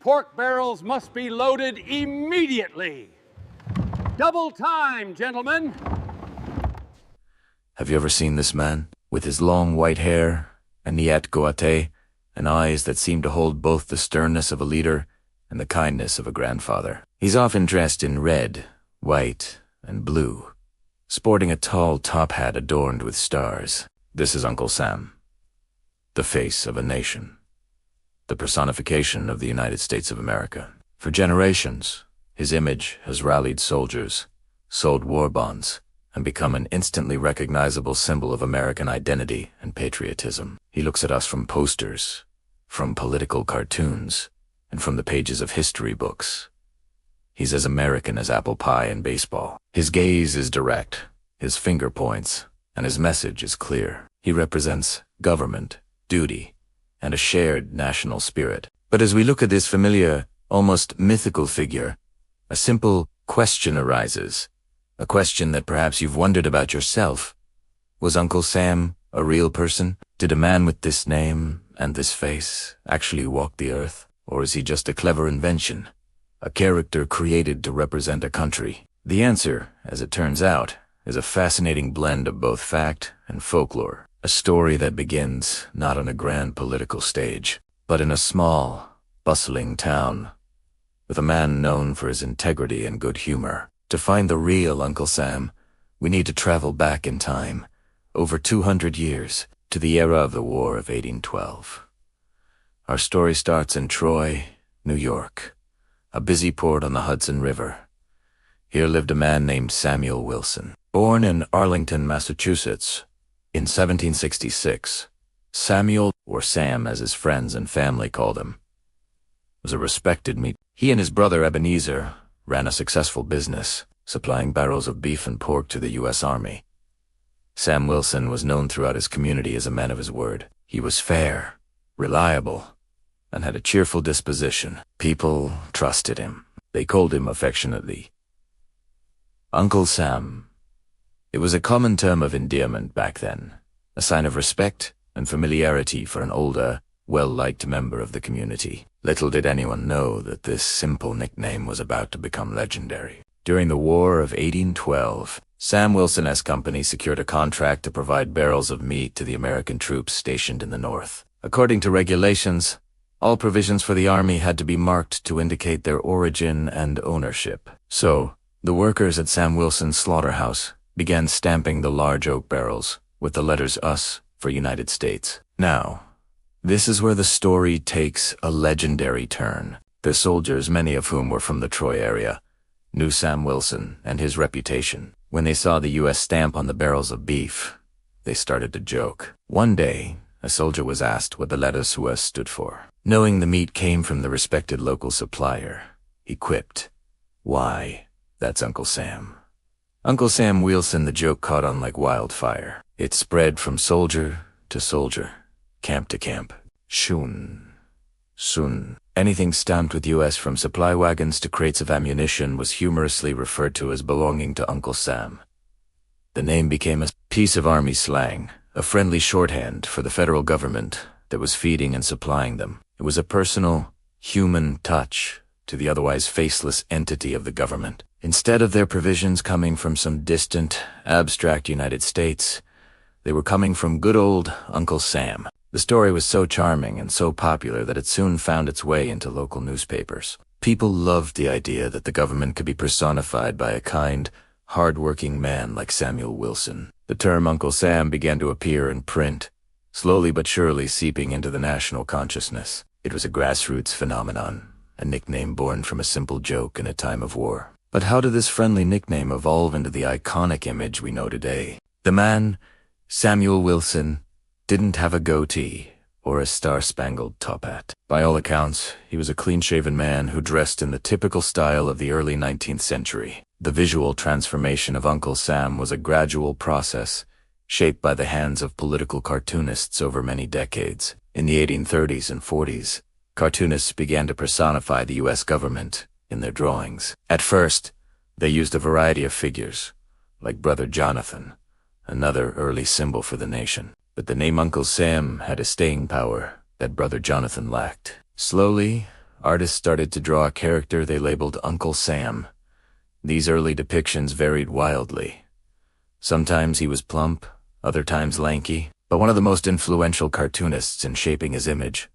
pork barrels must be loaded immediately. Double time, gentlemen. Have you ever seen this man? With his long white hair, a niet goatee, and eyes that seem to hold both the sternness of a leader and the kindness of a grandfather. He's often dressed in red, white, and blue, sporting a tall top hat adorned with stars. This is Uncle Sam, the face of a nation, the personification of the United States of America. For generations, his image has rallied soldiers, sold war bonds, and become an instantly recognizable symbol of American identity and patriotism. He looks at us from posters, from political cartoons, and from the pages of history books. He's as American as apple pie and baseball. His gaze is direct, his finger points, and his message is clear. He represents government, duty, and a shared national spirit. But as we look at this familiar, almost mythical figure, a simple question arises. A question that perhaps you've wondered about yourself. Was Uncle Sam a real person? Did a man with this name and this face actually walk the earth? Or is he just a clever invention? A character created to represent a country? The answer, as it turns out, is a fascinating blend of both fact and folklore. A story that begins not on a grand political stage, but in a small, bustling town, with a man known for his integrity and good humor. To find the real Uncle Sam, we need to travel back in time, over 200 years, to the era of the War of 1812. Our story starts in Troy, New York, a busy port on the Hudson River. Here lived a man named Samuel Wilson. Born in Arlington, Massachusetts, in 1766, Samuel, or Sam as his friends and family called him, was a respected meat. He and his brother Ebenezer ran a successful business, supplying barrels of beef and pork to the U.S. Army. Sam Wilson was known throughout his community as a man of his word. He was fair, reliable, and had a cheerful disposition. People trusted him. They called him affectionately Uncle Sam. It was a common term of endearment back then, a sign of respect and familiarity for an older, well-liked member of the community. Little did anyone know that this simple nickname was about to become legendary. During the War of 1812, Sam Wilson's company secured a contract to provide barrels of meat to the American troops stationed in the North. According to regulations, all provisions for the Army had to be marked to indicate their origin and ownership. So, the workers at Sam Wilson's slaughterhouse began stamping the large oak barrels with the letters US for United States. Now, this is where the story takes a legendary turn. The soldiers, many of whom were from the Troy area, knew Sam Wilson and his reputation. When they saw the U.S. stamp on the barrels of beef, they started to joke. One day, a soldier was asked what the letters US stood for. Knowing the meat came from the respected local supplier, he quipped, "Why, that's Uncle Sam." Uncle Sam Wilson, the joke caught on like wildfire. It spread from soldier to soldier, camp to camp. Soon, anything stamped with US, from supply wagons to crates of ammunition, was humorously referred to as belonging to Uncle Sam. The name became a piece of Army slang, a friendly shorthand for the federal government that was feeding and supplying them. It was a personal, human touch to the otherwise faceless entity of the government. Instead of their provisions coming from some distant, abstract United States, they were coming from good old Uncle Sam. The story was so charming and so popular that it soon found its way into local newspapers. People loved the idea that the government could be personified by a kind, hard-working man like Samuel Wilson. The term Uncle Sam began to appear in print, slowly but surely seeping into the national consciousness. It was a grassroots phenomenon, a nickname born from a simple joke in a time of war. But how did this friendly nickname evolve into the iconic image we know today? The man, Samuel Wilson, didn't have a goatee or a star-spangled top hat. By all accounts, he was a clean-shaven man who dressed in the typical style of the early 19th century. The visual transformation of Uncle Sam was a gradual process, shaped by the hands of political cartoonists over many decades. In the 1830s and 40s, cartoonists began to personify the U.S. government in their drawings. At first, they used a variety of figures, like Brother Jonathan, another early symbol for the nation. But the name Uncle Sam had a staying power that Brother Jonathan lacked. Slowly, artists started to draw a character they labeled Uncle Sam. These early depictions varied wildly. Sometimes he was plump, other times lanky, but one of the most influential cartoonists in shaping his image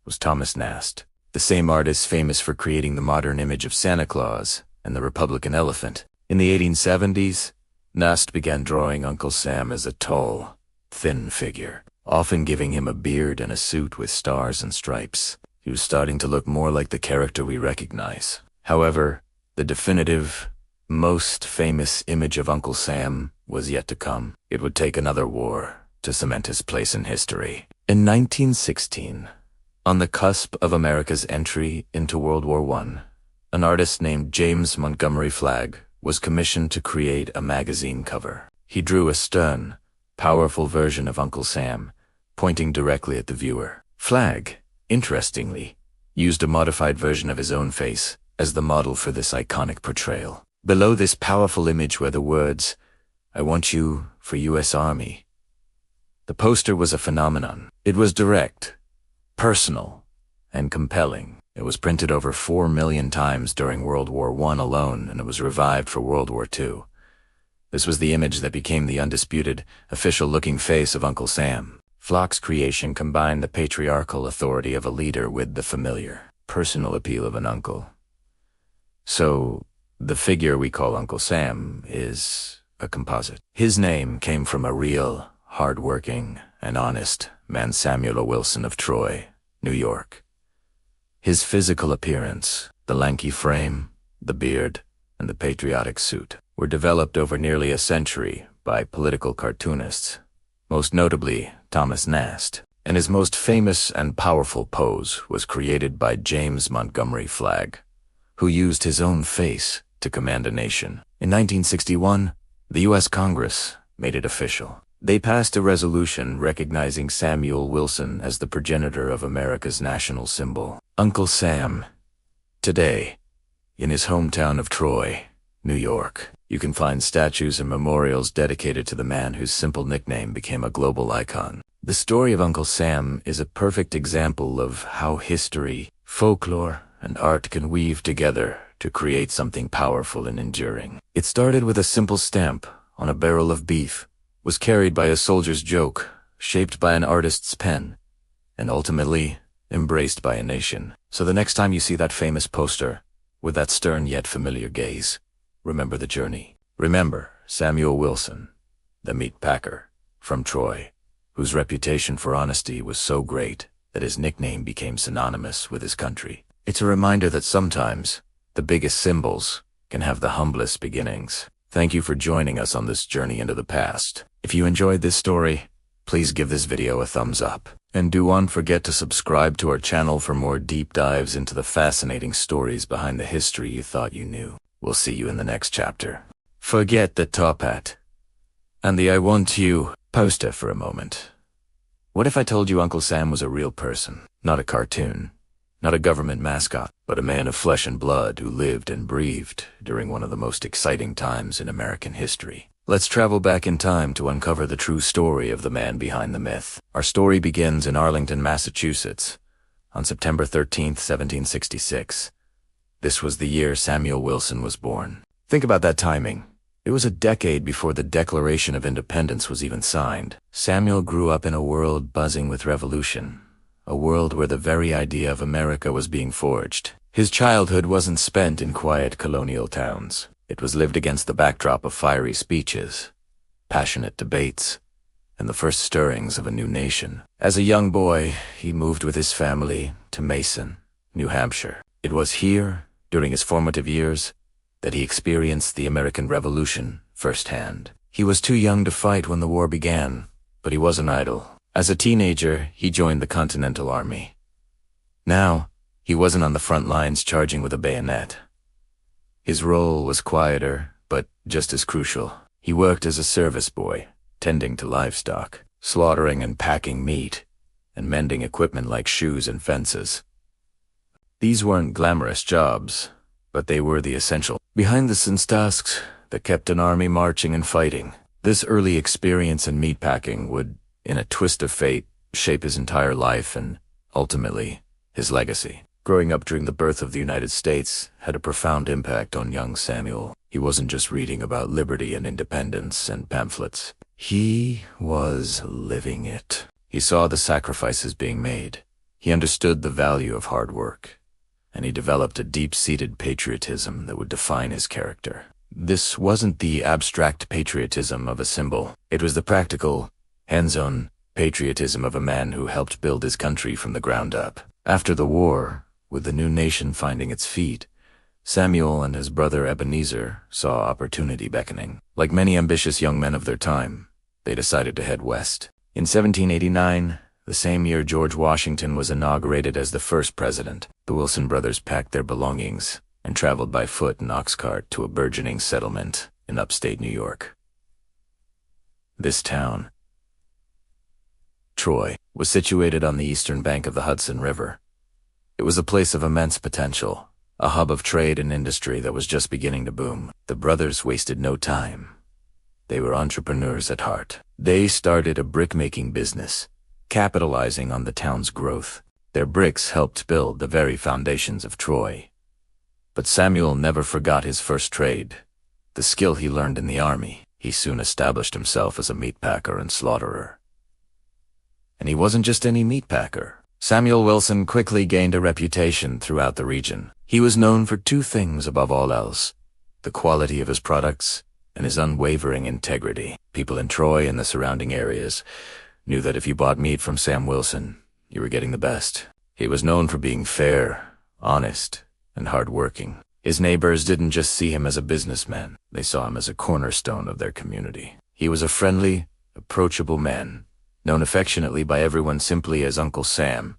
was Thomas Nast, the same artist famous for creating the modern image of Santa Claus and the Republican elephant. In the 1870s, Nast began drawing Uncle Sam as a tall, thin figure, often giving him a beard and a suit with stars and stripes. He was starting to look more like the character we recognize. However, the definitive, most famous image of Uncle Sam was yet to come. It would take another war to cement his place in history. In 1916, on the cusp of America's entry into World War I, an artist named James Montgomery Flagg was commissioned to create a magazine cover. He drew a stern, powerful version of Uncle Sam, pointing directly at the viewer. Flagg, interestingly, used a modified version of his own face as the model for this iconic portrayal. Below this powerful image were the words, "I want you for U.S. Army." The poster was a phenomenon. It was direct, personal, and compelling. It was printed over 4 million times during World War I alone, and it was revived for World War II. This was the image that became the undisputed, official-looking face of Uncle Sam. Flagg's creation combined the patriarchal authority of a leader with the familiar, personal appeal of an uncle. So, the figure we call Uncle Sam is a composite. His name came from a real, hard-working, and honest man, Samuel Wilson of Troy, New York. His physical appearance, the lanky frame, the beard, and the patriotic suit, were developed over nearly a century by political cartoonists, most notably Thomas Nast, and his most famous and powerful pose was created by James Montgomery Flagg, who used his own face to command a nation. In 1961, the U.S. Congress made it official. They passed a resolution recognizing Samuel Wilson as the progenitor of America's national symbol. Uncle Sam. Today, in his hometown of Troy, New York, you can find statues and memorials dedicated to the man whose simple nickname became a global icon. The story of Uncle Sam is a perfect example of how history, folklore, and art can weave together to create something powerful and enduring. It started with a simple stamp on a barrel of beef, was carried by a soldier's joke, shaped by an artist's pen, and ultimately embraced by a nation. So the next time you see that famous poster, with that stern yet familiar gaze, remember the journey. Remember Samuel Wilson, the meat packer from Troy, whose reputation for honesty was so great that his nickname became synonymous with his country. It's a reminder that sometimes the biggest symbols can have the humblest beginnings. Thank you for joining us on this journey into the past. If you enjoyed this story, please give this video a thumbs up. And do not forget to subscribe to our channel for more deep dives into the fascinating stories behind the history you thought you knew. We'll see you in the next chapter. Forget the top hat and the "I want you" poster for a moment. What if I told you Uncle Sam was a real person, not a cartoon, not a government mascot, but a man of flesh and blood who lived and breathed during one of the most exciting times in American history? Let's travel back in time to uncover the true story of the man behind the myth. Our story begins in Arlington, Massachusetts, on September 13th, 1766. This was the year Samuel Wilson was born. Think about that timing. It was a decade before the Declaration of Independence was even signed. Samuel grew up in a world buzzing with revolution, a world where the very idea of America was being forged. His childhood wasn't spent in quiet colonial towns. It was lived against the backdrop of fiery speeches, passionate debates, and the first stirrings of a new nation. As a young boy, he moved with his family to Mason, New Hampshire. It was here, during his formative years, that he experienced the American Revolution firsthand. He was too young to fight when the war began, but he wasn't idle. As a teenager, he joined the Continental Army. Now, he wasn't on the front lines charging with a bayonet. His role was quieter, but just as crucial. He worked as a service boy, tending to livestock, slaughtering and packing meat, and mending equipment like shoes and fences. These weren't glamorous jobs, but they were the essential, behind-the-scenes tasks that kept an army marching and fighting. This early experience in meatpacking would, in a twist of fate, shape his entire life and, ultimately, his legacy. Growing up during the birth of the United States had a profound impact on young Samuel. He wasn't just reading about liberty and independence and pamphlets. He was living it. He saw the sacrifices being made. He understood the value of hard work, and he developed a deep-seated patriotism that would define his character. This wasn't the abstract patriotism of a symbol. It was the practical, hands-on patriotism of a man who helped build his country from the ground up. After the war, with the new nation finding its feet, Samuel and his brother Ebenezer saw opportunity beckoning. Like many ambitious young men of their time, they decided to head west. In 1789, the same year George Washington was inaugurated as the first president, the Wilson brothers packed their belongings and traveled by foot and ox cart to a burgeoning settlement in upstate New York. This town, Troy, was situated on the eastern bank of the Hudson River. It was a place of immense potential, a hub of trade and industry that was just beginning to boom. The brothers wasted no time. They were entrepreneurs at heart. They started a brick-making business, capitalizing on the town's growth. Their bricks helped build the very foundations of Troy. But Samuel never forgot his first trade, the skill he learned in the army. He soon established himself as a meat packer and slaughterer. And he wasn't just any meat packer. Samuel Wilson quickly gained a reputation throughout the region. He was known for two things above all else: the quality of his products and his unwavering integrity. People in Troy and the surrounding areas knew that if you bought meat from Sam Wilson, you were getting the best. He was known for being fair, honest, and hard-working. His neighbors didn't just see him as a businessman, they saw him as a cornerstone of their community. He was a friendly, approachable man, known affectionately by everyone simply as Uncle Sam.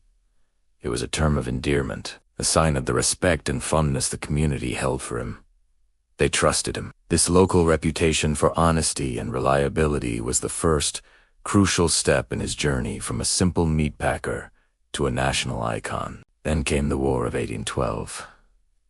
It was a term of endearment, a sign of the respect and fondness the community held for him. They trusted him. This local reputation for honesty and reliability was the first, crucial step in his journey from a simple meat packer to a national icon. Then came the War of 1812.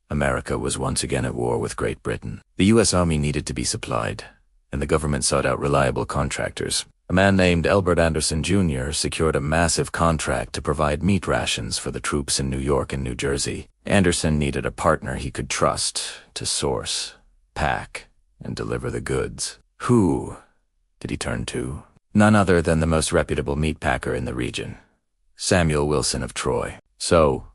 America was once again at war with Great Britain. The U.S. Army needed to be supplied, and the government sought out reliable contractors. A man named Albert Anderson Jr. secured a massive contract to provide meat rations for the troops in New York and New Jersey. Anderson needed a partner he could trust to source, pack, and deliver the goods. Who did he turn to? None other than the most reputable meat packer in the region, Samuel Wilson of Troy. So,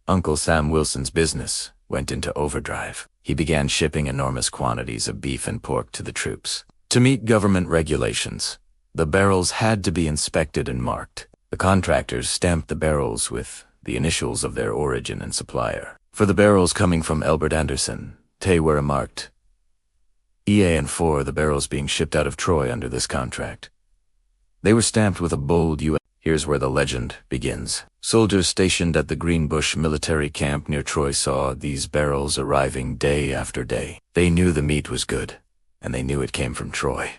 Uncle Sam Wilson's business went into overdrive. He began shipping enormous quantities of beef and pork to the troops. To meet government regulations, the barrels had to be inspected and marked. The contractors stamped the barrels with the initials of their origin and supplier. For the barrels coming from Albert Anderson, they were marked EA and 4, the barrels being shipped out of Troy under this contract. They were stamped with a bold U.S. Here's where the legend begins. Soldiers stationed at the Greenbush military camp near Troy saw these barrels arriving day after day. They knew the meat was good, and they knew it came from Troy.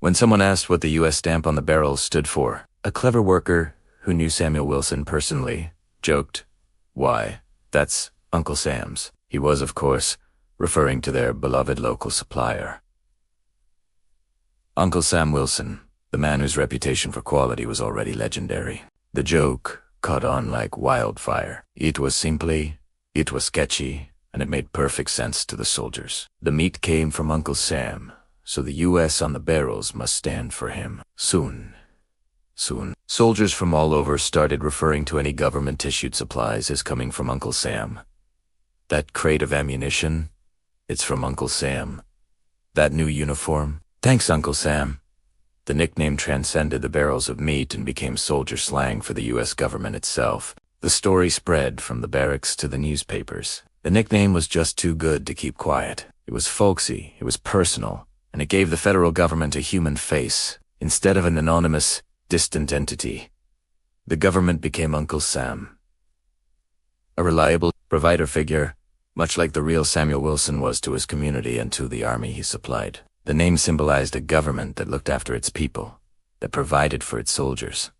When someone asked what the U.S. stamp on the barrels stood for, a clever worker who knew Samuel Wilson personally joked, "Why, that's Uncle Sam's." He was, of course, referring to their beloved local supplier. Uncle Sam Wilson, the man whose reputation for quality was already legendary. The joke caught on like wildfire. It was sketchy, and it made perfect sense to the soldiers. The meat came from Uncle Sam, so the U.S. on the barrels must stand for him. Soon, soldiers from all over started referring to any government-issued supplies as coming from Uncle Sam. That crate of ammunition, it's from Uncle Sam. That new uniform, thanks Uncle Sam. The nickname transcended the barrels of meat and became soldier slang for the U.S. government itself. The story spread from the barracks to the newspapers. The nickname was just too good to keep quiet. It was folksy, it was personal, and it gave the federal government a human face, instead of an anonymous, distant entity. The government became Uncle Sam. A reliable provider figure, much like the real Samuel Wilson was to his community and to the army he supplied. The name symbolized a government that looked after its people, that provided for its soldiers.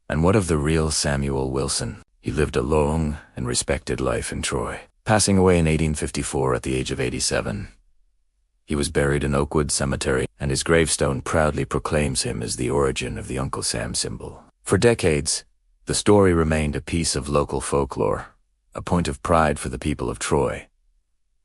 And what of the real Samuel Wilson? He lived a long and respected life in Troy, passing away in 1854 at the age of 87. He was buried in Oakwood Cemetery, and his gravestone proudly proclaims him as the origin of the Uncle Sam symbol. For decades, The story remained a piece of local folklore, a point of pride for the people of Troy.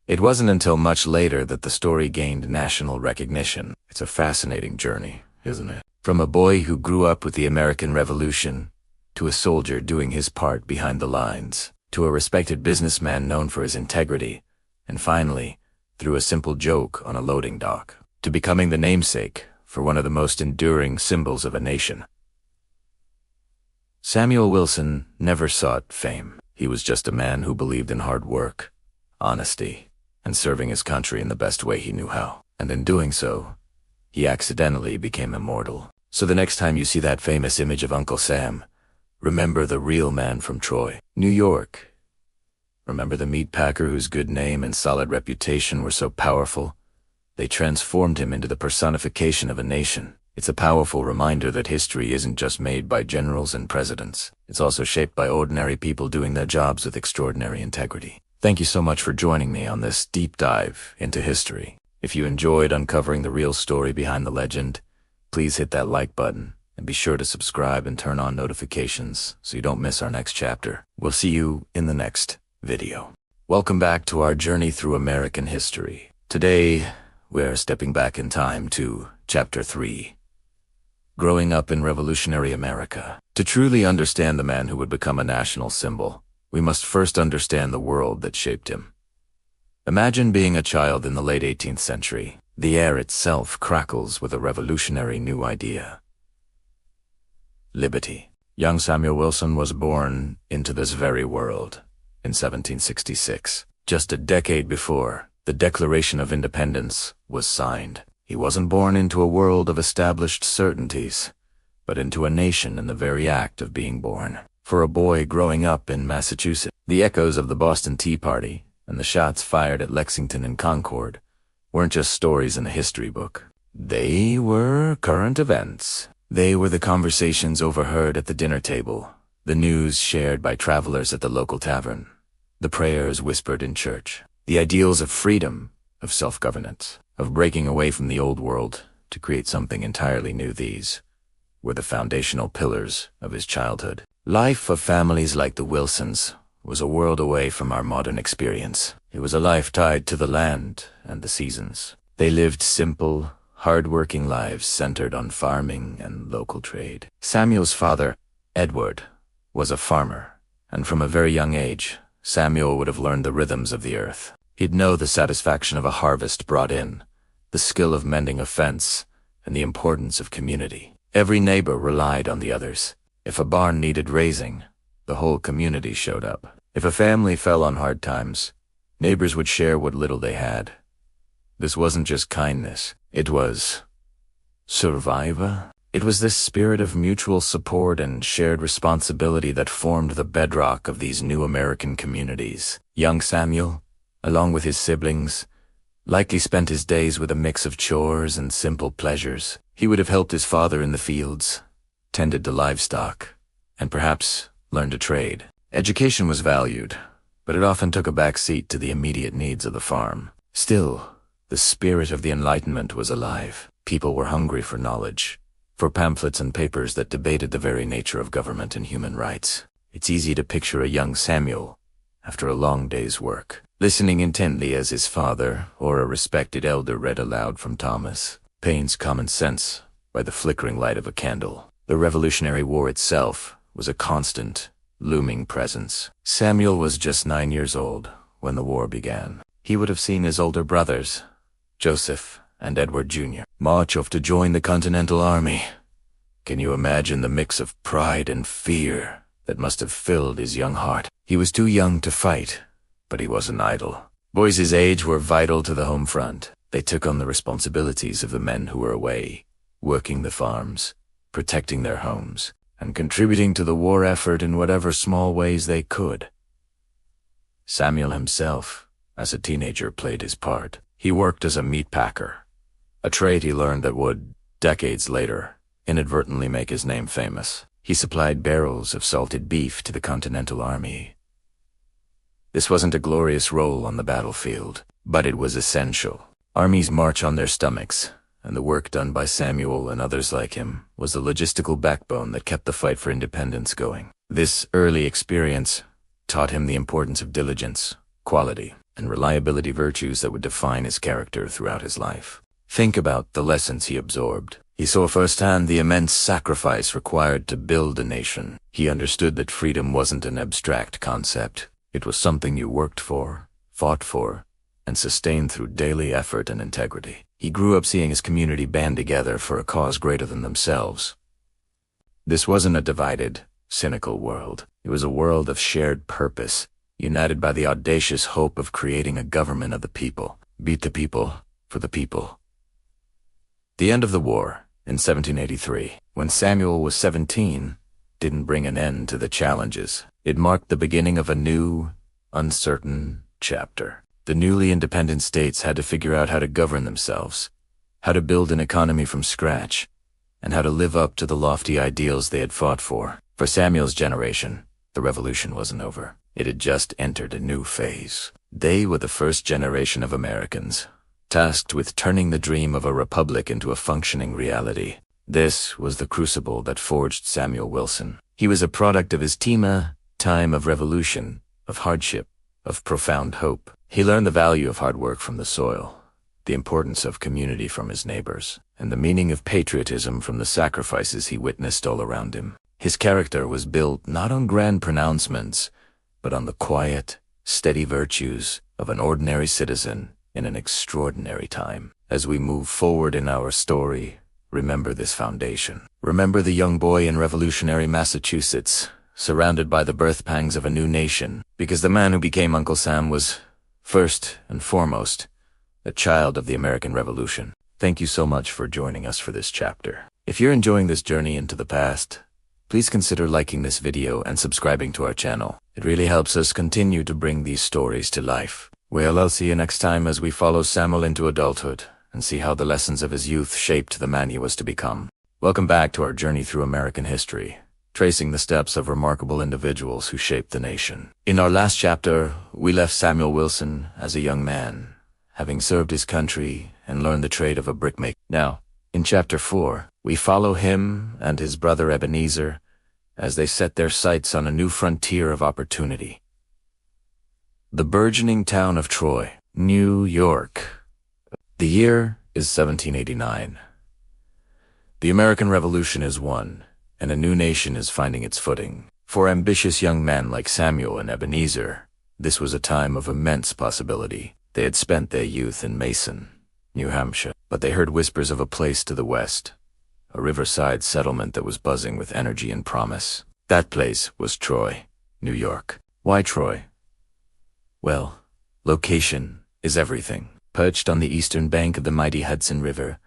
It wasn't until much later that the story gained national recognition. It's a fascinating journey, isn't it? From a boy who grew up with the American Revolution, to a soldier doing his part behind the lines, to a respected businessman known for his integrity, and finally, through a simple joke on a loading dock, to becoming the namesake for one of the most enduring symbols of a nation. Samuel Wilson never sought fame. He was just a man who believed in hard work, honesty, and serving his country in the best way he knew how. And in doing so, he accidentally became immortal. So the next time you see that famous image of Uncle Sam, remember the real man from Troy, New York. Remember the meat packer whose good name and solid reputation were so powerful? They transformed him into the personification of a nation. It's a powerful reminder that history isn't just made by generals and presidents. It's also shaped by ordinary people doing their jobs with extraordinary integrity. Thank you so much for joining me on this deep dive into history. If you enjoyed uncovering the real story behind the legend, please hit that like button and be sure to subscribe and turn on notifications so you don't miss our next chapter. We'll see you in the next video. Welcome back to our journey through American history. Today, we're stepping back in time to Chapter 3. Growing up in revolutionary America. To truly understand the man who would become a national symbol, we must first understand the world that shaped him. Imagine being a child in the late 18th century. The air itself crackles with a revolutionary new idea. Liberty. Young Samuel Wilson was born into this very world in 1766. Just a decade before, the Declaration of Independence was signed. He wasn't born into a world of established certainties, but into a nation in the very act of being born. For a boy growing up in Massachusetts, the echoes of the Boston Tea Party and the shots fired at Lexington and Concord weren't just stories in a history book. They were current events. They were the conversations overheard at the dinner table, the news shared by travelers at the local tavern, the prayers whispered in church, the ideals of freedom, of self-governance, of breaking away from the old world to create something entirely new. These were the foundational pillars of his childhood. Life of families like the Wilsons was a world away from our modern experience. It was a life tied to the land and the seasons. They lived simple, hard-working lives centered on farming and local trade. Samuel's father, Edward, was a farmer, and from a very young age, Samuel would have learned the rhythms of the earth. He'd know the satisfaction of a harvest brought in, the skill of mending a fence, and the importance of community. Every neighbor relied on the others. If a barn needed raising, the whole community showed up. If a family fell on hard times, neighbors would share what little they had. This wasn't just kindness, it was survival. It was this spirit of mutual support and shared responsibility that formed the bedrock of these new American communities. Young Samuel, along with his siblings, likely spent his days with a mix of chores and simple pleasures. He would have helped his father in the fields, tended to livestock, and perhaps learned a trade. Education was valued, but it often took a back seat to the immediate needs of the farm. Still, the spirit of the Enlightenment was alive. People were hungry for knowledge, for pamphlets and papers that debated the very nature of government and human rights. It's easy to picture a young Samuel, after a long day's work, listening intently as his father or a respected elder read aloud from Thomas Paine's Common Sense by the flickering light of a candle. The Revolutionary War itself was a constant, looming presence. Samuel was just 9 years old when the war began. He would have seen his older brothers, Joseph and Edward Jr., march off to join the Continental Army. Can you imagine the mix of pride and fear that must have filled his young heart? He was too young to fight, but he wasn't idle. Boys his age were vital to the home front. They took on the responsibilities of the men who were away, working the farms, protecting their homes, and contributing to the war effort in whatever small ways they could. Samuel himself, as a teenager, played his part. He worked as a meat packer, a trade he learned that would, decades later, inadvertently make his name famous. He supplied barrels of salted beef to the Continental Army. This wasn't a glorious role on the battlefield, but it was essential. Armies march on their stomachs, and the work done by Samuel and others like him was the logistical backbone that kept the fight for independence going. This early experience taught him the importance of diligence, quality, and reliability, virtues that would define his character throughout his life. Think about the lessons he absorbed. He saw firsthand the immense sacrifice required to build a nation. He understood that freedom wasn't an abstract concept. It was something you worked for, fought for, and sustained through daily effort and integrity. He grew up seeing his community band together for a cause greater than themselves. This wasn't a divided, cynical world. It was a world of shared purpose, united by the audacious hope of creating a government of the people. Beat the people, for the people. The end of the war, in 1783, when Samuel was 17, didn't bring an end to the challenges. It marked the beginning of a new, uncertain chapter. The newly independent states had to figure out how to govern themselves, how to build an economy from scratch, and how to live up to the lofty ideals they had fought for. For Samuel's generation, the revolution wasn't over. It had just entered a new phase. They were the first generation of Americans, tasked with turning the dream of a republic into a functioning reality. This was the crucible that forged Samuel Wilson. He was a product of his time of revolution, of hardship, of profound hope. He learned the value of hard work from the soil, the importance of community from his neighbors, and the meaning of patriotism from the sacrifices he witnessed all around him. His character was built not on grand pronouncements, but on the quiet, steady virtues of an ordinary citizen in an extraordinary time. As we move forward in our story, remember this foundation. Remember the young boy in revolutionary Massachusetts, surrounded by the birth pangs of a new nation, because the man who became Uncle Sam was, first and foremost, a child of the American Revolution. Thank you so much for joining us for this chapter. If you're enjoying this journey into the past, please consider liking this video and subscribing to our channel. It really helps us continue to bring these stories to life. Well, I'll see you next time as we follow Samuel into adulthood and see how the lessons of his youth shaped the man he was to become. Welcome back to our journey through American history, tracing the steps of remarkable individuals who shaped the nation. In our last chapter, we left Samuel Wilson as a young man, having served his country and learned the trade of a brickmaker. Now, in Chapter 4, we follow him and his brother Ebenezer as they set their sights on a new frontier of opportunity. The burgeoning town of Troy, New York. The year is 1789. The American Revolution is won, and a new nation is finding its footing. For ambitious young men like Samuel and Ebenezer, this was a time of immense possibility. They had spent their youth in Mason, New Hampshire, but they heard whispers of a place to the west, a riverside settlement that was buzzing with energy and promise. That place was Troy, New York. Why Troy? Well, location is everything. Perched on the eastern bank of the mighty Hudson River,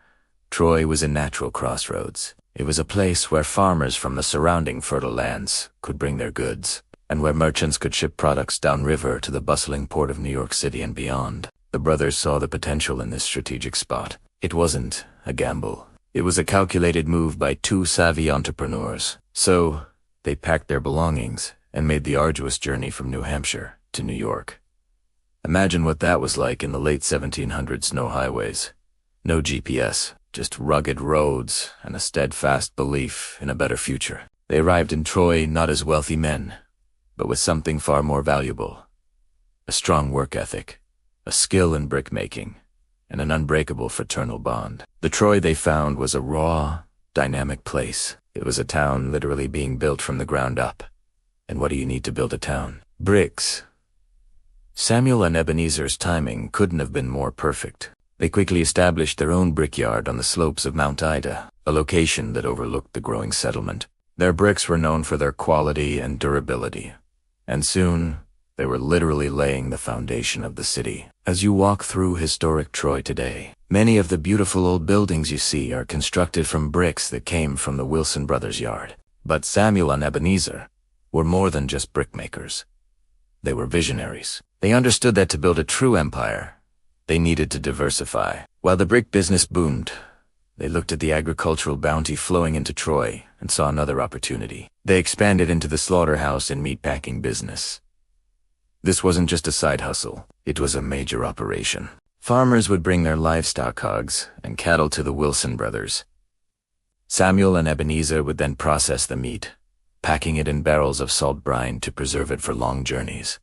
Troy was a natural crossroads. It was a place where farmers from the surrounding fertile lands could bring their goods, and where merchants could ship products downriver to the bustling port of New York City and beyond. The brothers saw the potential in this strategic spot. It wasn't a gamble. It was a calculated move by two savvy entrepreneurs. So, they packed their belongings and made the arduous journey from New Hampshire to New York. Imagine what that was like in the late 1700s. No highways, no GPS, just rugged roads and a steadfast belief in a better future. They arrived in Troy not as wealthy men, but with something far more valuable: a strong work ethic, a skill in brickmaking, and an unbreakable fraternal bond. The Troy they found was a raw, dynamic place. It was a town literally being built from the ground up. And what do you need to build a town? Bricks. Samuel and Ebenezer's timing couldn't have been more perfect. They quickly established their own brickyard on the slopes of Mount Ida, a location that overlooked the growing settlement. Their bricks were known for their quality and durability, and soon they were literally laying the foundation of the city. As you walk through historic Troy today, many of the beautiful old buildings you see are constructed from bricks that came from the Wilson brothers' yard. But Samuel and Ebenezer were more than just brickmakers. They were visionaries. They understood that to build a true empire, they needed to diversify. While the brick business boomed, they looked at the agricultural bounty flowing into Troy and saw another opportunity. They expanded into the slaughterhouse and meatpacking business. This wasn't just a side hustle, it was a major operation. Farmers would bring their livestock hogs and cattle to the Wilson brothers. Samuel and Ebenezer would then process the meat, packing it in barrels of salt brine to preserve it for long journeys.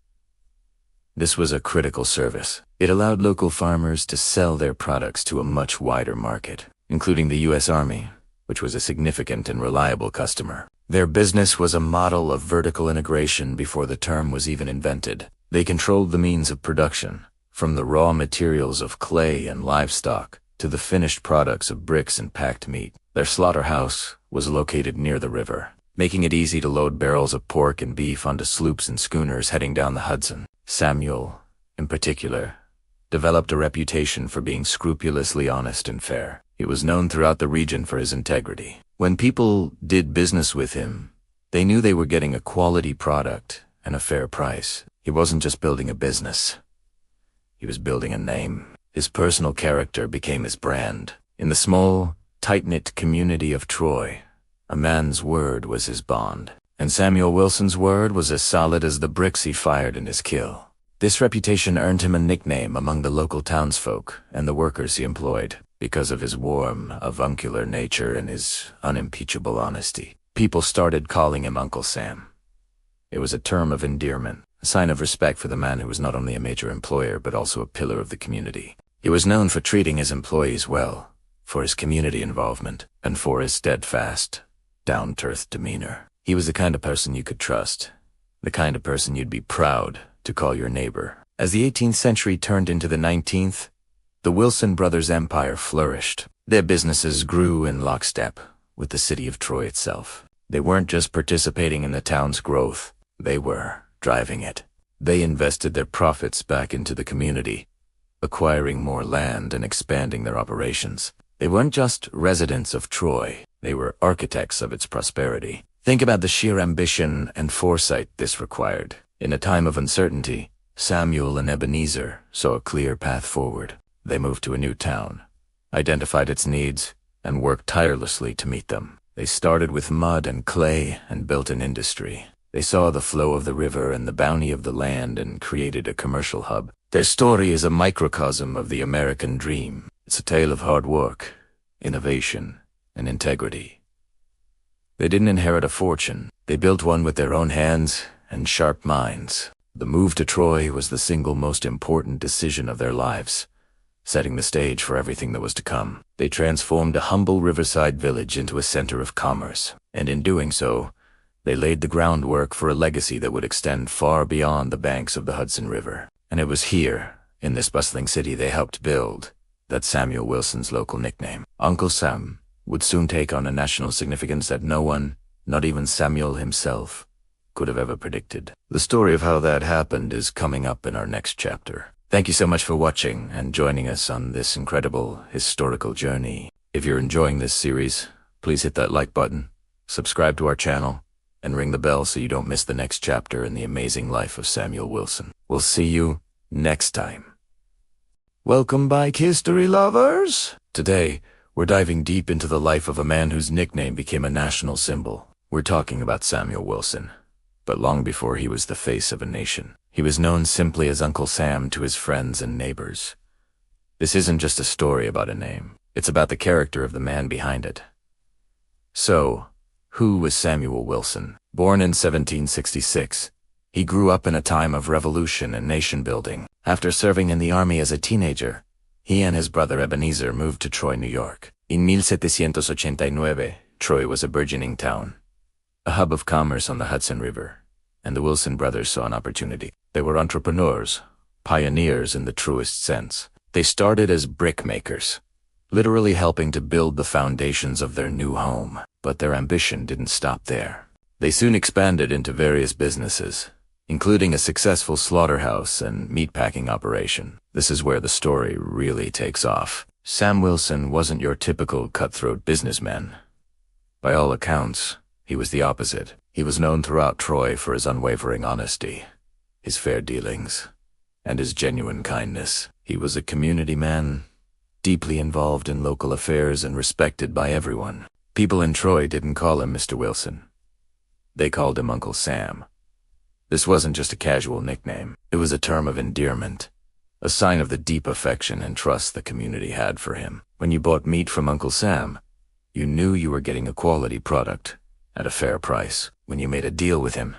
This was a critical service. It allowed local farmers to sell their products to a much wider market, including the U.S. Army, which was a significant and reliable customer. Their business was a model of vertical integration before the term was even invented. They controlled the means of production, from the raw materials of clay and livestock to the finished products of bricks and packed meat. Their slaughterhouse was located near the river, making it easy to load barrels of pork and beef onto sloops and schooners heading down the Hudson. Samuel, in particular, developed a reputation for being scrupulously honest and fair. He was known throughout the region for his integrity. When people did business with him, they knew they were getting a quality product and a fair price. He wasn't just building a business. He was building a name. His personal character became his brand. In the small, tight-knit community of Troy, a man's word was his bond, and Samuel Wilson's word was as solid as the bricks he fired in his kill. This reputation earned him a nickname among the local townsfolk and the workers he employed. Because of his warm, avuncular nature and his unimpeachable honesty, people started calling him Uncle Sam. It was a term of endearment, a sign of respect for the man who was not only a major employer but also a pillar of the community. He was known for treating his employees well, for his community involvement, and for his steadfast, down-to-earth demeanor. He was the kind of person you could trust, the kind of person you'd be proud to call your neighbor. As the 18th century turned into the 19th, the Wilson brothers' empire flourished. Their businesses grew in lockstep with the city of Troy itself. They weren't just participating in the town's growth, they were driving it. They invested their profits back into the community, acquiring more land and expanding their operations. They weren't just residents of Troy, they were architects of its prosperity. Think about the sheer ambition and foresight this required. In a time of uncertainty, Samuel and Ebenezer saw a clear path forward. They moved to a new town, identified its needs, and worked tirelessly to meet them. They started with mud and clay and built an industry. They saw the flow of the river and the bounty of the land and created a commercial hub. Their story is a microcosm of the American dream. It's a tale of hard work, innovation, and integrity. They didn't inherit a fortune. They built one with their own hands and sharp minds. The move to Troy was the single most important decision of their lives, setting the stage for everything that was to come. They transformed a humble riverside village into a center of commerce, and in doing so, they laid the groundwork for a legacy that would extend far beyond the banks of the Hudson River. And it was here, in this bustling city they helped build, that Samuel Wilson's local nickname, Uncle Sam, would soon take on a national significance that no one, not even Samuel himself, could have ever predicted. The story of how that happened is coming up in our next chapter. Thank you so much for watching and joining us on this incredible historical journey. If you're enjoying this series, please hit that like button, subscribe to our channel, and ring the bell so you don't miss the next chapter in the amazing life of Samuel Wilson. We'll see you next time. Welcome back, history lovers! Today, we're diving deep into the life of a man whose nickname became a national symbol. We're talking about Samuel Wilson. But long before he was the face of a nation, he was known simply as Uncle Sam to his friends and neighbors. This isn't just a story about a name. It's about the character of the man behind it. So, who was Samuel Wilson? Born in 1766, he grew up in a time of revolution and nation-building. After serving in the army as a teenager, he and his brother Ebenezer moved to Troy, New York. In 1789, Troy was a burgeoning town, a hub of commerce on the Hudson River, and the Wilson brothers saw an opportunity. They were entrepreneurs, pioneers in the truest sense. They started as brick makers, literally helping to build the foundations of their new home. But their ambition didn't stop there. They soon expanded into various businesses, including a successful slaughterhouse and meatpacking operation. This is where the story really takes off. Sam Wilson wasn't your typical cutthroat businessman. By all accounts, he was the opposite. He was known throughout Troy for his unwavering honesty, his fair dealings, and his genuine kindness. He was a community man, deeply involved in local affairs and respected by everyone. People in Troy didn't call him Mr. Wilson. They called him Uncle Sam. This wasn't just a casual nickname. It was a term of endearment, a sign of the deep affection and trust the community had for him. When you bought meat from Uncle Sam, you knew you were getting a quality product at a fair price. When you made a deal with him,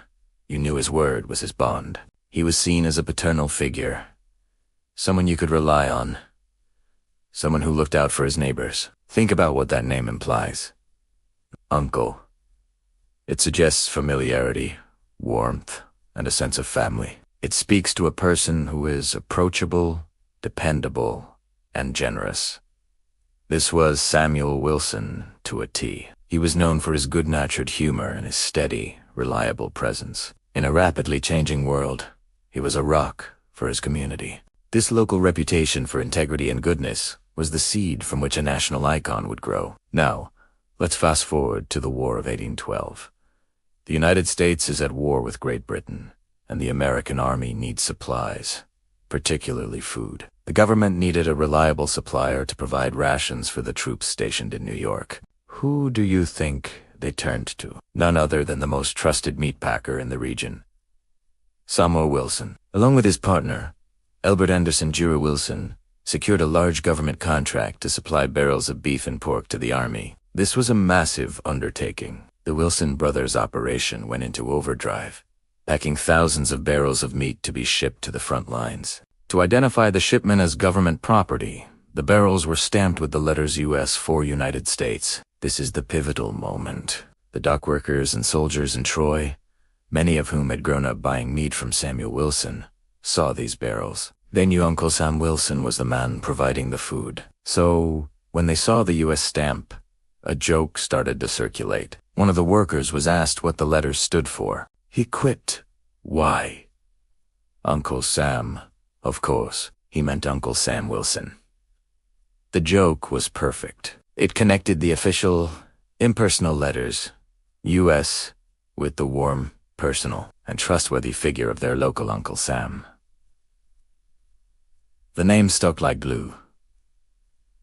you knew his word was his bond. He was seen as a paternal figure, someone you could rely on, someone who looked out for his neighbors. Think about what that name implies. Uncle. It suggests familiarity, warmth, and a sense of family. It speaks to a person who is approachable, dependable, and generous. This was Samuel Wilson to a T. He was known for his good-natured humor and his steady, reliable presence. In a rapidly changing world, he was a rock for his community. This local reputation for integrity and goodness was the seed from which a national icon would grow. Now, let's fast forward to the War of 1812. The United States is at war with Great Britain, and the American army needs supplies, particularly food. The government needed a reliable supplier to provide rations for the troops stationed in New York. Who do you think they turned to? None other than the most trusted meatpacker in the region, Samuel Wilson. Along with his partner, Albert Anderson Jura Wilson, secured a large government contract to supply barrels of beef and pork to the army. This was a massive undertaking. The Wilson brothers' operation went into overdrive, packing thousands of barrels of meat to be shipped to the front lines. To identify the shipment as government property, the barrels were stamped with the letters U.S. for United States. This is the pivotal moment. The dock workers and soldiers in Troy, many of whom had grown up buying meat from Samuel Wilson, saw these barrels. They knew Uncle Sam Wilson was the man providing the food. So, when they saw the U.S. stamp, a joke started to circulate. One of the workers was asked what the letters stood for. He quipped, "Why? Uncle Sam." Of course, he meant Uncle Sam Wilson. The joke was perfect. It connected the official, impersonal letters, U.S., with the warm, personal, and trustworthy figure of their local Uncle Sam. The name stuck like glue.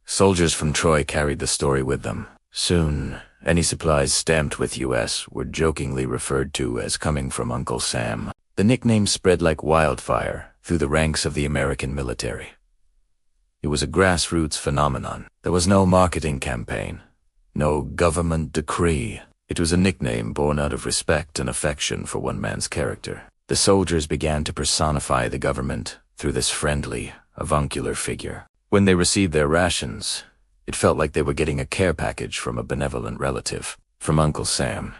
Soldiers from Troy carried the story with them. Soon, any supplies stamped with U.S. were jokingly referred to as coming from Uncle Sam. The nickname spread like wildfire through the ranks of the American military. It was a grassroots phenomenon. There was no marketing campaign, no government decree. It was a nickname born out of respect and affection for one man's character. The soldiers began to personify the government through this friendly, avuncular figure. When they received their rations, it felt like they were getting a care package from a benevolent relative, from Uncle Sam.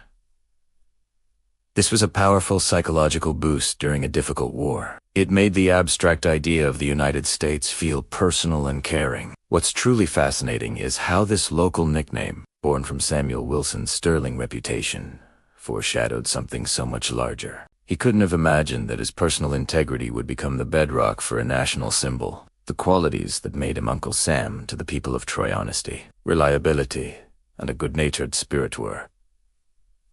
This was a powerful psychological boost during a difficult war. It made the abstract idea of the United States feel personal and caring. What's truly fascinating is how this local nickname, born from Samuel Wilson's sterling reputation, foreshadowed something so much larger. He couldn't have imagined that his personal integrity would become the bedrock for a national symbol. The qualities that made him Uncle Sam to the people of Troy: honesty, reliability, and a good-natured spirit were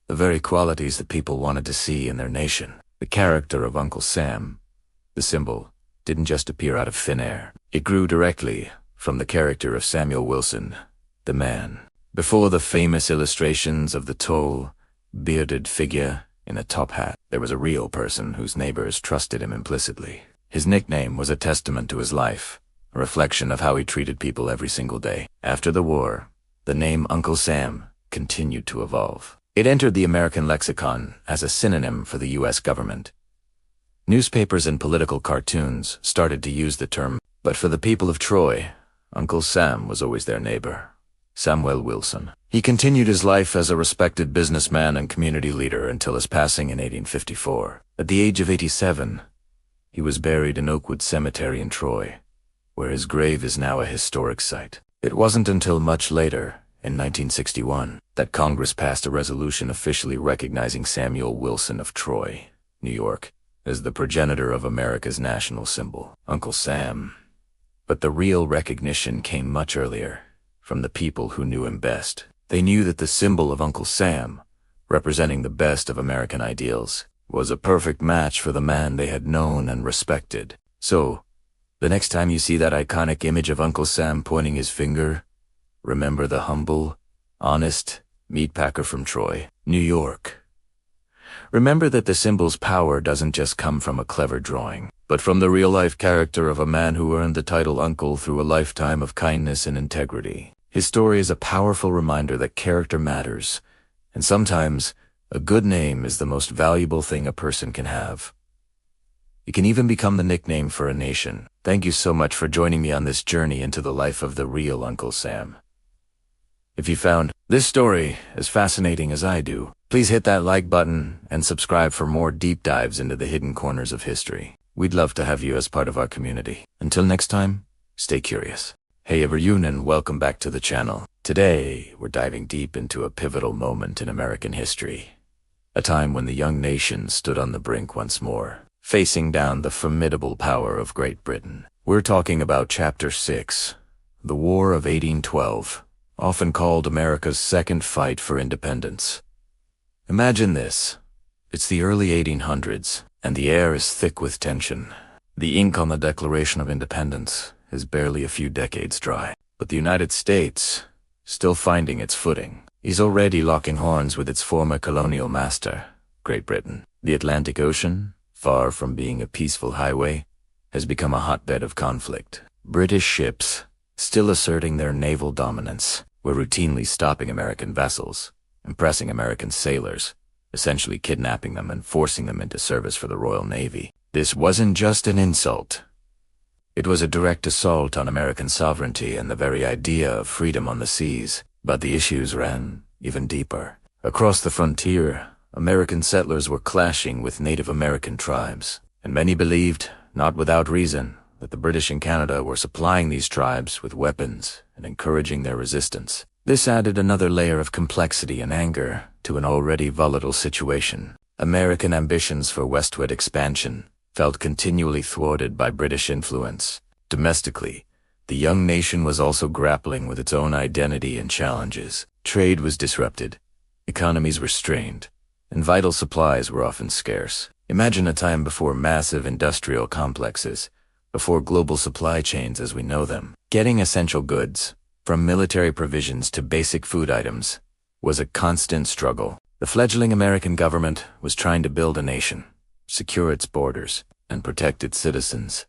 the very qualities that people wanted to see in their nation. The character of Uncle Sam, the symbol, didn't just appear out of thin air. It grew directly from the character of Samuel Wilson, the man. Before the famous illustrations of the tall, bearded figure in a top hat, there was a real person whose neighbors trusted him implicitly. His nickname was a testament to his life, a reflection of how he treated people every single day. After the war, the name Uncle Sam continued to evolve. It entered the American lexicon as a synonym for the U.S. government. Newspapers and political cartoons started to use the term, but for the people of Troy, Uncle Sam was always their neighbor, Samuel Wilson. He continued his life as a respected businessman and community leader until his passing in 1854. At the age of 87, he was buried in Oakwood Cemetery in Troy, where his grave is now a historic site. It wasn't until much later, in 1961, that Congress passed a resolution officially recognizing Samuel Wilson of Troy, New York, as the progenitor of America's national symbol, Uncle Sam. But the real recognition came much earlier, from the people who knew him best. They knew that the symbol of Uncle Sam, representing the best of American ideals, was a perfect match for the man they had known and respected. So, the next time you see that iconic image of Uncle Sam pointing his finger, remember the humble, honest meatpacker from Troy, New York. Remember that the symbol's power doesn't just come from a clever drawing, but from the real-life character of a man who earned the title Uncle through a lifetime of kindness and integrity. His story is a powerful reminder that character matters, and sometimes A good name is the most valuable thing a person can have. It can even become the nickname for a nation. Thank you so much for joining me on this journey into the life of the real Uncle Sam. If you found this story as fascinating as I do, please hit that like button and subscribe for more deep dives into the hidden corners of history. We'd love to have you as part of our community. Until next time, stay curious. Hey everyone, and welcome back to the channel. Today, we're diving deep into a pivotal moment in American history. A time when the young nation stood on the brink once more, facing down the formidable power of Great Britain. We're talking about Chapter 6, the War of 1812, often called America's second fight for independence. Imagine this. It's the early 1800s, and the air is thick with tension. The ink on the Declaration of Independence is barely a few decades dry. But the United States, still finding its footing, is already locking horns with its former colonial master, Great Britain. The Atlantic Ocean, far from being a peaceful highway, has become a hotbed of conflict. British ships, still asserting their naval dominance, were routinely stopping American vessels, impressing American sailors, essentially kidnapping them and forcing them into service for the Royal Navy. This wasn't just an insult. It was a direct assault on American sovereignty and the very idea of freedom on the seas. But the issues ran even deeper. Across the frontier, American settlers were clashing with Native American tribes, and many believed, not without reason, that the British in Canada were supplying these tribes with weapons and encouraging their resistance. This added another layer of complexity and anger to an already volatile situation. American ambitions for westward expansion felt continually thwarted by British influence. Domestically, the young nation was also grappling with its own identity and challenges. Trade was disrupted, economies were strained, and vital supplies were often scarce. Imagine a time before massive industrial complexes, before global supply chains as we know them. Getting essential goods, from military provisions to basic food items, was a constant struggle. The fledgling American government was trying to build a nation, secure its borders, and protect its citizens,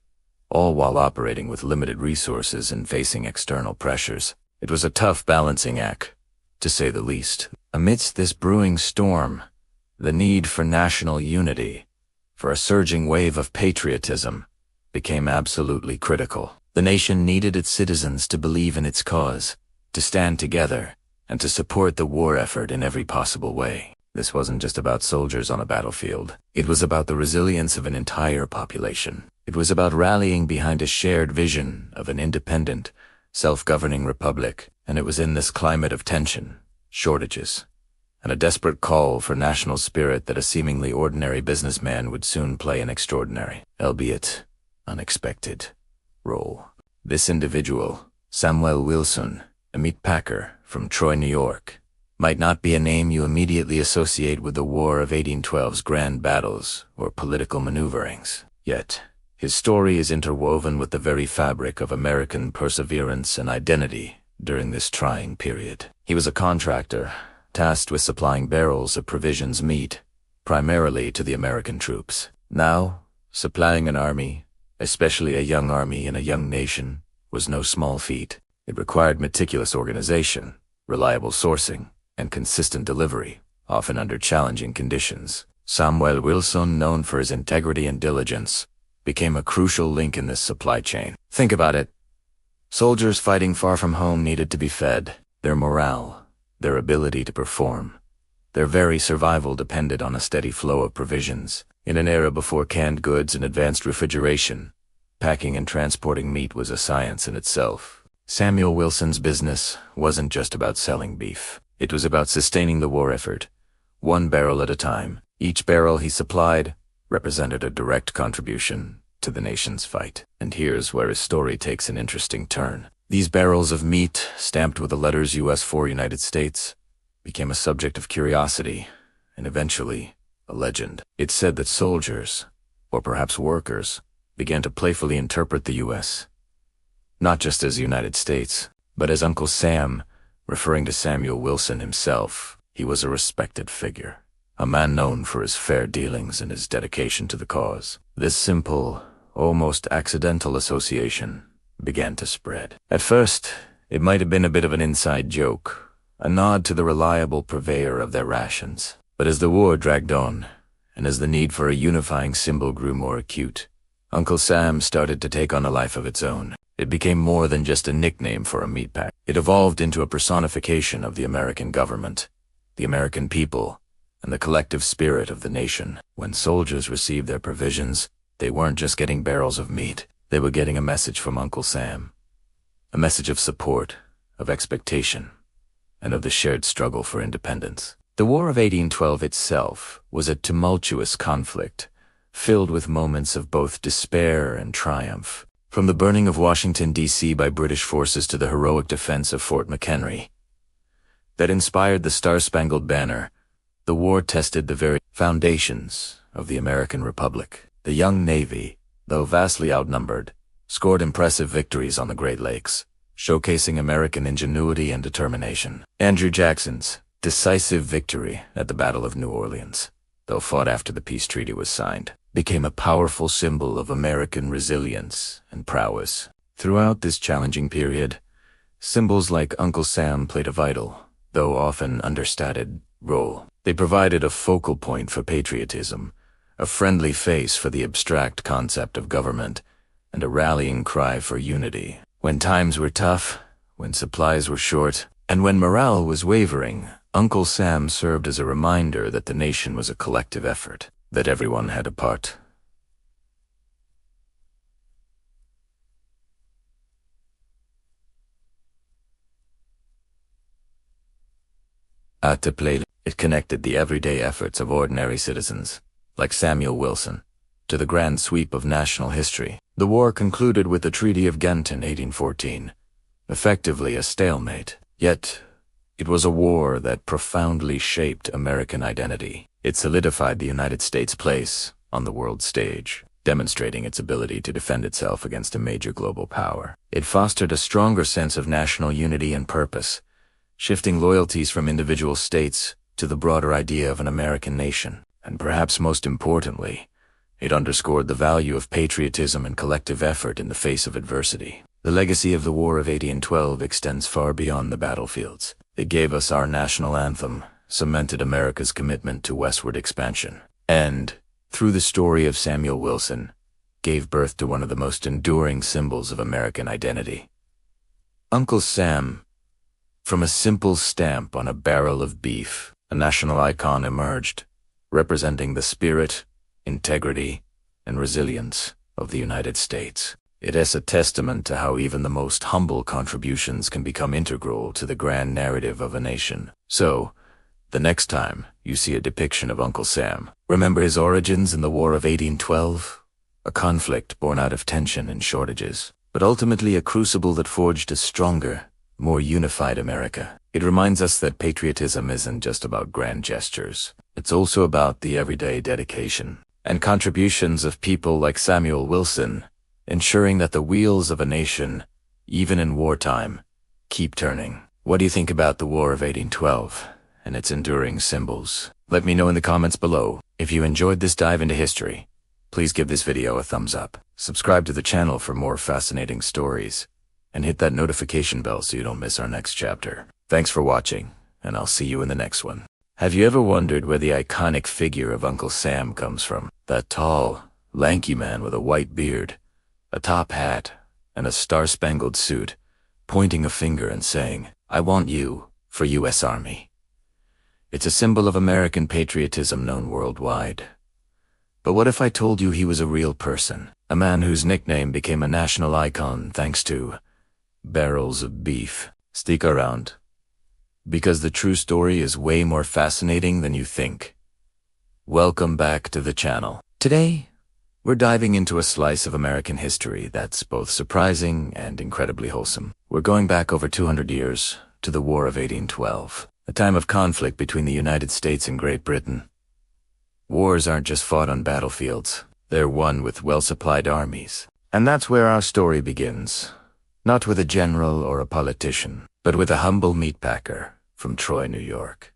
all while operating with limited resources and facing external pressures. It was a tough balancing act, to say the least. Amidst this brewing storm, the need for national unity, for a surging wave of patriotism, became absolutely critical. The nation needed its citizens to believe in its cause, to stand together, and to support the war effort in every possible way. This wasn't just about soldiers on a battlefield. It was about the resilience of an entire population. It was about rallying behind a shared vision of an independent, self-governing republic. And it was in this climate of tension, shortages, and a desperate call for national spirit that a seemingly ordinary businessman would soon play an extraordinary, albeit unexpected, role. This individual, Samuel Wilson, a meat packer from Troy, New York, might not be a name you immediately associate with the War of 1812's grand battles or political maneuverings. Yet, his story is interwoven with the very fabric of American perseverance and identity during this trying period. He was a contractor, tasked with supplying barrels of provisions meat, primarily to the American troops. Now, supplying an army, especially a young army in a young nation, was no small feat. It required meticulous organization, reliable sourcing, and consistent delivery, often under challenging conditions. Samuel Wilson, known for his integrity and diligence, became a crucial link in this supply chain. Think about it. Soldiers fighting far from home needed to be fed. Their morale, their ability to perform, their very survival depended on a steady flow of provisions. In an era before canned goods and advanced refrigeration, packing and transporting meat was a science in itself. Samuel Wilson's business wasn't just about selling beef. It was about sustaining the war effort, one barrel at a time. Each barrel he supplied represented a direct contribution to the nation's fight. And here's where his story takes an interesting turn. These barrels of meat, stamped with the letters US for United States, became a subject of curiosity, and eventually, a legend. It said that soldiers, or perhaps workers, began to playfully interpret the US, not just as the United States, but as Uncle Sam, referring to Samuel Wilson himself. He was a respected figure, a man known for his fair dealings and his dedication to the cause. This simple, almost accidental association began to spread. At first, it might have been a bit of an inside joke, a nod to the reliable purveyor of their rations. But as the war dragged on, and as the need for a unifying symbol grew more acute, Uncle Sam started to take on a life of its own. It became more than just a nickname for a meatpack. It evolved into a personification of the American government, the American people, and the collective spirit of the nation. When soldiers received their provisions, they weren't just getting barrels of meat. They were getting a message from Uncle Sam. A message of support, of expectation, and of the shared struggle for independence. The War of 1812 itself was a tumultuous conflict, filled with moments of both despair and triumph. From the burning of Washington, D.C. by British forces to the heroic defense of Fort McHenry, that inspired the Star-Spangled Banner, the war tested the very foundations of the American Republic. The young Navy, though vastly outnumbered, scored impressive victories on the Great Lakes, showcasing American ingenuity and determination. Andrew Jackson's decisive victory at the Battle of New Orleans, though fought after the peace treaty was signed, became a powerful symbol of American resilience and prowess. Throughout this challenging period, symbols like Uncle Sam played a vital, though often understated, role. They provided a focal point for patriotism, a friendly face for the abstract concept of government, and a rallying cry for unity. When times were tough, when supplies were short, and when morale was wavering, Uncle Sam served as a reminder that the nation was a collective effort, that everyone had a part to play. It connected the everyday efforts of ordinary citizens, like Samuel Wilson, to the grand sweep of national history. The war concluded with the Treaty of Ghent in 1814, effectively a stalemate. Yet, it was a war that profoundly shaped American identity. It solidified the United States' place on the world stage, demonstrating its ability to defend itself against a major global power. It fostered a stronger sense of national unity and purpose, shifting loyalties from individual states to the broader idea of an American nation. And perhaps most importantly, it underscored the value of patriotism and collective effort in the face of adversity. The legacy of the War of 1812 extends far beyond the battlefields. It gave us our national anthem, cemented America's commitment to westward expansion, and, through the story of Samuel Wilson, gave birth to one of the most enduring symbols of American identity. Uncle Sam. From a simple stamp on a barrel of beef, a national icon emerged, representing the spirit, integrity, and resilience of the United States. It is a testament to how even the most humble contributions can become integral to the grand narrative of a nation. So, the next time you see a depiction of Uncle Sam, remember his origins in the War of 1812, a conflict born out of tension and shortages, but ultimately a crucible that forged a stronger, more unified America. It reminds us that patriotism isn't just about grand gestures. It's also about the everyday dedication and contributions of people like Samuel Wilson, ensuring that the wheels of a nation, even in wartime, keep turning. What do you think about the War of 1812 and its enduring symbols? Let me know in the comments below. If you enjoyed this dive into history, please give this video a thumbs up. Subscribe to the channel for more fascinating stories, and hit that notification bell so you don't miss our next chapter. Thanks for watching, and I'll see you in the next one. Have you ever wondered where the iconic figure of Uncle Sam comes from? That tall, lanky man with a white beard, a top hat, and a star-spangled suit, pointing a finger and saying, "I want you for U.S. Army." It's a symbol of American patriotism known worldwide. But what if I told you he was a real person? A man whose nickname became a national icon thanks to barrels of beef. Stick around, because the true story is way more fascinating than you think. Welcome back to the channel. Today, we're diving into a slice of American history that's both surprising and incredibly wholesome. We're going back over 200 years to the War of 1812, a time of conflict between the United States and Great Britain. Wars aren't just fought on battlefields, they're won with well-supplied armies. And that's where our story begins. Not with a general or a politician, but with a humble meatpacker from Troy, New York.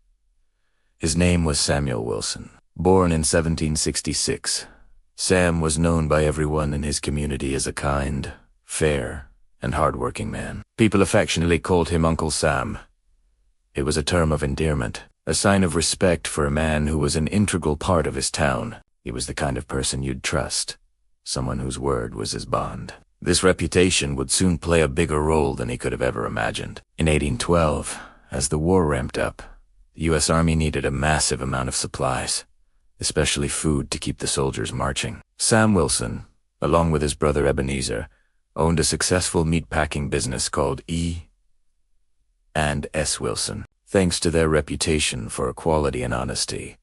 His name was Samuel Wilson. Born in 1766, Sam was known by everyone in his community as a kind, fair, and hard-working man. People affectionately called him Uncle Sam. It was a term of endearment, a sign of respect for a man who was an integral part of his town. He was the kind of person you'd trust, someone whose word was his bond. This reputation would soon play a bigger role than he could have ever imagined. In 1812, as the war ramped up, the U.S. Army needed a massive amount of supplies, especially food to keep the soldiers marching. Sam Wilson, along with his brother Ebenezer, owned a successful meatpacking business called E&S Wilson. Thanks to their reputation for quality and honesty,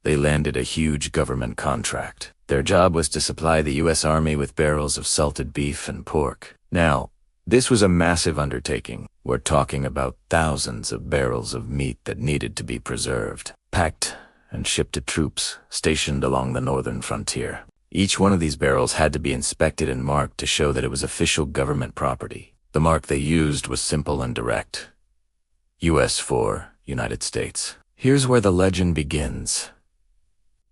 they landed a huge government contract. Their job was to supply the U.S. Army with barrels of salted beef and pork. Now, this was a massive undertaking. We're talking about thousands of barrels of meat that needed to be preserved, packed, and shipped to troops stationed along the northern frontier. Each one of these barrels had to be inspected and marked to show that it was official government property. The mark they used was simple and direct. U.S. for United States. Here's where the legend begins.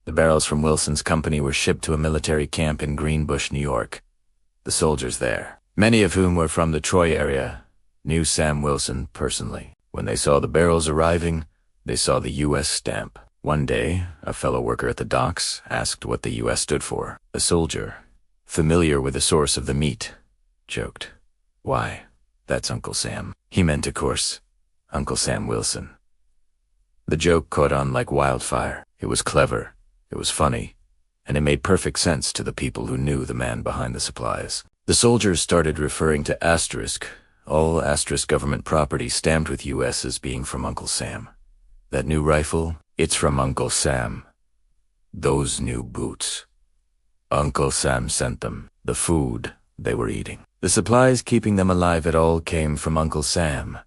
The barrels from Wilson's company were shipped to a military camp in Greenbush, New York. The soldiers there, many of whom were from the Troy area, knew Sam Wilson personally. When they saw the barrels arriving, they saw the U.S. stamp. One day, a fellow worker at the docks asked what the U.S. stood for. A soldier, familiar with the source of the meat, joked, "Why, that's Uncle Sam." He meant, of course, Uncle Sam Wilson. The joke caught on like wildfire. It was clever, it was funny, and it made perfect sense to the people who knew the man behind the supplies. The soldiers started referring to Asterisk, all Asterisk government property stamped with U.S. as being from Uncle Sam. That new rifle, it's from Uncle Sam. Those new boots, Uncle Sam sent them. The food they were eating, the supplies keeping them alive, it all came from Uncle Sam.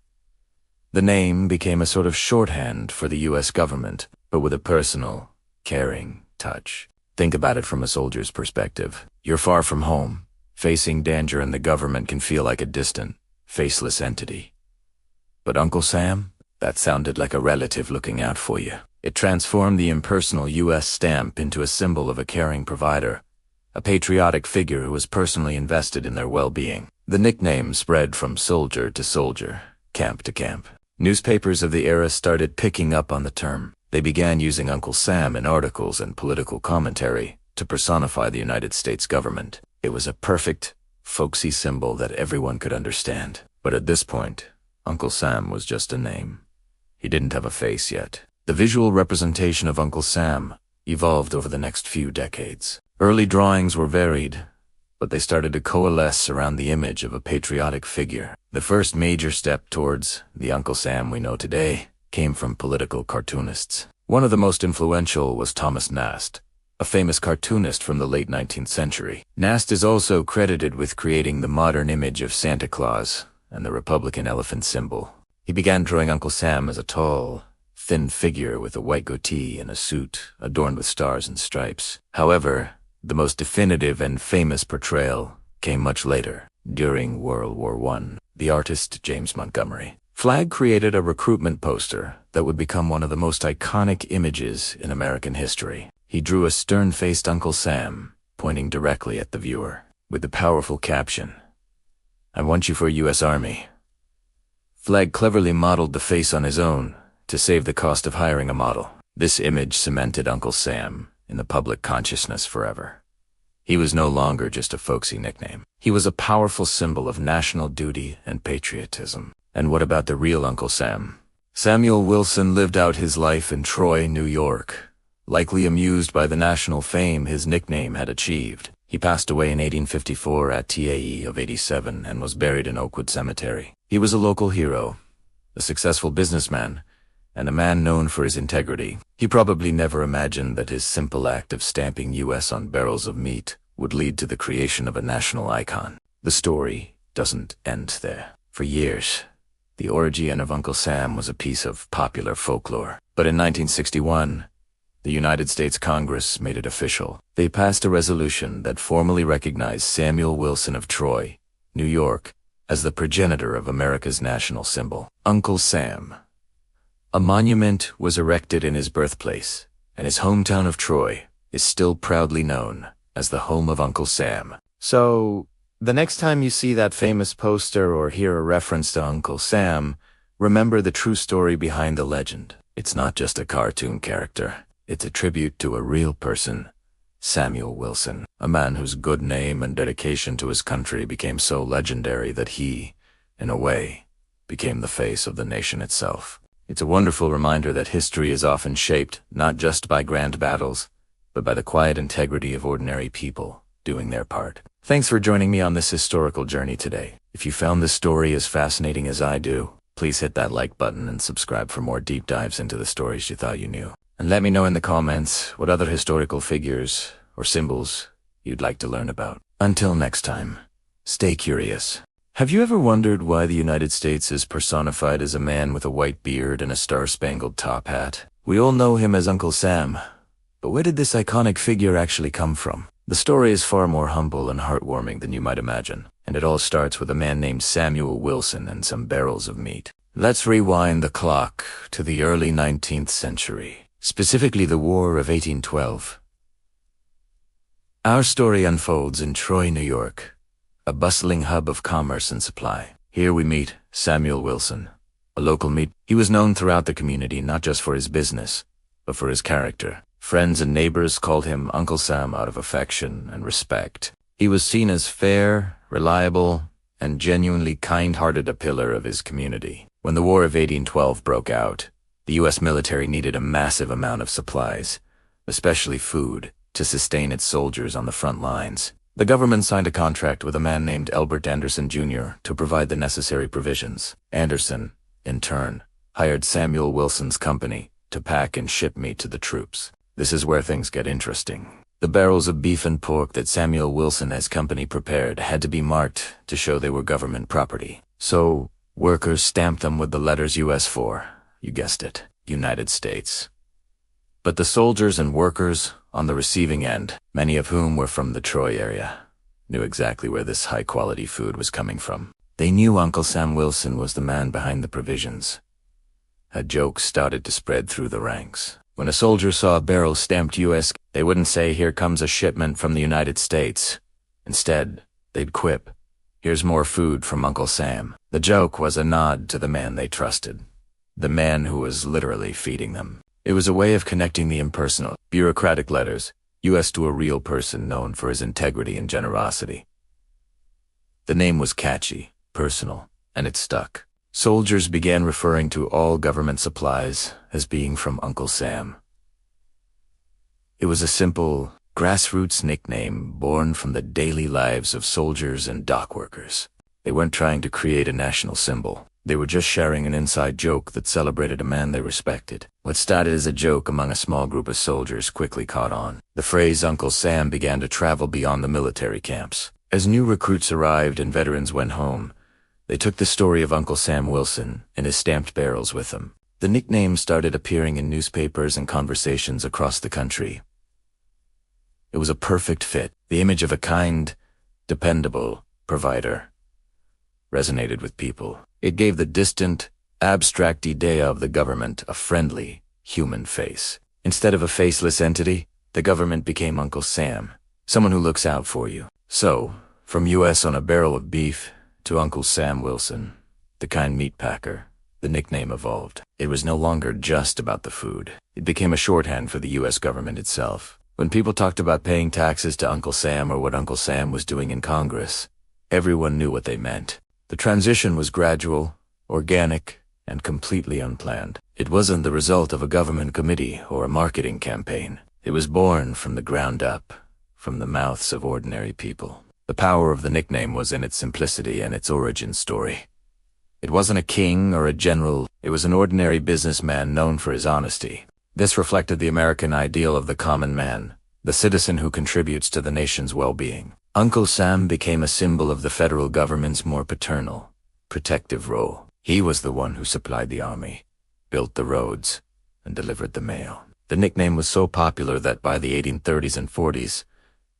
The name became a sort of shorthand for the U.S. government, but with a personal, caring touch. Think about it from a soldier's perspective. You're far from home. Facing danger and the government can feel like a distant, faceless entity. But Uncle Sam? That sounded like a relative looking out for you. It transformed the impersonal U.S. stamp into a symbol of a caring provider, a patriotic figure who was personally invested in their well-being. The nickname spread from soldier to soldier, camp to camp. Newspapers of the era started picking up on the term. They began using Uncle Sam in articles and political commentary to personify the United States government. It was a perfect, folksy symbol that everyone could understand. But at this point, Uncle Sam was just a name. He didn't have a face yet. The visual representation of Uncle Sam evolved over the next few decades. Early drawings were varied, but they started to coalesce around the image of a patriotic figure. The first major step towards the Uncle Sam we know today came from political cartoonists. One of the most influential was Thomas Nast, a famous cartoonist from the late 19th century. Nast is also credited with creating the modern image of Santa Claus and the Republican elephant symbol. He began drawing Uncle Sam as a tall, thin figure with a white goatee and a suit adorned with stars and stripes. However, the most definitive and famous portrayal came much later, during World War I. The artist James Montgomery. Flagg created a recruitment poster that would become one of the most iconic images in American history. He drew a stern-faced Uncle Sam, pointing directly at the viewer, with the powerful caption, "I want you for U.S. Army." Flagg cleverly modeled the face on his own to save the cost of hiring a model. This image cemented Uncle Sam in the public consciousness forever. He was no longer just a folksy nickname. He was a powerful symbol of national duty and patriotism. And what about the real Uncle Sam? Samuel Wilson lived out his life in Troy, New York, likely amused by the national fame his nickname had achieved. He passed away in 1854 at the age of 87 and was buried in Oakwood Cemetery. He was a local hero, a successful businessman, and a man known for his integrity. He probably never imagined that his simple act of stamping U.S. on barrels of meat would lead to the creation of a national icon. The story doesn't end there. For years, the origin of Uncle Sam was a piece of popular folklore. But in 1961, the United States Congress made it official. They passed a resolution that formally recognized Samuel Wilson of Troy, New York, as the progenitor of America's national symbol, Uncle Sam. A monument was erected in his birthplace, and his hometown of Troy is still proudly known as the home of Uncle Sam. So, the next time you see that famous poster or hear a reference to Uncle Sam, remember the true story behind the legend. It's not just a cartoon character. It's a tribute to a real person, Samuel Wilson, a man whose good name and dedication to his country became so legendary that he, in a way, became the face of the nation itself. It's a wonderful reminder that history is often shaped not just by grand battles, but by the quiet integrity of ordinary people doing their part. Thanks for joining me on this historical journey today. If you found this story as fascinating as I do, please hit that like button and subscribe for more deep dives into the stories you thought you knew. And let me know in the comments what other historical figures or symbols you'd like to learn about. Until next time, stay curious. Have you ever wondered why the United States is personified as a man with a white beard and a star-spangled top hat? We all know him as Uncle Sam, but where did this iconic figure actually come from? The story is far more humble and heartwarming than you might imagine, and it all starts with a man named Samuel Wilson and some barrels of meat. Let's rewind the clock to the early 19th century, specifically the War of 1812. Our story unfolds in Troy, New York, a bustling hub of commerce and supply. Here we meet Samuel Wilson, a local meat. He was known throughout the community not just for his business, but for his character. Friends and neighbors called him Uncle Sam out of affection and respect. He was seen as fair, reliable, and genuinely kind-hearted, a pillar of his community. When the War of 1812 broke out, the U.S. military needed a massive amount of supplies, especially food, to sustain its soldiers on the front lines. The government signed a contract with a man named Albert Anderson, Jr. to provide the necessary provisions. Anderson, in turn, hired Samuel Wilson's company to pack and ship meat to the troops. This is where things get interesting. The barrels of beef and pork that Samuel Wilson and his company prepared had to be marked to show they were government property. So, workers stamped them with the letters US for, you guessed it, United States. But the soldiers and workers on the receiving end, many of whom were from the Troy area, knew exactly where this high-quality food was coming from. They knew Uncle Sam Wilson was the man behind the provisions. A joke started to spread through the ranks. When a soldier saw a barrel stamped US, they wouldn't say, "Here comes a shipment from the United States." Instead, they'd quip, "Here's more food from Uncle Sam." The joke was a nod to the man they trusted, the man who was literally feeding them. It was a way of connecting the impersonal, bureaucratic letters, US to a real person known for his integrity and generosity. The name was catchy, personal, and it stuck. Soldiers began referring to all government supplies as being from Uncle Sam. It was a simple, grassroots nickname born from the daily lives of soldiers and dock workers. They weren't trying to create a national symbol. They were just sharing an inside joke that celebrated a man they respected. What started as a joke among a small group of soldiers quickly caught on. The phrase Uncle Sam began to travel beyond the military camps. As new recruits arrived and veterans went home, they took the story of Uncle Sam Wilson and his stamped barrels with them. The nickname started appearing in newspapers and conversations across the country. It was a perfect fit. The image of a kind, dependable provider resonated with people. It gave the distant, abstract idea of the government a friendly, human face. Instead of a faceless entity, the government became Uncle Sam, someone who looks out for you. So, from US on a barrel of beef to Uncle Sam Wilson, the kind meat packer, the nickname evolved. It was no longer just about the food. It became a shorthand for the US government itself. When people talked about paying taxes to Uncle Sam or what Uncle Sam was doing in Congress, everyone knew what they meant. The transition was gradual, organic, and completely unplanned. It wasn't the result of a government committee or a marketing campaign. It was born from the ground up, from the mouths of ordinary people. The power of the nickname was in its simplicity and its origin story. It wasn't a king or a general, it was an ordinary businessman known for his honesty. This reflected the American ideal of the common man, the citizen who contributes to the nation's well-being. Uncle Sam became a symbol of the federal government's more paternal, protective role. He was the one who supplied the army, built the roads, and delivered the mail. The nickname was so popular that by the 1830s and 40s,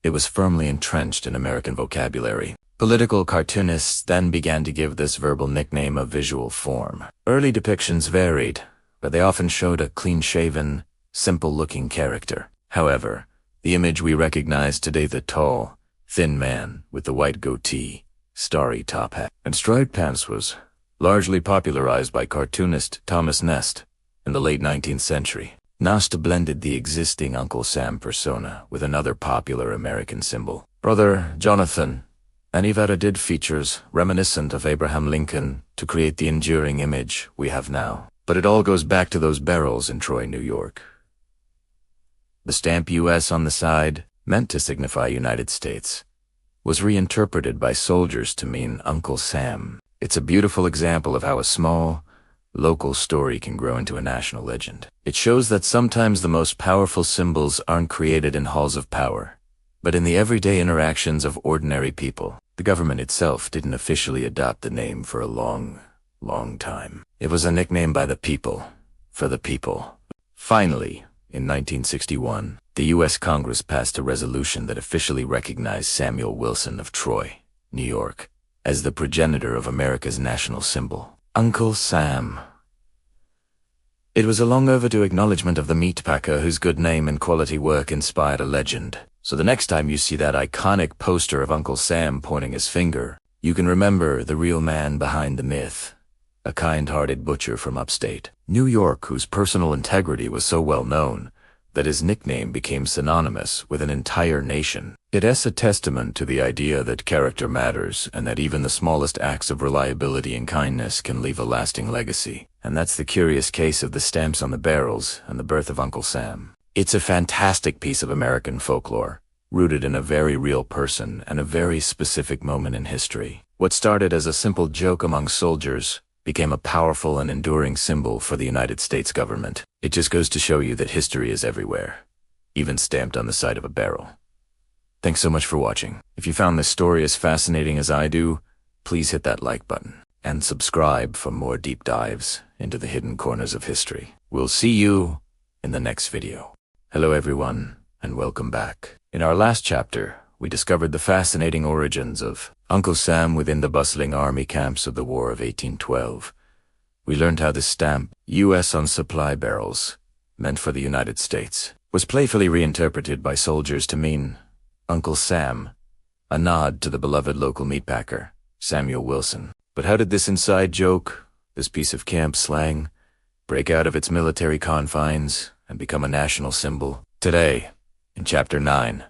it was firmly entrenched in American vocabulary. Political cartoonists then began to give this verbal nickname a visual form. Early depictions varied, but they often showed a clean-shaven, simple-looking character. However, the image we recognize today, the tall, thin man with the white goatee, starry top hat, and striped pants, was largely popularized by cartoonist Thomas Nast In the late 19th century, Nasta blended the existing Uncle Sam persona with another popular American symbol. Brother Jonathan and Iveta did features reminiscent of Abraham Lincoln to create the enduring image we have now. But it all goes back to those barrels in Troy, New York. The stamp US on the side, meant to signify United States, was reinterpreted by soldiers to mean Uncle Sam. It's a beautiful example of how a small, local story can grow into a national legend. It shows that sometimes the most powerful symbols aren't created in halls of power, but in the everyday interactions of ordinary people. The government itself didn't officially adopt the name for a long time. It was a nickname by the people, for the people. Finally, in 1961, the U.S. Congress passed a resolution that officially recognized Samuel Wilson of Troy, New York, as the progenitor of America's national symbol, Uncle Sam. It was a long overdue acknowledgement of the meatpacker whose good name and quality work inspired a legend. So the next time you see that iconic poster of Uncle Sam pointing his finger, you can remember the real man behind the myth, a kind-hearted butcher from upstate New York whose personal integrity was so well known that his nickname became synonymous with an entire nation. It's a testament to the idea that character matters and that even the smallest acts of reliability and kindness can leave a lasting legacy. And that's the curious case of the stamps on the barrels and the birth of Uncle Sam. It's a fantastic piece of American folklore, rooted in a very real person and a very specific moment in history. What started as a simple joke among soldiers became a powerful and enduring symbol for the United States government. It just goes to show you that history is everywhere, even stamped on the side of a barrel. Thanks so much for watching. If you found this story as fascinating as I do, please hit that like button and subscribe for more deep dives into the hidden corners of history. We'll see you in the next video. Hello everyone, and welcome back. In our last chapter, we discovered the fascinating origins of Uncle Sam within the bustling army camps of the War of 1812. We learned how the stamp, U.S. on supply barrels, meant for the United States, was playfully reinterpreted by soldiers to mean Uncle Sam, a nod to the beloved local meatpacker, Samuel Wilson. But how did this inside joke, this piece of camp slang, break out of its military confines and become a national symbol? Today, in Chapter 9,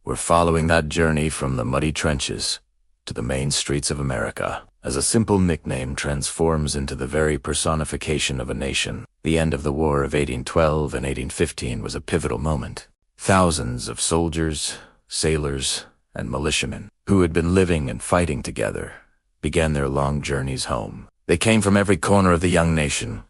we're following that journey from the muddy trenches to the main streets of America, as a simple nickname transforms into the very personification of a nation. The end of the War of 1812 and 1815 was a pivotal moment. Thousands of soldiers, sailors, and militiamen, who had been living and fighting together, began their long journeys home. They came from every corner of the young nation,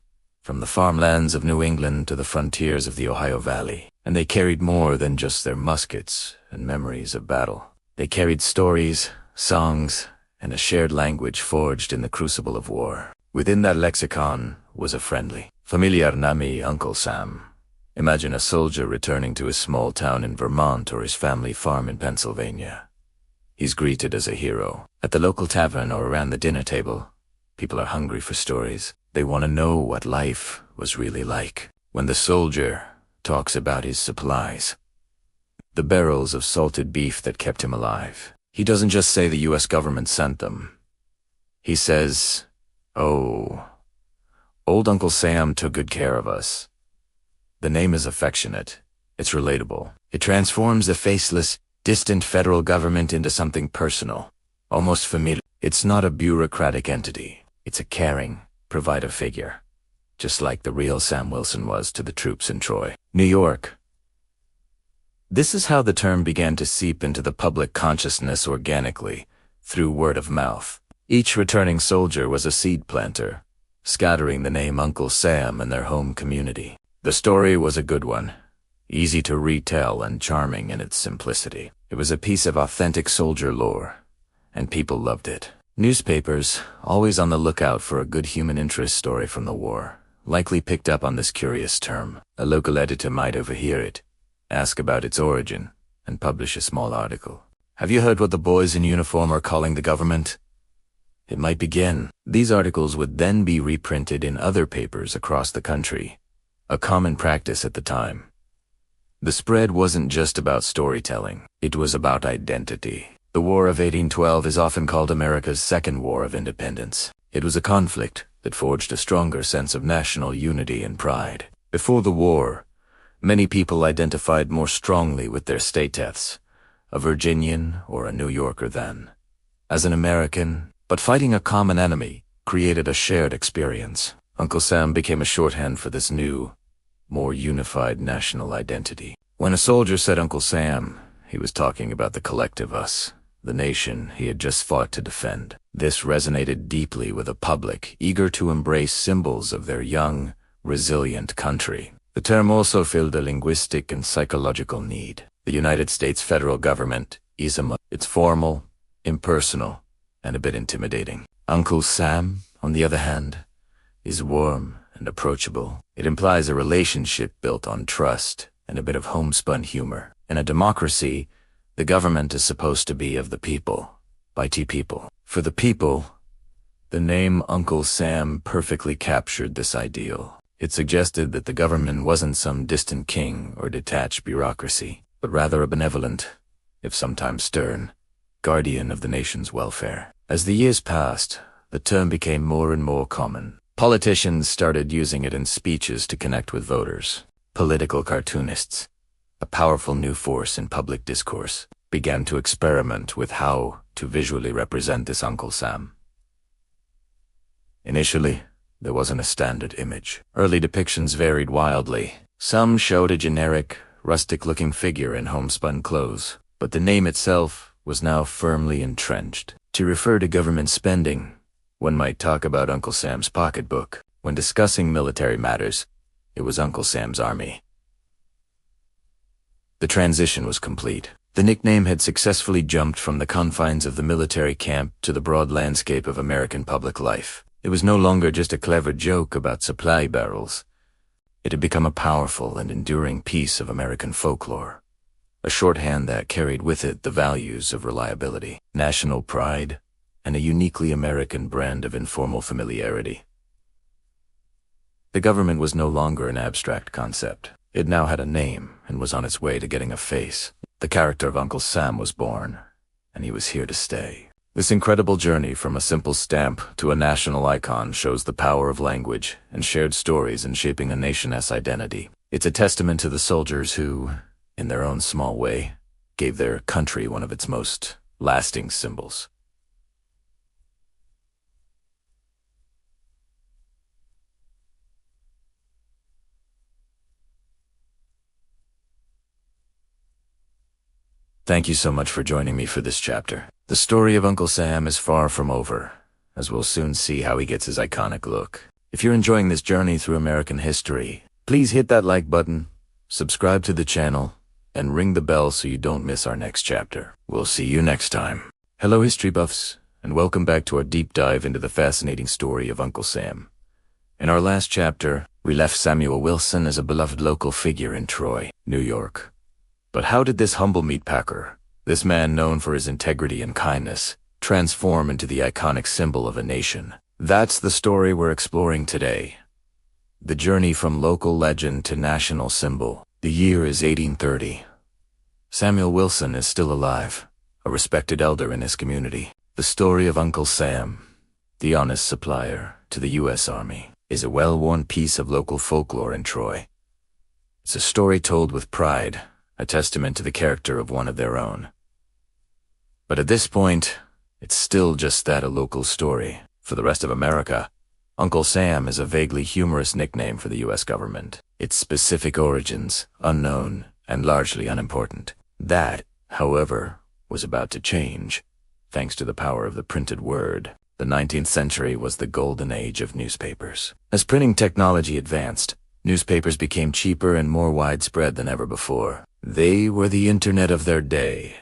from the farmlands of New England to the frontiers of the Ohio Valley, and they carried more than just their muskets and memories of battle. They carried stories, songs, and a shared language forged in the crucible of war. Within that lexicon was a friendly, familiar name, Uncle Sam. Imagine a soldier returning to his small town in Vermont or his family farm in Pennsylvania. He's greeted as a hero. At the local tavern or around the dinner table, people are hungry for stories. They want to know what life was really like. When the soldier talks about his supplies, the barrels of salted beef that kept him alive, he doesn't just say the U.S. government sent them. He says, "Oh, old Uncle Sam took good care of us." The name is affectionate. It's relatable. It transforms the faceless, distant federal government into something personal, almost familiar. It's not a bureaucratic entity. It's a caring, provider figure, just like the real Sam Wilson was to the troops in Troy, New York. This is how the term began to seep into the public consciousness organically, through word of mouth. Each returning soldier was a seed planter, scattering the name Uncle Sam in their home community. The story was a good one, easy to retell and charming in its simplicity. It was a piece of authentic soldier lore, and people loved it. Newspapers, always on the lookout for a good human interest story from the war, likely picked up on this curious term. A local editor might overhear it, ask about its origin, and publish a small article. "Have you heard what the boys in uniform are calling the government?" It might begin. These articles would then be reprinted in other papers across the country, a common practice at the time. The spread wasn't just about storytelling. It was about identity. The War of 1812 is often called America's Second War of Independence. It was a conflict that forged a stronger sense of national unity and pride. Before the war, many people identified more strongly with their state deaths, a Virginian or a New Yorker than as an American, but fighting a common enemy created a shared experience. Uncle Sam became a shorthand for this new, more unified national identity. When a soldier said Uncle Sam, he was talking about the collective us, the nation he had just fought to defend. This resonated deeply with a public eager to embrace symbols of their young, resilient country. The term also filled a linguistic and psychological need. The United States federal government is it's formal, impersonal, and a bit intimidating. Uncle Sam, on the other hand, is warm and approachable. It implies a relationship built on trust and a bit of homespun humor. In a democracy, the government is supposed to be of the people, by people. For the people, the name Uncle Sam perfectly captured this ideal. It suggested that the government wasn't some distant king or detached bureaucracy, but rather a benevolent, if sometimes stern, guardian of the nation's welfare. As the years passed, the term became more and more common. Politicians started using it in speeches to connect with voters. Political cartoonists, a powerful new force in public discourse, began to experiment with how to visually represent this Uncle Sam. Initially, there wasn't a standard image. Early depictions varied wildly. Some showed a generic, rustic-looking figure in homespun clothes, but the name itself was now firmly entrenched. To refer to government spending, one might talk about Uncle Sam's pocketbook. When discussing military matters, it was Uncle Sam's Army. The transition was complete. The nickname had successfully jumped from the confines of the military camp to the broad landscape of American public life. It was no longer just a clever joke about supply barrels. It had become a powerful and enduring piece of American folklore, a shorthand that carried with it the values of reliability, national pride, and a uniquely American brand of informal familiarity. The government was no longer an abstract concept. It now had a name and was on its way to getting a face. The character of Uncle Sam was born, and he was here to stay. This incredible journey from a simple stamp to a national icon shows the power of language and shared stories in shaping a nation's identity. It's a testament to the soldiers who, in their own small way, gave their country one of its most lasting symbols. Thank you so much for joining me for this chapter. The story of Uncle Sam is far from over, as we'll soon see how he gets his iconic look. If you're enjoying this journey through American history, please hit that like button, subscribe to the channel, and ring the bell so you don't miss our next chapter. We'll see you next time. Hello history buffs, and welcome back to our deep dive into the fascinating story of Uncle Sam. In our last chapter, we left Samuel Wilson as a beloved local figure in Troy, New York. But how did this humble meatpacker, this man known for his integrity and kindness, transform into the iconic symbol of a nation? That's the story we're exploring today. The journey from local legend to national symbol. The year is 1830. Samuel Wilson is still alive, a respected elder in his community. The story of Uncle Sam, the honest supplier to the U.S. Army, is a well-worn piece of local folklore in Troy. It's a story told with pride, a testament to the character of one of their own. But at this point, it's still just that, a local story. For the rest of America, Uncle Sam is a vaguely humorous nickname for the U.S. government. Its specific origins, unknown and largely unimportant. That, however, was about to change, thanks to the power of the printed word. The 19th century was the golden age of newspapers. As printing technology advanced, newspapers became cheaper and more widespread than ever before. They were the internet of their day,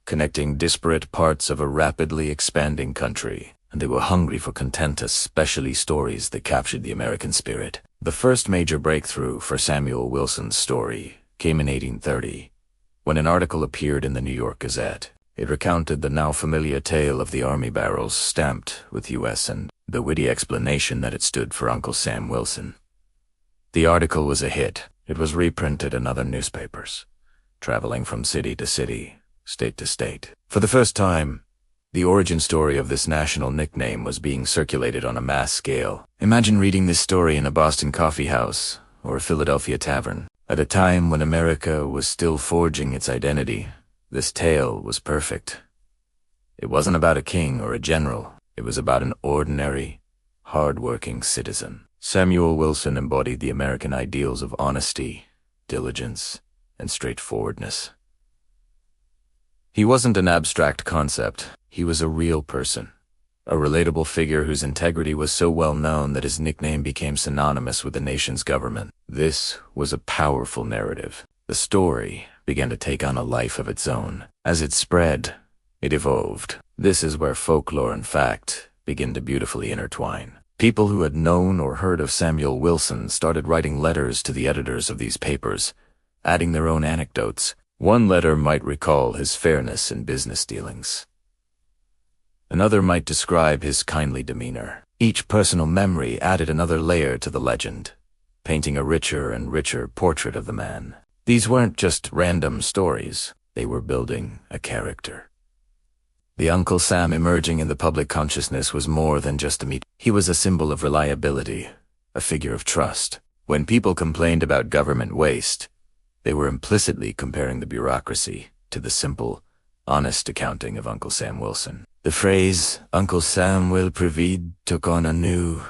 connecting disparate parts of a rapidly expanding country, and they were hungry for content, especially stories that captured the American spirit. The first major breakthrough for Samuel Wilson's story came in 1830, when an article appeared in the New York Gazette. It recounted the now familiar tale of the army barrels stamped with U.S. and the witty explanation that it stood for Uncle Sam Wilson. The article was a hit. It was reprinted in other newspapers, traveling from city to city, state to state. For the first time, The origin story of this national nickname was being circulated on a mass scale. Imagine reading this story in a Boston coffee house or a Philadelphia tavern. At a time when America was still forging its identity, this tale was perfect. It wasn't about a king or a general. It was about an ordinary, hard-working citizen. Samuel Wilson embodied the American ideals of honesty, diligence, and straightforwardness. He wasn't an abstract concept. He was a real person, a relatable figure whose integrity was so well known that his nickname became synonymous with the nation's government. This was a powerful narrative. The story began to take on a life of its own. As it spread, it evolved. This is where folklore and fact begin to beautifully intertwine. People who had known or heard of Samuel Wilson started writing letters to the editors of these papers, adding their own anecdotes. One letter might recall his fairness in business dealings. Another might describe his kindly demeanor. Each personal memory added another layer to the legend, painting a richer and richer portrait of the man. These weren't just random stories. They were building a character. The Uncle Sam emerging in the public consciousness was more than just a meet. He was a symbol of reliability, a figure of trust. When people complained about government waste, they were implicitly comparing the bureaucracy to the simple, honest accounting of Uncle Sam Wilson. The phrase, Uncle Sam will provide, took on a new,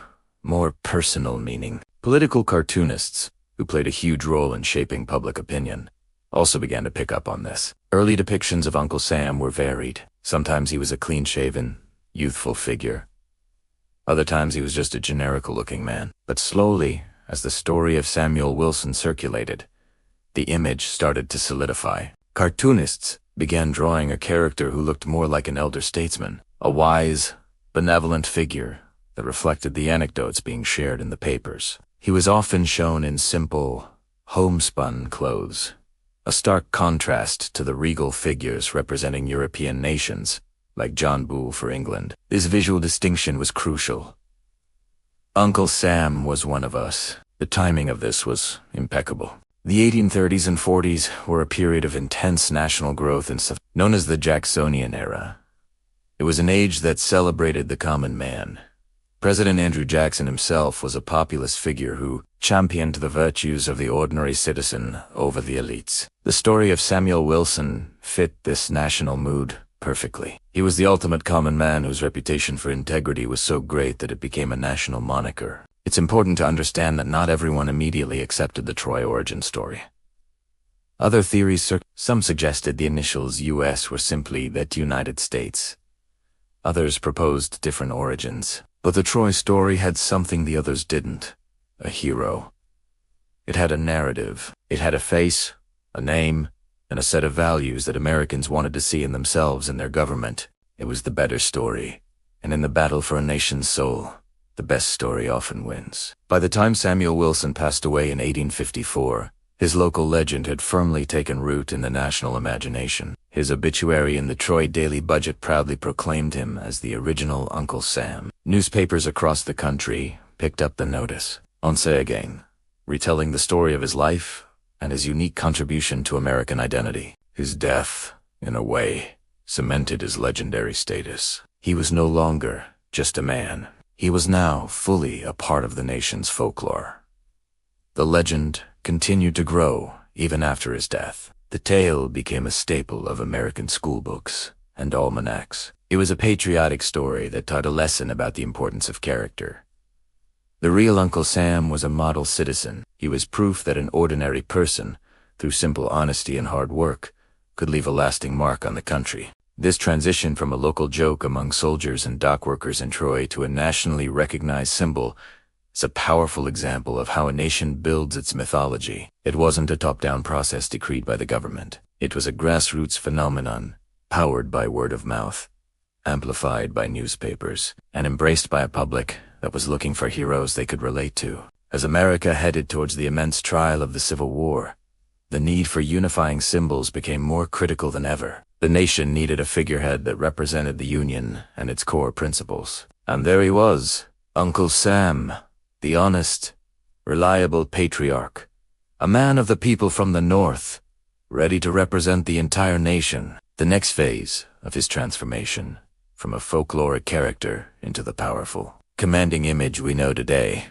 more personal meaning. Political cartoonists, who played a huge role in shaping public opinion, also began to pick up on this. Early depictions of Uncle Sam were varied. Sometimes he was a clean-shaven, youthful figure. Other times he was just a generic-looking man. But slowly, as the story of Samuel Wilson circulated, the image started to solidify. Cartoonists began drawing a character who looked more like an elder statesman, a wise, benevolent figure that reflected the anecdotes being shared in the papers. He was often shown in simple, homespun clothes, a stark contrast to the regal figures representing European nations, like John Bull for England. This visual distinction was crucial. Uncle Sam was one of us. The timing of this was impeccable. The 1830s and 40s were a period of intense national growth known as the Jacksonian era. It was an age that celebrated the common man. President Andrew Jackson himself was a populist figure who championed the virtues of the ordinary citizen over the elites. The story of Samuel Wilson fit this national mood perfectly. He was the ultimate common man whose reputation for integrity was so great that it became a national moniker. It's important to understand that not everyone immediately accepted the Troy origin story. Other theories, some suggested the initials US were simply that United States. Others proposed different origins. But the Troy story had something the others didn't: a hero. It had a narrative. It had a face, a name, and a set of values that Americans wanted to see in themselves and their government. It was the better story. And in the battle for a nation's soul, the best story often wins. By the time Samuel Wilson passed away in 1854, his local legend had firmly taken root in the national imagination. His obituary in the Troy Daily Budget proudly proclaimed him as the original Uncle Sam. Newspapers across the country picked up the notice. Once again, retelling the story of his life and his unique contribution to American identity. His death, in a way, cemented his legendary status. He was no longer just a man. He was now fully a part of the nation's folklore. The legend continued to grow even after his death. The tale became a staple of American schoolbooks and almanacs. It was a patriotic story that taught a lesson about the importance of character. The real Uncle Sam was a model citizen. He was proof that an ordinary person, through simple honesty and hard work, could leave a lasting mark on the country. This transition from a local joke among soldiers and dock workers in Troy to a nationally recognized symbol is a powerful example of how a nation builds its mythology. It wasn't a top-down process decreed by the government. It was a grassroots phenomenon, powered by word of mouth, amplified by newspapers, and embraced by a public that was looking for heroes they could relate to. As America headed towards the immense trial of the Civil War, the need for unifying symbols became more critical than ever. The nation needed a figurehead that represented the Union and its core principles. And there he was, Uncle Sam, the honest, reliable patriarch, a man of the people from the North, ready to represent the entire nation. The next phase of his transformation from a folkloric character into the powerful, commanding image we know today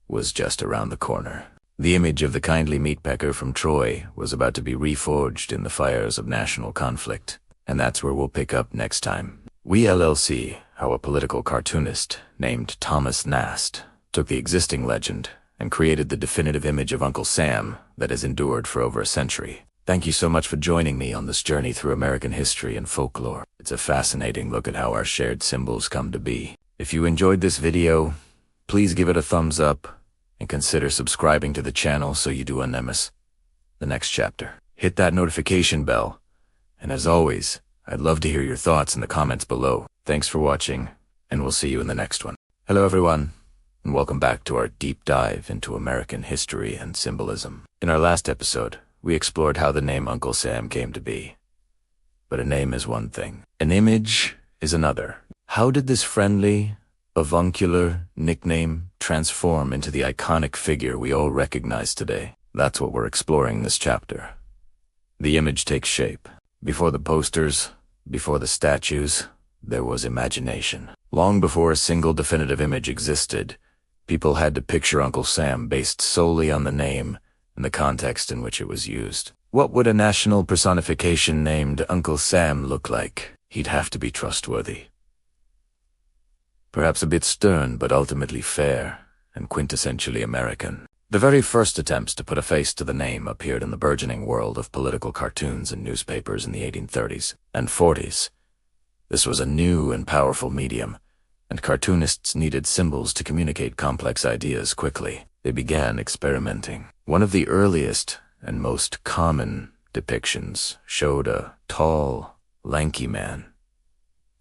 was just around the corner. The image of the kindly meatpacker from Troy was about to be reforged in the fires of national conflict, and that's where we'll pick up next time. We'll see how a political cartoonist named Thomas Nast took the existing legend and created the definitive image of Uncle Sam that has endured for over a century. Thank you so much for joining me on this journey through American history and folklore. It's a fascinating look at how our shared symbols come to be. If you enjoyed this video, please give it a thumbs up and consider subscribing to the channel so you do not miss the next chapter. Hit that notification bell, and as always, I'd love to hear your thoughts in the comments below. Thanks for watching, and we'll see you in the next one. Hello everyone, and welcome back to our deep dive into American history and symbolism. In our last episode, we explored how the name Uncle Sam came to be. But a name is one thing. An image is another. How did this friendly, avuncular nickname transform into the iconic figure we all recognize today? That's what we're exploring in this chapter. The image takes shape. Before the posters, before the statues, there was imagination. Long before a single definitive image existed, people had to picture Uncle Sam based solely on the name and the context in which it was used. What would a national personification named Uncle Sam look like? He'd have to be trustworthy. Perhaps a bit stern, but ultimately fair and quintessentially American. The very first attempts to put a face to the name appeared in the burgeoning world of political cartoons and newspapers in the 1830s and 40s. This was a new and powerful medium, and cartoonists needed symbols to communicate complex ideas quickly. They began experimenting. One of the earliest and most common depictions showed a tall, lanky man.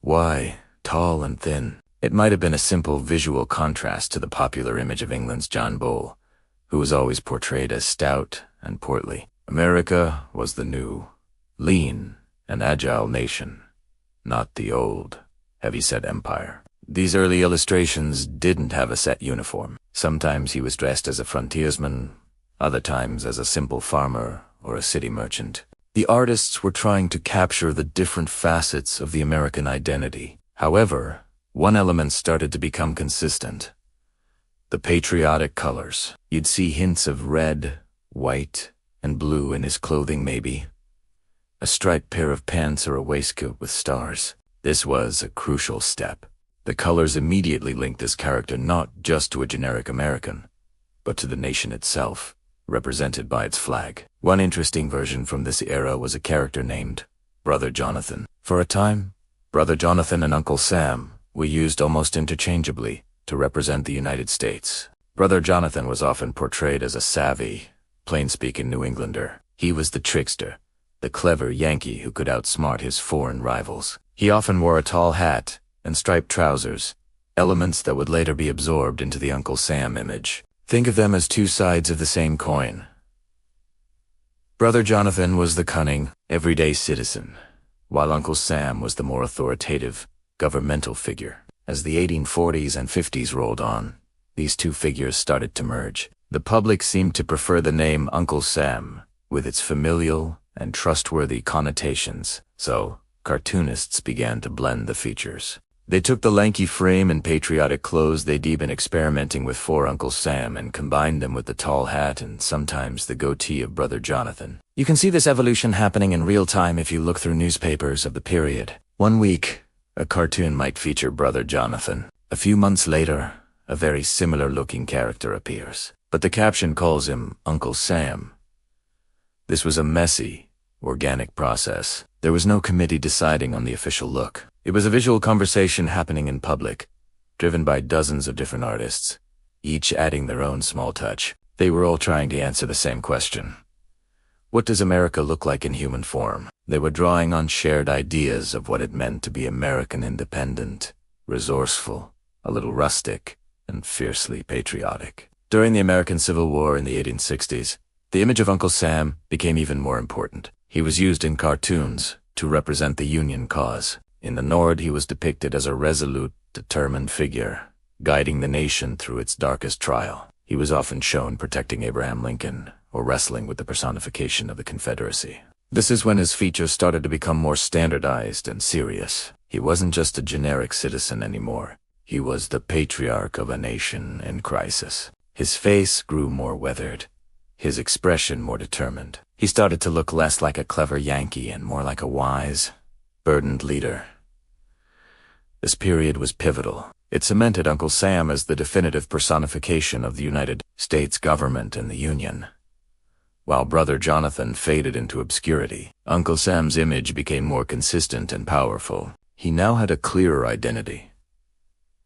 Why tall and thin? It might have been a simple visual contrast to the popular image of England's John Bull, who was always portrayed as stout and portly. America was the new, lean and agile nation, not the old, heavy-set empire. These early illustrations didn't have a set uniform. Sometimes he was dressed as a frontiersman, other times as a simple farmer or a city merchant. The artists were trying to capture the different facets of the American identity. However, one element started to become consistent. The patriotic colors. You'd see hints of red, white, and blue in his clothing maybe. A striped pair of pants or a waistcoat with stars. This was a crucial step. The colors immediately linked this character not just to a generic American, but to the nation itself, represented by its flag. One interesting version from this era was a character named Brother Jonathan. For a time, Brother Jonathan and Uncle Sam were used almost interchangeably to represent the United States. Brother Jonathan was often portrayed as a savvy, plain-speaking New Englander. He was the trickster, the clever Yankee who could outsmart his foreign rivals. He often wore a tall hat and striped trousers, elements that would later be absorbed into the Uncle Sam image. Think of them as two sides of the same coin. Brother Jonathan was the cunning, everyday citizen, while Uncle Sam was the more authoritative, governmental figure. As the 1840s and 50s rolled on, these two figures started to merge. The public seemed to prefer the name Uncle Sam, with its familial and trustworthy connotations, so cartoonists began to blend the features. They took the lanky frame and patriotic clothes they'd been experimenting with for Uncle Sam and combined them with the tall hat and sometimes the goatee of Brother Jonathan. You can see this evolution happening in real time if you look through newspapers of the period. One week, a cartoon might feature Brother Jonathan. A few months later, a very similar-looking character appears, but the caption calls him Uncle Sam. This was a messy, organic process. There was no committee deciding on the official look. It was a visual conversation happening in public, driven by dozens of different artists, each adding their own small touch. They were all trying to answer the same question. What does America look like in human form? They were drawing on shared ideas of what it meant to be American independent, resourceful, a little rustic, and fiercely patriotic. During the American Civil War in the 1860s, the image of Uncle Sam became even more important. He was used in cartoons to represent the Union cause. In the North, he was depicted as a resolute, determined figure, guiding the nation through its darkest trial. He was often shown protecting Abraham Lincoln or wrestling with the personification of the Confederacy. This is when his features started to become more standardized and serious. He wasn't just a generic citizen anymore. He was the patriarch of a nation in crisis. His face grew more weathered, his expression more determined. He started to look less like a clever Yankee and more like a wise, burdened leader. This period was pivotal. It cemented Uncle Sam as the definitive personification of the United States government and the Union. While Brother Jonathan faded into obscurity, Uncle Sam's image became more consistent and powerful. He now had a clearer identity.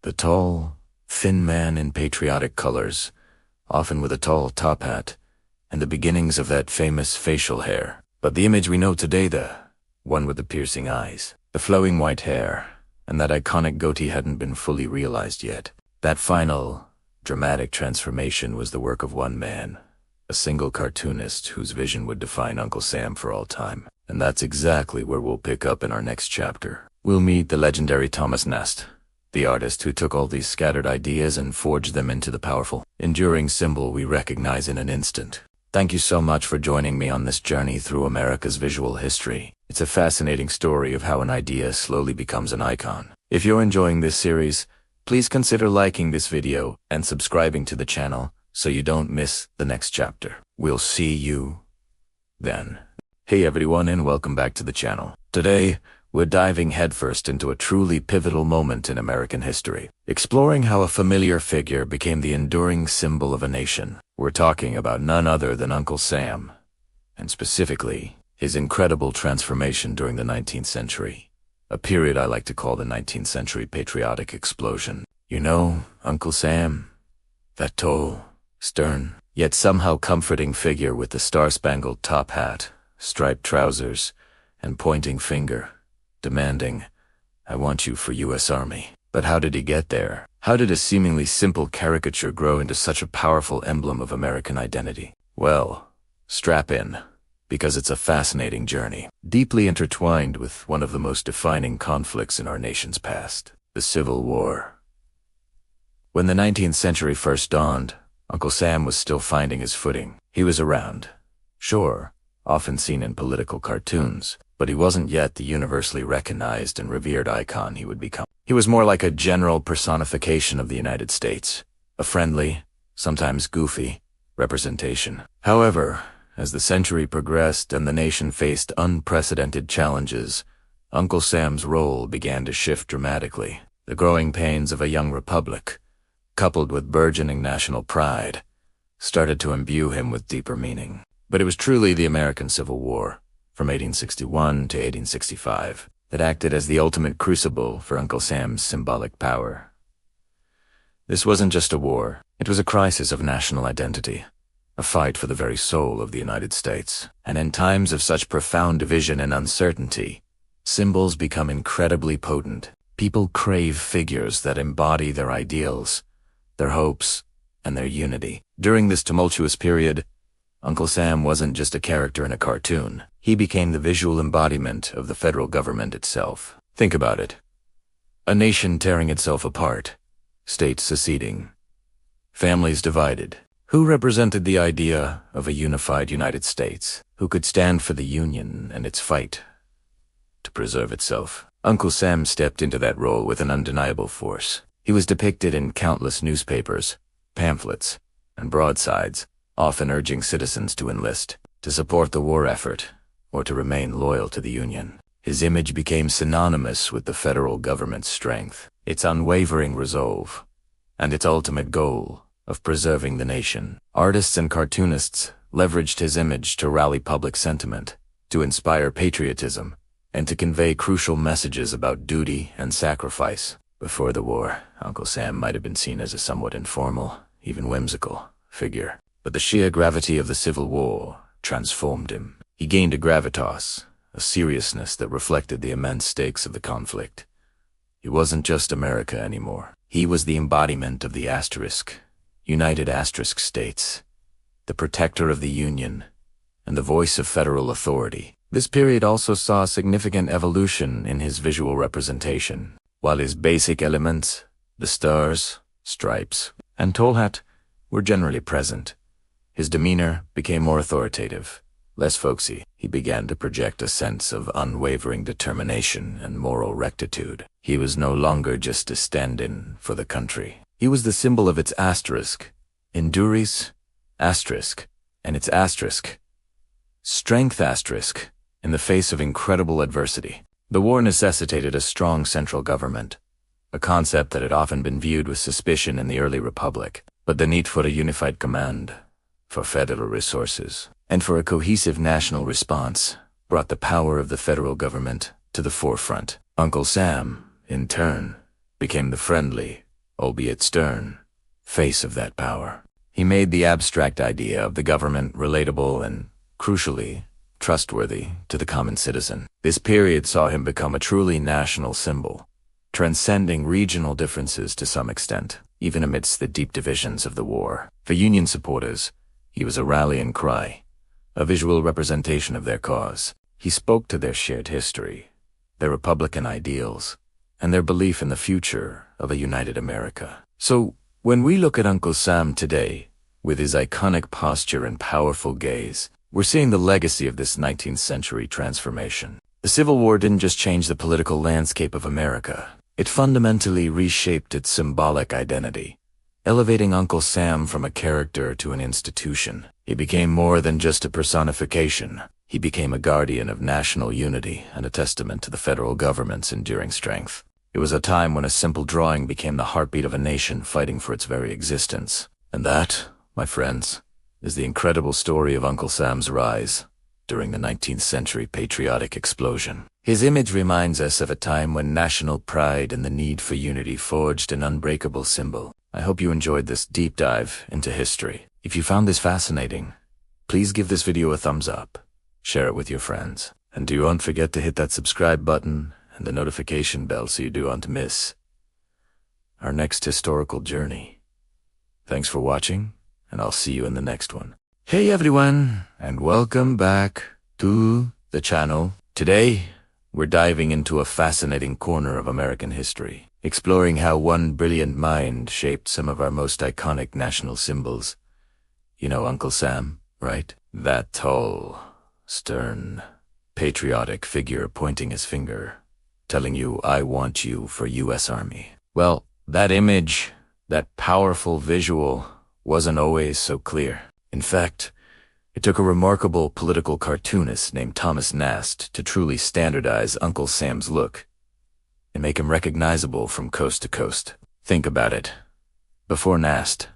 The tall, thin man in patriotic colors, often with a tall top hat, and the beginnings of that famous facial hair. But the image we know today, the one with the piercing eyes, the flowing white hair, and that iconic goatee hadn't been fully realized yet. That final, dramatic transformation was the work of one man, a single cartoonist whose vision would define Uncle Sam for all time. And that's exactly where we'll pick up in our next chapter. We'll meet the legendary Thomas Nast, the artist who took all these scattered ideas and forged them into the powerful, enduring symbol we recognize in an instant. Thank you so much for joining me on this journey through America's visual history. It's a fascinating story of how an idea slowly becomes an icon. If you're enjoying this series, please consider liking this video and subscribing to the channel so you don't miss the next chapter. We'll see you then. Hey everyone, and welcome back to the channel. Today, we're diving headfirst into a truly pivotal moment in American history, exploring how a familiar figure became the enduring symbol of a nation. We're talking about none other than Uncle Sam, and specifically, his incredible transformation during the 19th century, a period I like to call the 19th century patriotic explosion. You know, Uncle Sam, that tall, stern, yet somehow comforting figure with the star-spangled top hat, striped trousers, and pointing finger, demanding, "I want you for U.S. Army." But how did he get there? How did a seemingly simple caricature grow into such a powerful emblem of American identity? Well, strap in, because it's a fascinating journey, deeply intertwined with one of the most defining conflicts in our nation's past, the Civil War. When the 19th century first dawned, Uncle Sam was still finding his footing. He was around, sure, often seen in political cartoons, but he wasn't yet the universally recognized and revered icon he would become. He was more like a general personification of the United States, a friendly, sometimes goofy, representation. However, as the century progressed and the nation faced unprecedented challenges, Uncle Sam's role began to shift dramatically. The growing pains of a young republic, coupled with burgeoning national pride, started to imbue him with deeper meaning. But it was truly the American Civil War, from 1861 to 1865, that acted as the ultimate crucible for Uncle Sam's symbolic power. This wasn't just a war, it was a crisis of national identity, a fight for the very soul of the United States. And in times of such profound division and uncertainty, symbols become incredibly potent. People crave figures that embody their ideals, their hopes, and their unity. During this tumultuous period, Uncle Sam wasn't just a character in a cartoon. He became the visual embodiment of the federal government itself. Think about it. A nation tearing itself apart, states seceding, families divided. Who represented the idea of a unified United States? Who could stand for the Union and its fight to preserve itself? Uncle Sam stepped into that role with an undeniable force. He was depicted in countless newspapers, pamphlets, and broadsides, often urging citizens to enlist, to support the war effort, or to remain loyal to the Union. His image became synonymous with the federal government's strength, its unwavering resolve, and its ultimate goal of preserving the nation. Artists and cartoonists leveraged his image to rally public sentiment, to inspire patriotism, and to convey crucial messages about duty and sacrifice. Before the war, Uncle Sam might have been seen as a somewhat informal, even whimsical, figure. But the sheer gravity of the Civil War transformed him. He gained a gravitas, a seriousness that reflected the immense stakes of the conflict. He wasn't just America anymore. He was the embodiment of the United Asterisk States, the protector of the Union, and the voice of federal authority. This period also saw a significant evolution in his visual representation. While his basic elements, the stars, stripes, and tall hat, were generally present, his demeanor became more authoritative. less folksy. He began to project a sense of unwavering determination and moral rectitude. He was no longer just a stand-in for the country. He was the symbol of its asterisk, enduris asterisk, and its asterisk, strength asterisk, in the face of incredible adversity. The war necessitated a strong central government, a concept that had often been viewed with suspicion in the early republic. But the need for a unified command, for federal resources, and for a cohesive national response brought the power of the federal government to the forefront. Uncle Sam, in turn, became the friendly, albeit stern, face of that power. He made the abstract idea of the government relatable and, crucially, trustworthy to the common citizen. This period saw him become a truly national symbol, transcending regional differences to some extent, even amidst the deep divisions of the war. For Union supporters, he was a rallying cry, a visual representation of their cause. He spoke to their shared history, their Republican ideals, and their belief in the future of a united America. So, when we look at Uncle Sam today, with his iconic posture and powerful gaze, we're seeing the legacy of this 19th century transformation. The Civil War didn't just change the political landscape of America. It fundamentally reshaped its symbolic identity, elevating Uncle Sam from a character to an institution. He became more than just a personification. He became a guardian of national unity and a testament to the federal government's enduring strength. It was a time when a simple drawing became the heartbeat of a nation fighting for its very existence. And that, my friends, is the incredible story of Uncle Sam's rise during the 19th century patriotic explosion. His image reminds us of a time when national pride and the need for unity forged an unbreakable symbol. I hope you enjoyed this deep dive into history. If you found this fascinating, please give this video a thumbs up, share it with your friends, and don't forget to hit that subscribe button and the notification bell so you don't miss our next historical journey. Thanks for watching, and I'll see you in the next one. Hey everyone, and welcome back to the channel. Today, we're diving into a fascinating corner of American history, exploring how one brilliant mind shaped some of our most iconic national symbols. You know Uncle Sam, right? That tall, stern, patriotic figure pointing his finger, telling you, "I want you for U.S. Army." Well, that image, that powerful visual, wasn't always so clear. In fact, it took a remarkable political cartoonist named Thomas Nast to truly standardize Uncle Sam's look and make him recognizable from coast to coast. Think about it. Before Nast,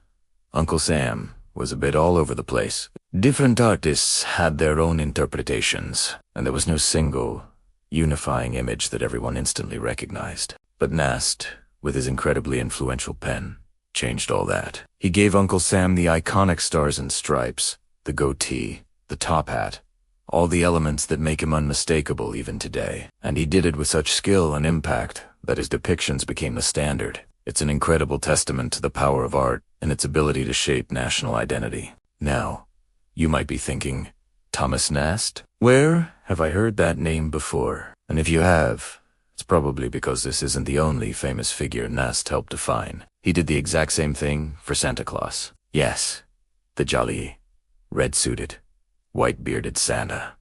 Uncle Sam was a bit all over the place. Different artists had their own interpretations, and there was no single, unifying image that everyone instantly recognized. But Nast, with his incredibly influential pen, changed all that. He gave Uncle Sam the iconic stars and stripes, the goatee, the top hat, all the elements that make him unmistakable even today. And he did it with such skill and impact that his depictions became the standard. It's an incredible testament to the power of art and its ability to shape national identity. Now, you might be thinking, Thomas Nast? Where have I heard that name before? And if you have, it's probably because this isn't the only famous figure Nast helped define. He did the exact same thing for Santa Claus. Yes, the jolly, red-suited, white-bearded Santa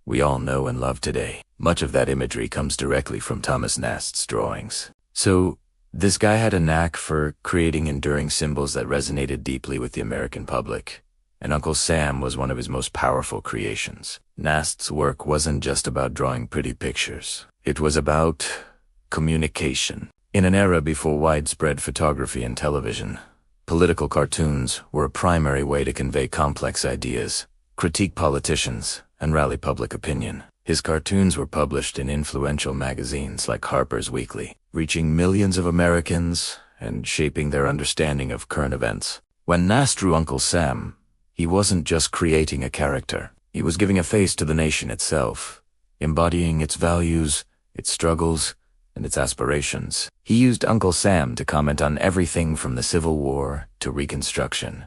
we all know and love today. Much of that imagery comes directly from Thomas Nast's drawings. So, this guy had a knack for creating enduring symbols that resonated deeply with the American public, and Uncle Sam was one of his most powerful creations. Nast's work wasn't just about drawing pretty pictures. It was about communication. In an era before widespread photography and television, political cartoons were a primary way to convey complex ideas, critique politicians, and rally public opinion. His cartoons were published in influential magazines like Harper's Weekly, reaching millions of Americans and shaping their understanding of current events. When Nast drew Uncle Sam, he wasn't just creating a character. He was giving a face to the nation itself, embodying its values, its struggles, and its aspirations. He used Uncle Sam to comment on everything from the Civil War to Reconstruction,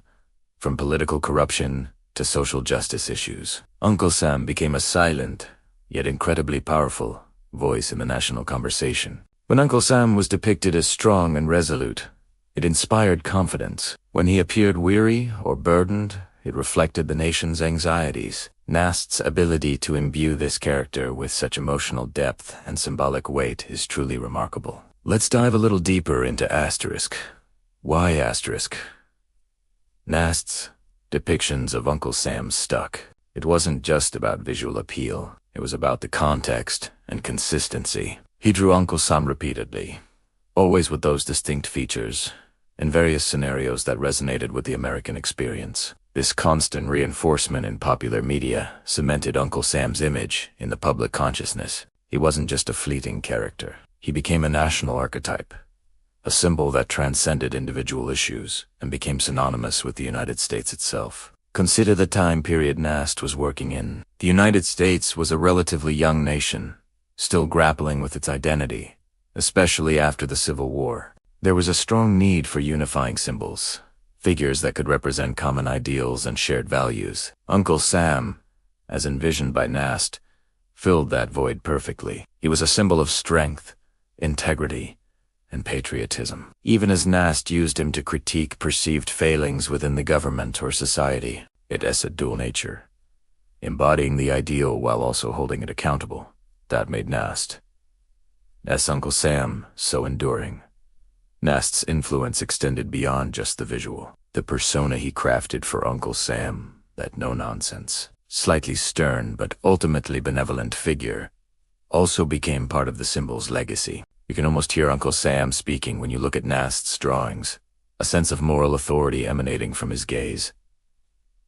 from political corruption to social justice issues. Uncle Sam became a silent, yet incredibly powerful, voice in the national conversation. When Uncle Sam was depicted as strong and resolute, it inspired confidence. When he appeared weary or burdened, it reflected the nation's anxieties. Nast's ability to imbue this character with such emotional depth and symbolic weight is truly remarkable. Let's dive a little deeper into Asterisk. Why Asterisk? Nast's depictions of Uncle Sam stuck. It wasn't just about visual appeal. It was about the context and consistency. He drew Uncle Sam repeatedly, always with those distinct features, in various scenarios that resonated with the American experience. This constant reinforcement in popular media cemented Uncle Sam's image in the public consciousness. He wasn't just a fleeting character. He became a national archetype, a symbol that transcended individual issues and became synonymous with the United States itself. Consider the time period Nast was working in. The United States was a relatively young nation, still grappling with its identity, especially after the Civil War. There was a strong need for unifying symbols, figures that could represent common ideals and shared values. Uncle Sam, as envisioned by Nast, filled that void perfectly. He was a symbol of strength, integrity, and patriotism, even as Nast used him to critique perceived failings within the government or society. It has a dual nature, embodying the ideal while also holding it accountable. That made Nast's Uncle Sam so enduring. Nast's influence extended beyond just the visual. The persona he crafted for Uncle Sam, that no-nonsense, slightly stern but ultimately benevolent figure, also became part of the symbol's legacy. You can almost hear Uncle Sam speaking when you look at Nast's drawings, a sense of moral authority emanating from his gaze.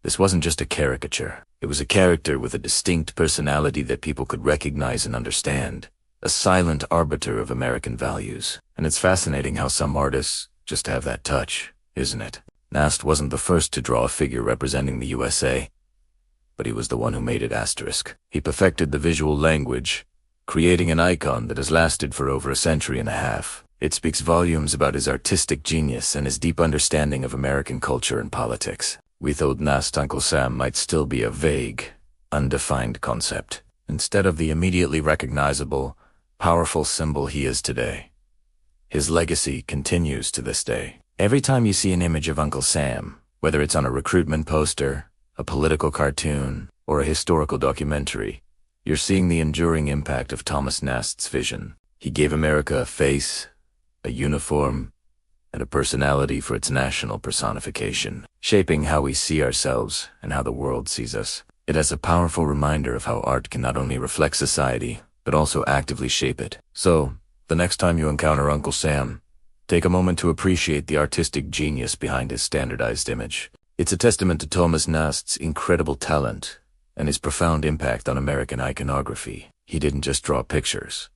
This wasn't just a caricature. It was a character with a distinct personality that people could recognize and understand, a silent arbiter of American values. And it's fascinating how some artists just have that touch, isn't it? Nast wasn't the first to draw a figure representing the USA, but he was the one who made it Asterisk. He perfected the visual language, creating an icon that has lasted for over a century and a half. It speaks volumes about his artistic genius and his deep understanding of American culture and politics. We thought Nast's Uncle Sam might still be a vague, undefined concept, instead of the immediately recognizable, powerful symbol he is today. His legacy continues to this day. Every time you see an image of Uncle Sam, whether it's on a recruitment poster, a political cartoon, or a historical documentary, you're seeing the enduring impact of Thomas Nast's vision. He gave America a face, a uniform, and a personality for its national personification, shaping how we see ourselves and how the world sees us. It has a powerful reminder of how art can not only reflect society, but also actively shape it. So, the next time you encounter Uncle Sam, take a moment to appreciate the artistic genius behind his standardized image. It's a testament to Thomas Nast's incredible talent and his profound impact on American iconography. He didn't just draw pictures.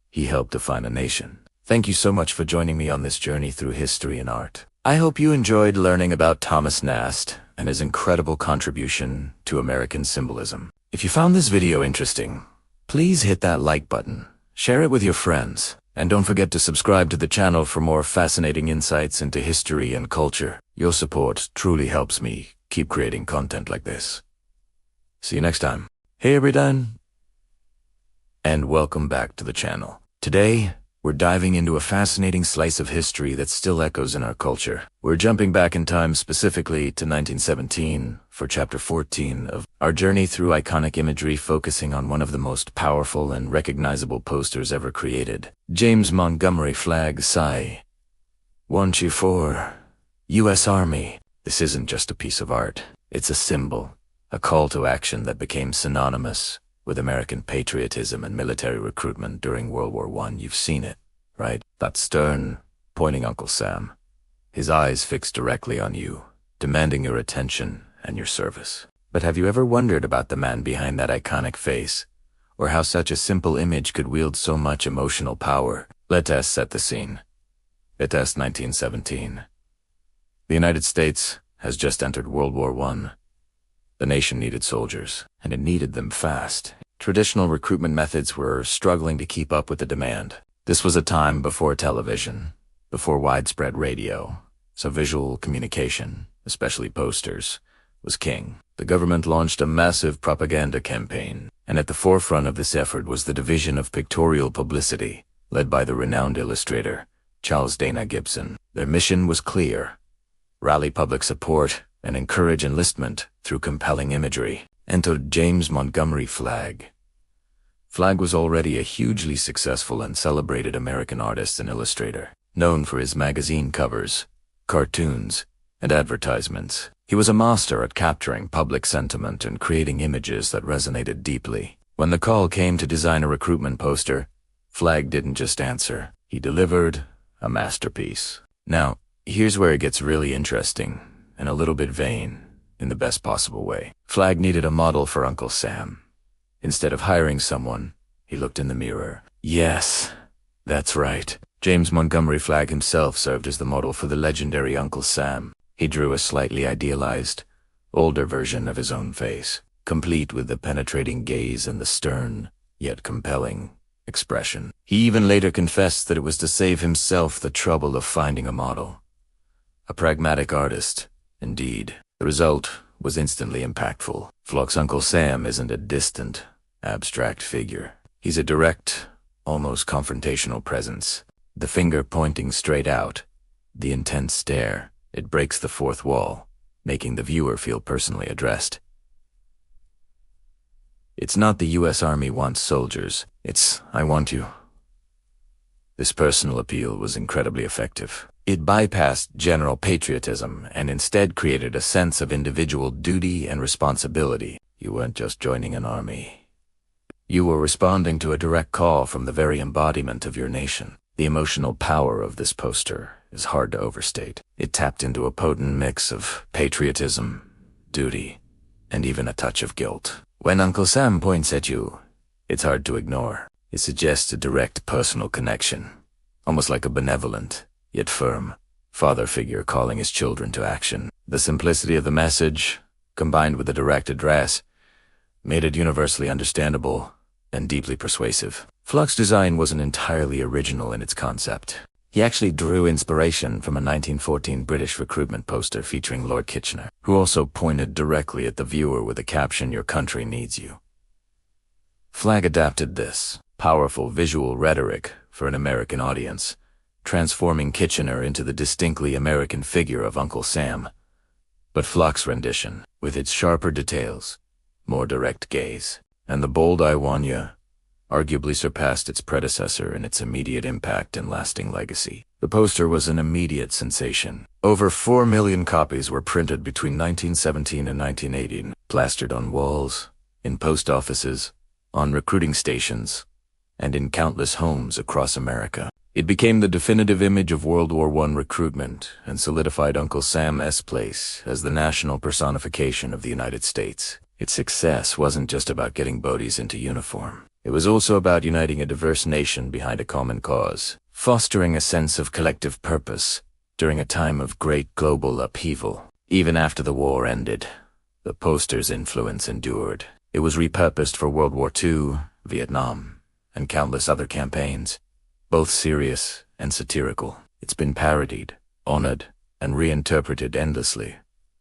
He helped define a nation. Thank you so much for joining me on this journey through history and art. I hope you enjoyed learning about Thomas Nast and his incredible contribution to American symbolism. If you found this video interesting, please hit that like button, share it with your friends, and don't forget to subscribe to the channel for more fascinating insights into history and culture. Your support truly helps me keep creating content like this. See you next time. Hey everyone, and welcome back to the channel. Today, we're diving into a fascinating slice of history that still echoes in our culture. We're jumping back in time specifically to 1917 for Chapter 14 of our journey through iconic imagery, focusing on one of the most powerful and recognizable posters ever created. James Montgomery Flag Sigh 124, U.S. Army. This isn't just a piece of art. It's a symbol, a call to action that became synonymous with American patriotism and military recruitment during World War I. You've seen it, right? That stern, pointing Uncle Sam, his eyes fixed directly on you, demanding your attention and your service. But have you ever wondered about the man behind that iconic face, or how such a simple image could wield so much emotional power? Let us set the scene. It is 1917. The United States has just entered World War I. The nation needed soldiers, and it needed them fast. Traditional recruitment methods were struggling to keep up with the demand. This was a time before television, before widespread radio, so visual communication, especially posters, was king. The government launched a massive propaganda campaign, and at the forefront of this effort was the Division of Pictorial Publicity, led by the renowned illustrator, Charles Dana Gibson. Their mission was clear: rally public support and encourage enlistment through compelling imagery. entered James Montgomery Flagg. Flagg was already a hugely successful and celebrated American artist and illustrator, known for his magazine covers, cartoons, and advertisements. He was a master at capturing public sentiment and creating images that resonated deeply. When the call came to design a recruitment poster, Flagg didn't just answer. He delivered a masterpiece. Now, here's where it gets really interesting and a little bit vain in the best possible way. Flagg needed a model for Uncle Sam. Instead of hiring someone, he looked in the mirror. Yes, that's right. James Montgomery Flagg himself served as the model for the legendary Uncle Sam. He drew a slightly idealized, older version of his own face, complete with the penetrating gaze and the stern, yet compelling, expression. He even later confessed that it was to save himself the trouble of finding a model. A pragmatic artist, indeed. The result was instantly impactful. Flagg's Uncle Sam isn't a distant, abstract figure. He's a direct, almost confrontational presence. The finger pointing straight out, the intense stare, it breaks the fourth wall, making the viewer feel personally addressed. It's not the U.S. Army wants soldiers, it's I want you. This personal appeal was incredibly effective. It bypassed general patriotism and instead created a sense of individual duty and responsibility. You weren't just joining an army. You were responding to a direct call from the very embodiment of your nation. The emotional power of this poster is hard to overstate. It tapped into a potent mix of patriotism, duty, and even a touch of guilt. When Uncle Sam points at you, it's hard to ignore. It suggests a direct personal connection, almost like a benevolent, yet firm, father figure calling his children to action. The simplicity of the message, combined with the direct address, made it universally understandable and deeply persuasive. Flagg's design wasn't entirely original in its concept. He actually drew inspiration from a 1914 British recruitment poster featuring Lord Kitchener, who also pointed directly at the viewer with the caption, "Your country needs you." Flagg adapted this powerful visual rhetoric for an American audience, transforming Kitchener into the distinctly American figure of Uncle Sam. But Flagg's rendition, with its sharper details, more direct gaze, and the bold "I want ya," arguably surpassed its predecessor in its immediate impact and lasting legacy. The poster was an immediate sensation. Over 4 million copies were printed between 1917 and 1918, plastered on walls, in post offices, on recruiting stations, and in countless homes across America. It became the definitive image of World War I recruitment and solidified Uncle Sam's place as the national personification of the United States. Its success wasn't just about getting Bodies into uniform. It was also about uniting a diverse nation behind a common cause, fostering a sense of collective purpose during a time of great global upheaval. Even after the war ended, the poster's influence endured. It was repurposed for World War II, Vietnam, and countless other campaigns, both serious and satirical. It's been parodied, honored, and reinterpreted endlessly,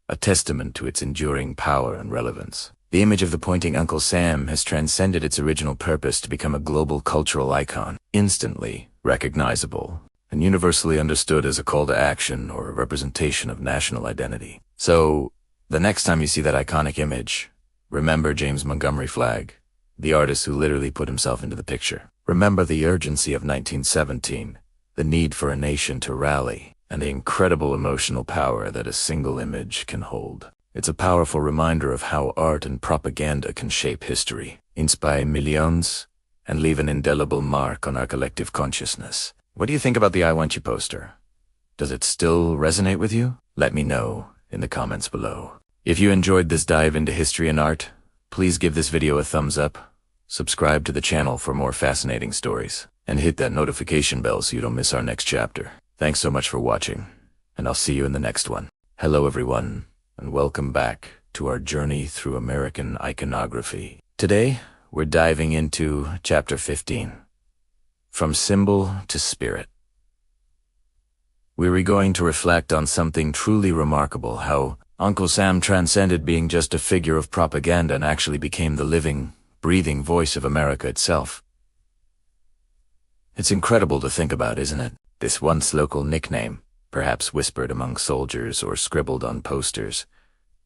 a testament to its enduring power and relevance. The image of the pointing Uncle Sam has transcended its original purpose to become a global cultural icon, instantly recognizable, and universally understood as a call to action or a representation of national identity. So, the next time you see that iconic image, remember James Montgomery Flagg, the artist who literally put himself into the picture. Remember the urgency of 1917, the need for a nation to rally, and the incredible emotional power that a single image can hold. It's a powerful reminder of how art and propaganda can shape history, inspire millions, and leave an indelible mark on our collective consciousness. What do you think about the "I Want You" poster? Does it still resonate with you? Let me know in the comments below. If you enjoyed this dive into history and art, please give this video a thumbs up, subscribe to the channel for more fascinating stories, and hit that notification bell so you don't miss our next chapter. Thanks so much for watching, and I'll see you in the next one. Hello everyone, and welcome back to our journey through American iconography. Today, we're diving into Chapter 15, From Symbol to Spirit. We're going to reflect on something truly remarkable, how Uncle Sam transcended being just a figure of propaganda and actually became the living, breathing voice of America itself. It's incredible to think about, isn't it? This once local nickname, perhaps whispered among soldiers or scribbled on posters,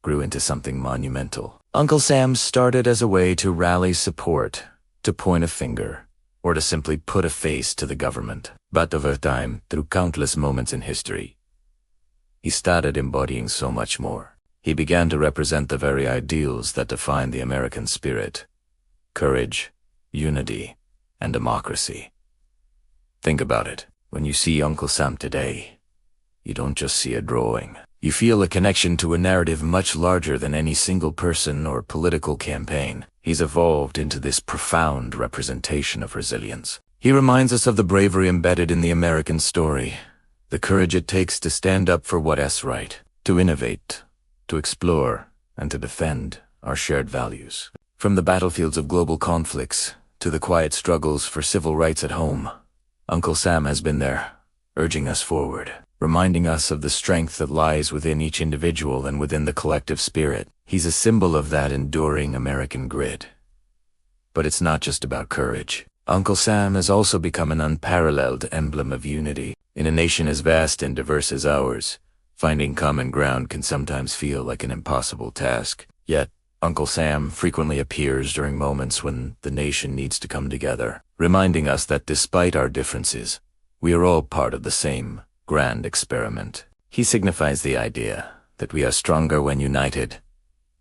grew into something monumental. Uncle Sam started as a way to rally support, to point a finger, or to simply put a face to the government. But over time, through countless moments in history, he started embodying so much more. He began to represent the very ideals that define the American spirit: courage, unity, and democracy. Think about it. When you see Uncle Sam today, you don't just see a drawing. You feel a connection to a narrative much larger than any single person or political campaign. He's evolved into this profound representation of resilience. He reminds us of the bravery embedded in the American story, the courage it takes to stand up for what is right, to innovate, to explore, and to defend our shared values. From the battlefields of global conflicts to the quiet struggles for civil rights at home, Uncle Sam has been there, urging us forward, reminding us of the strength that lies within each individual and within the collective spirit. He's a symbol of that enduring American grit. But it's not just about courage. Uncle Sam has also become an unparalleled emblem of unity. In a nation as vast and diverse as ours, finding common ground can sometimes feel like an impossible task. Yet, Uncle Sam frequently appears during moments when the nation needs to come together, reminding us that despite our differences, we are all part of the same grand experiment. He signifies the idea that we are stronger when united,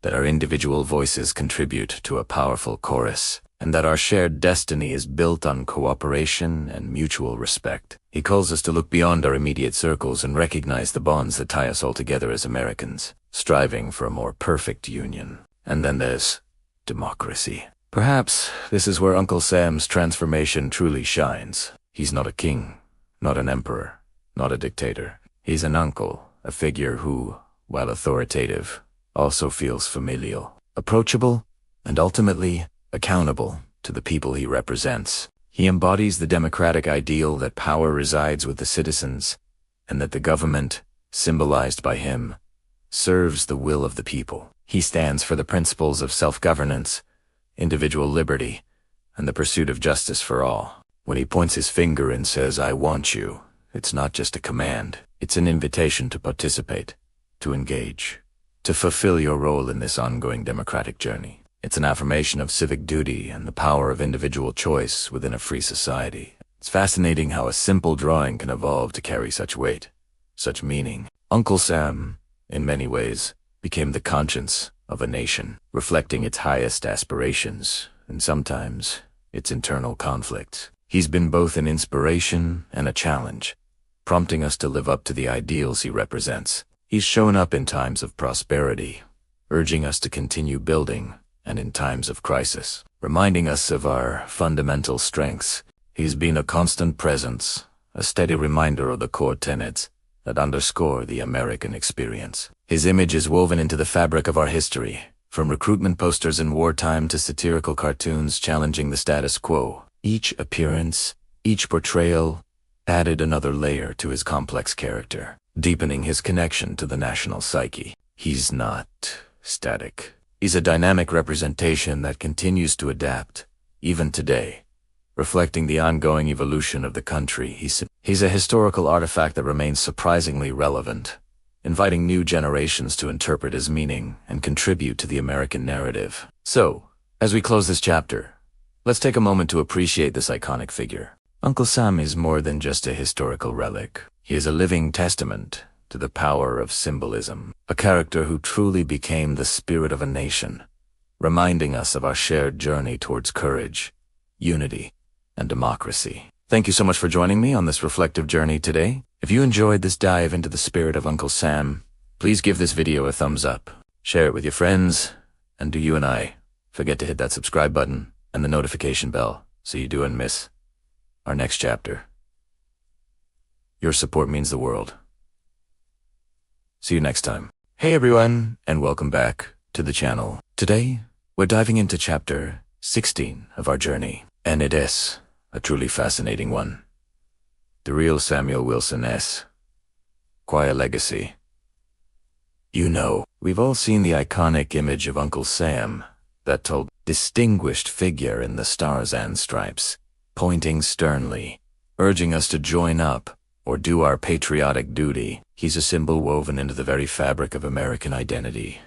that our individual voices contribute to a powerful chorus, and that our shared destiny is built on cooperation and mutual respect. He calls us to look beyond our immediate circles and recognize the bonds that tie us all together as Americans, striving for a more perfect union. And then there's democracy. Perhaps this is where Uncle Sam's transformation truly shines. He's not a king, not an emperor, not a dictator. He's an uncle, a figure who, while authoritative, also feels familial, approachable, and ultimately accountable to the people he represents. He embodies the democratic ideal that power resides with the citizens, and that the government, symbolized by him, serves the will of the people. He stands for the principles of self-governance, individual liberty, and the pursuit of justice for all. When he points his finger and says, "I want you," it's not just a command. It's an invitation to participate, to engage, to fulfill your role in this ongoing democratic journey. It's an affirmation of civic duty and the power of individual choice within a free society. It's fascinating how a simple drawing can evolve to carry such weight, such meaning. Uncle Sam, in many ways, became the conscience of a nation, reflecting its highest aspirations and sometimes its internal conflicts. He's been both an inspiration and a challenge, prompting us to live up to the ideals he represents. He's shown up in times of prosperity, urging us to continue building, and in times of crisis, reminding us of our fundamental strengths. He's been a constant presence, a steady reminder of the core tenets that underscore the American experience. His image is woven into the fabric of our history, from recruitment posters in wartime to satirical cartoons challenging the status quo. Each appearance, each portrayal, added another layer to his complex character, deepening his connection to the national psyche. He's not static. He's a dynamic representation that continues to adapt, even today, reflecting the ongoing evolution of the country. He's a historical artifact that remains surprisingly relevant, inviting new generations to interpret his meaning and contribute to the American narrative. So, as we close this chapter, let's take a moment to appreciate this iconic figure. Uncle Sam is more than just a historical relic. He is a living testament to the power of symbolism, a character who truly became the spirit of a nation, reminding us of our shared journey towards courage, unity, and democracy. Thank you so much for joining me on this reflective journey today. If you enjoyed this dive into the spirit of Uncle Sam, please give this video a thumbs up, share it with your friends, and do you and I forget to hit that subscribe button and the notification bell so you don't miss our next chapter. Your support means the world. See you next time. Hey everyone, and welcome back to the channel. Today, we're diving into chapter 16 of our journey, and it is a truly fascinating one. The real Samuel Wilson S. Quite a legacy. You know, we've all seen the iconic image of Uncle Sam, that tall, distinguished figure in the Stars and Stripes, pointing sternly, urging us to join up or do our patriotic duty. He's a symbol woven into the very fabric of American identity,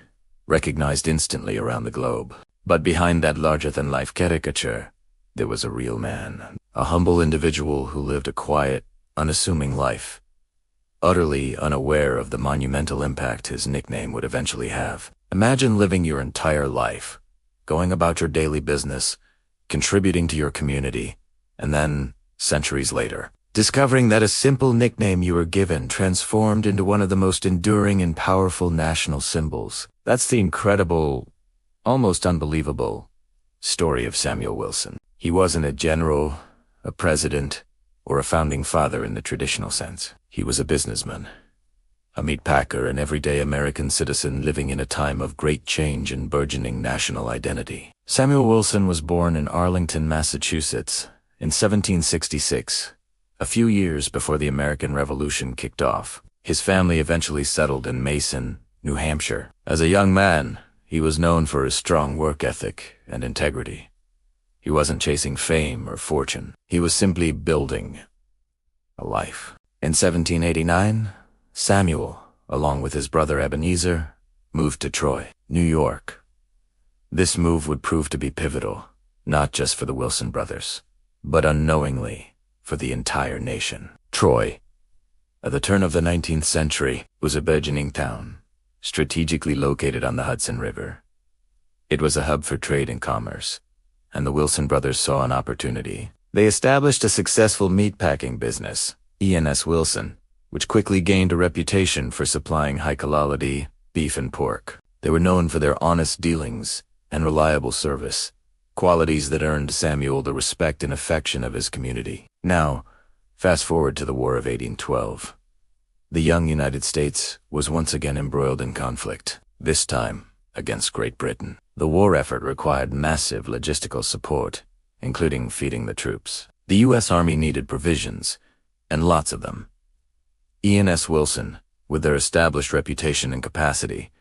recognized instantly around the globe. But behind that larger-than-life caricature, there was a real man, a humble individual who lived a quiet, unassuming life, utterly unaware of the monumental impact his nickname would eventually have. Imagine living your entire life, going about your daily business, contributing to your community, and then, centuries later, discovering that a simple nickname you were given transformed into one of the most enduring and powerful national symbols. That's the incredible, almost unbelievable story of Samuel Wilson. He wasn't a general, a president, or a founding father in the traditional sense. He was a businessman, a meatpacker, an everyday American citizen living in a time of great change and burgeoning national identity. Samuel Wilson was born in Arlington, Massachusetts, in 1766, a few years before the American Revolution kicked off. His family eventually settled in Mason, New Hampshire. As a young man, he was known for his strong work ethic and integrity. He wasn't chasing fame or fortune. He was simply building a life. In 1789, Samuel, along with his brother Ebenezer, moved to Troy, New York. This move would prove to be pivotal, not just for the Wilson brothers, but unknowingly for the entire nation. Troy, at the turn of the 19th century, was a burgeoning town, strategically located on the Hudson River. It was a hub for trade and commerce, and the Wilson brothers saw an opportunity. They established a successful meatpacking business, E&S Wilson, which quickly gained a reputation for supplying high-quality beef and pork. They were known for their honest dealings and reliable service, qualities that earned Samuel the respect and affection of his community. Now, fast forward to the War of 1812. The young United States was once again embroiled in conflict, this time against Great Britain. The war effort required massive logistical support, including feeding the troops. The U.S. Army needed provisions, and lots of them. E&S Wilson, with their established reputation and capacity,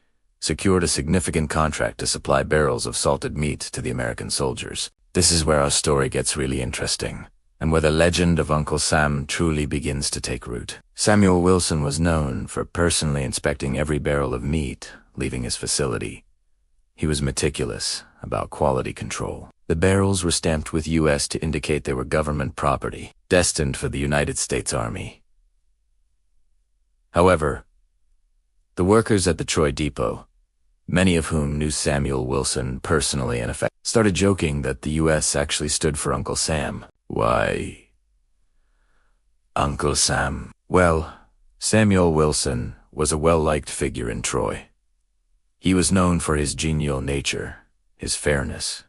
secured a significant contract to supply barrels of salted meat to the American soldiers. This is where our story gets really interesting, and where the legend of Uncle Sam truly begins to take root. Samuel Wilson was known for personally inspecting every barrel of meat leaving his facility. He was meticulous about quality control. The barrels were stamped with U.S. to indicate they were government property, destined for the United States Army. However, the workers at the Troy Depot, many of whom knew Samuel Wilson personally and started joking that the U.S. actually stood for Uncle Sam. Why, Uncle Sam? Well, Samuel Wilson was a well-liked figure in Troy. He was known for his genial nature, his fairness,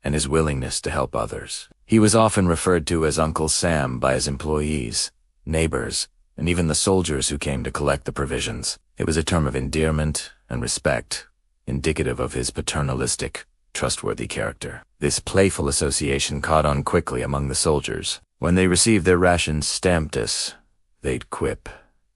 and his willingness to help others. He was often referred to as Uncle Sam by his employees, neighbors, and even the soldiers who came to collect the provisions. It was a term of endearment and respect, indicative of his paternalistic, trustworthy character. This playful association caught on quickly among the soldiers. When they received their rations stamped as, they'd quip,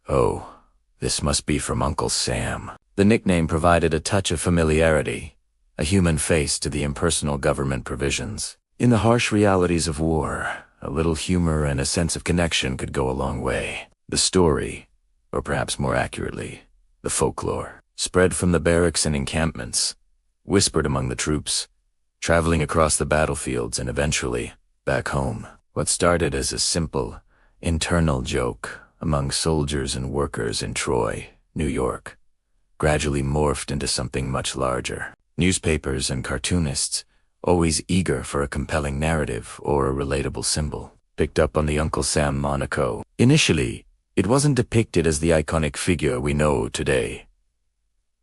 "Oh, this must be from Uncle Sam." The nickname provided a touch of familiarity, a human face to the impersonal government provisions. In the harsh realities of war, a little humor and a sense of connection could go a long way. The story, or perhaps more accurately, the folklore, spread from the barracks and encampments, whispered among the troops, traveling across the battlefields and eventually back home. What started as a simple, internal joke among soldiers and workers in Troy, New York, gradually morphed into something much larger. Newspapers and cartoonists, always eager for a compelling narrative or a relatable symbol, picked up on the Uncle Sam moniker. Initially, it wasn't depicted as the iconic figure we know today.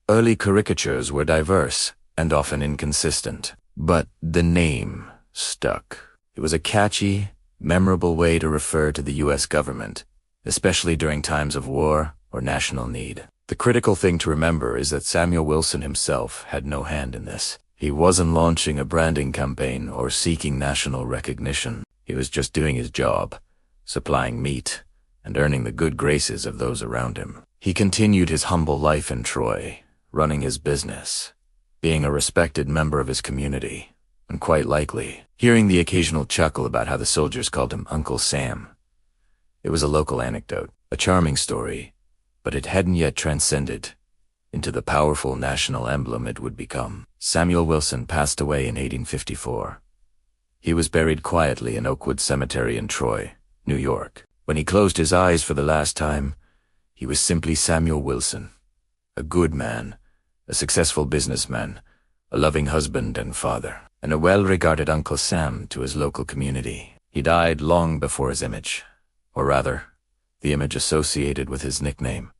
Early caricatures were diverse and often inconsistent, but the name stuck. It was a catchy, memorable way to refer to the U.S. government, especially during times of war or national need. The critical thing to remember is that Samuel Wilson himself had no hand in this. He wasn't launching a branding campaign or seeking national recognition. He was just doing his job, supplying meat, and earning the good graces of those around him. He continued his humble life in Troy, running his business, being a respected member of his community, and quite likely, hearing the occasional chuckle about how the soldiers called him Uncle Sam. It was a local anecdote, a charming story, but it hadn't yet transcended into the powerful national emblem it would become. Samuel Wilson passed away in 1854. He was buried quietly in Oakwood Cemetery in Troy, New York. When he closed his eyes for the last time, he was simply Samuel Wilson, a good man, a successful businessman, a loving husband and father, and a well-regarded Uncle Sam to his local community. He died long before his image, or rather, the image associated with his nickname,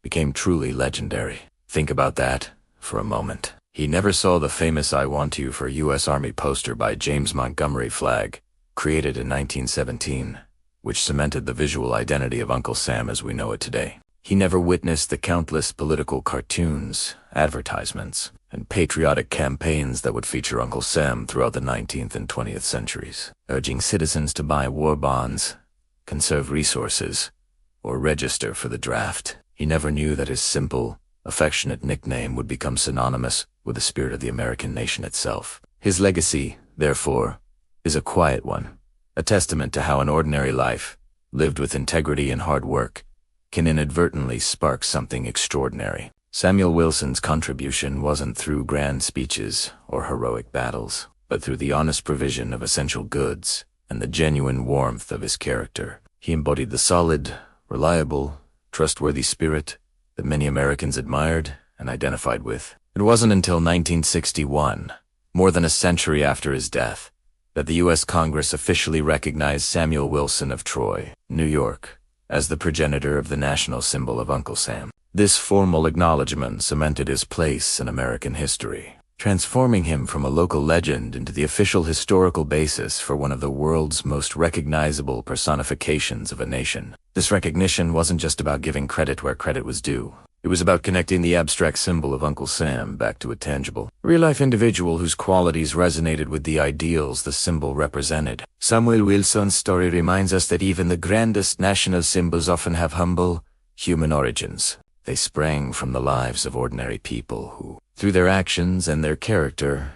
became truly legendary. Think about that for a moment. He never saw the famous "I Want You" for U.S. Army poster by James Montgomery Flagg, created in 1917, which cemented the visual identity of Uncle Sam as we know it today. He never witnessed the countless political cartoons, advertisements, and patriotic campaigns that would feature Uncle Sam throughout the 19th and 20th centuries, urging citizens to buy war bonds, conserve resources, or register for the draft. He never knew that his simple, affectionate nickname would become synonymous with the spirit of the American nation itself. His legacy, therefore, is a quiet one, a testament to how an ordinary life, lived with integrity and hard work, can inadvertently spark something extraordinary. Samuel Wilson's contribution wasn't through grand speeches or heroic battles, but through the honest provision of essential goods and the genuine warmth of his character. He embodied the solid, reliable, trustworthy spirit that many Americans admired and identified with. It wasn't until 1961, more than a century after his death, that the U.S. Congress officially recognized Samuel Wilson of Troy, New York, as the progenitor of the national symbol of Uncle Sam. This formal acknowledgement cemented his place in American history, transforming him from a local legend into the official historical basis for one of the world's most recognizable personifications of a nation. This recognition wasn't just about giving credit where credit was due. It was about connecting the abstract symbol of Uncle Sam back to a tangible, real-life individual whose qualities resonated with the ideals the symbol represented. Samuel Wilson's story reminds us that even the grandest national symbols often have humble, human origins. They sprang from the lives of ordinary people who, through their actions and their character,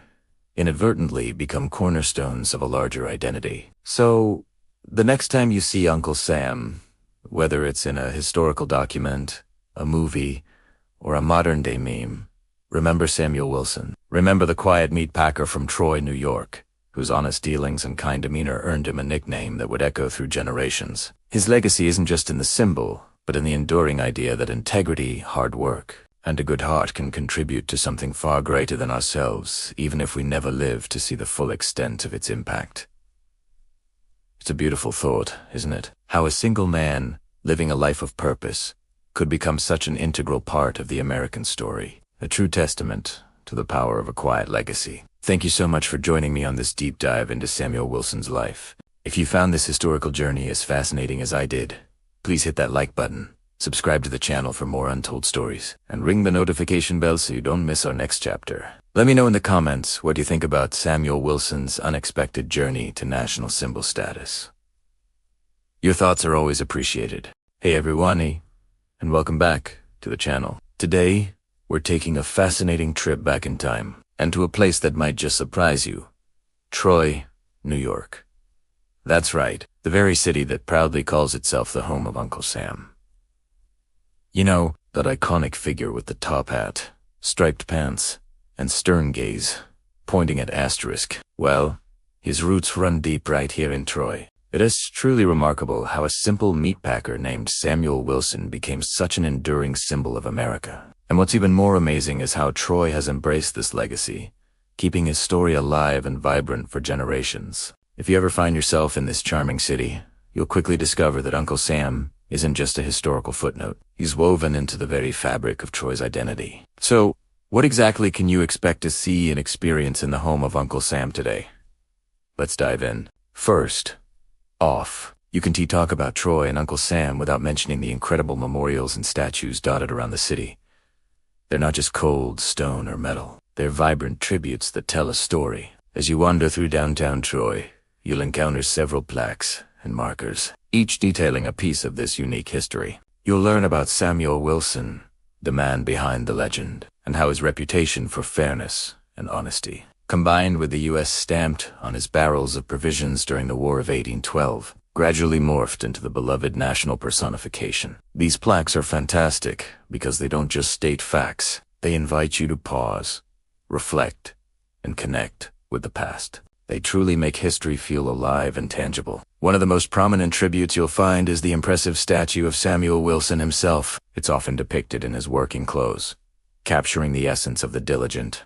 inadvertently become cornerstones of a larger identity. So, the next time you see Uncle Sam, whether it's in a historical document, a movie, or a modern-day meme, remember Samuel Wilson. Remember the quiet meat packer from Troy, New York, whose honest dealings and kind demeanor earned him a nickname that would echo through generations. His legacy isn't just in the symbol, but in the enduring idea that integrity, hard work, and a good heart can contribute to something far greater than ourselves, even if we never live to see the full extent of its impact. It's a beautiful thought, isn't it? How a single man, living a life of purpose, could become such an integral part of the American story, a true testament to the power of a quiet legacy. Thank you so much for joining me on this deep dive into Samuel Wilson's life. If you found this historical journey as fascinating as I did, please hit that like button, subscribe to the channel for more untold stories, and ring the notification bell so you don't miss our next chapter. Let me know in the comments what you think about Samuel Wilson's unexpected journey to national symbol status. Your thoughts are always appreciated. Hey everyone, and welcome back to the channel. Today, we're taking a fascinating trip back in time, and to a place that might just surprise you. Troy, New York. That's right, the very city that proudly calls itself the home of Uncle Sam. You know, that iconic figure with the top hat, striped pants, and stern gaze, pointing at asterisk. Well, his roots run deep right here in Troy. It is truly remarkable how a simple meatpacker named Samuel Wilson became such an enduring symbol of America. And what's even more amazing is how Troy has embraced this legacy, keeping his story alive and vibrant for generations. If you ever find yourself in this charming city, you'll quickly discover that Uncle Sam isn't just a historical footnote. He's woven into the very fabric of Troy's identity. So, what exactly can you expect to see and experience in the home of Uncle Sam today? Let's dive in. First, you can talk about Troy and Uncle Sam without mentioning the incredible memorials and statues dotted around the city. They're not just cold stone or metal. They're vibrant tributes that tell a story. As you wander through downtown Troy, you'll encounter several plaques and markers, each detailing a piece of this unique history. You'll learn about Samuel Wilson, the man behind the legend, and how his reputation for fairness and honesty, combined with the U.S. stamped on his barrels of provisions during the War of 1812, gradually morphed into the beloved national personification. These plaques are fantastic because they don't just state facts. They invite you to pause, reflect, and connect with the past. They truly make history feel alive and tangible. One of the most prominent tributes you'll find is the impressive statue of Samuel Wilson himself. It's often depicted in his working clothes, capturing the essence of the diligent,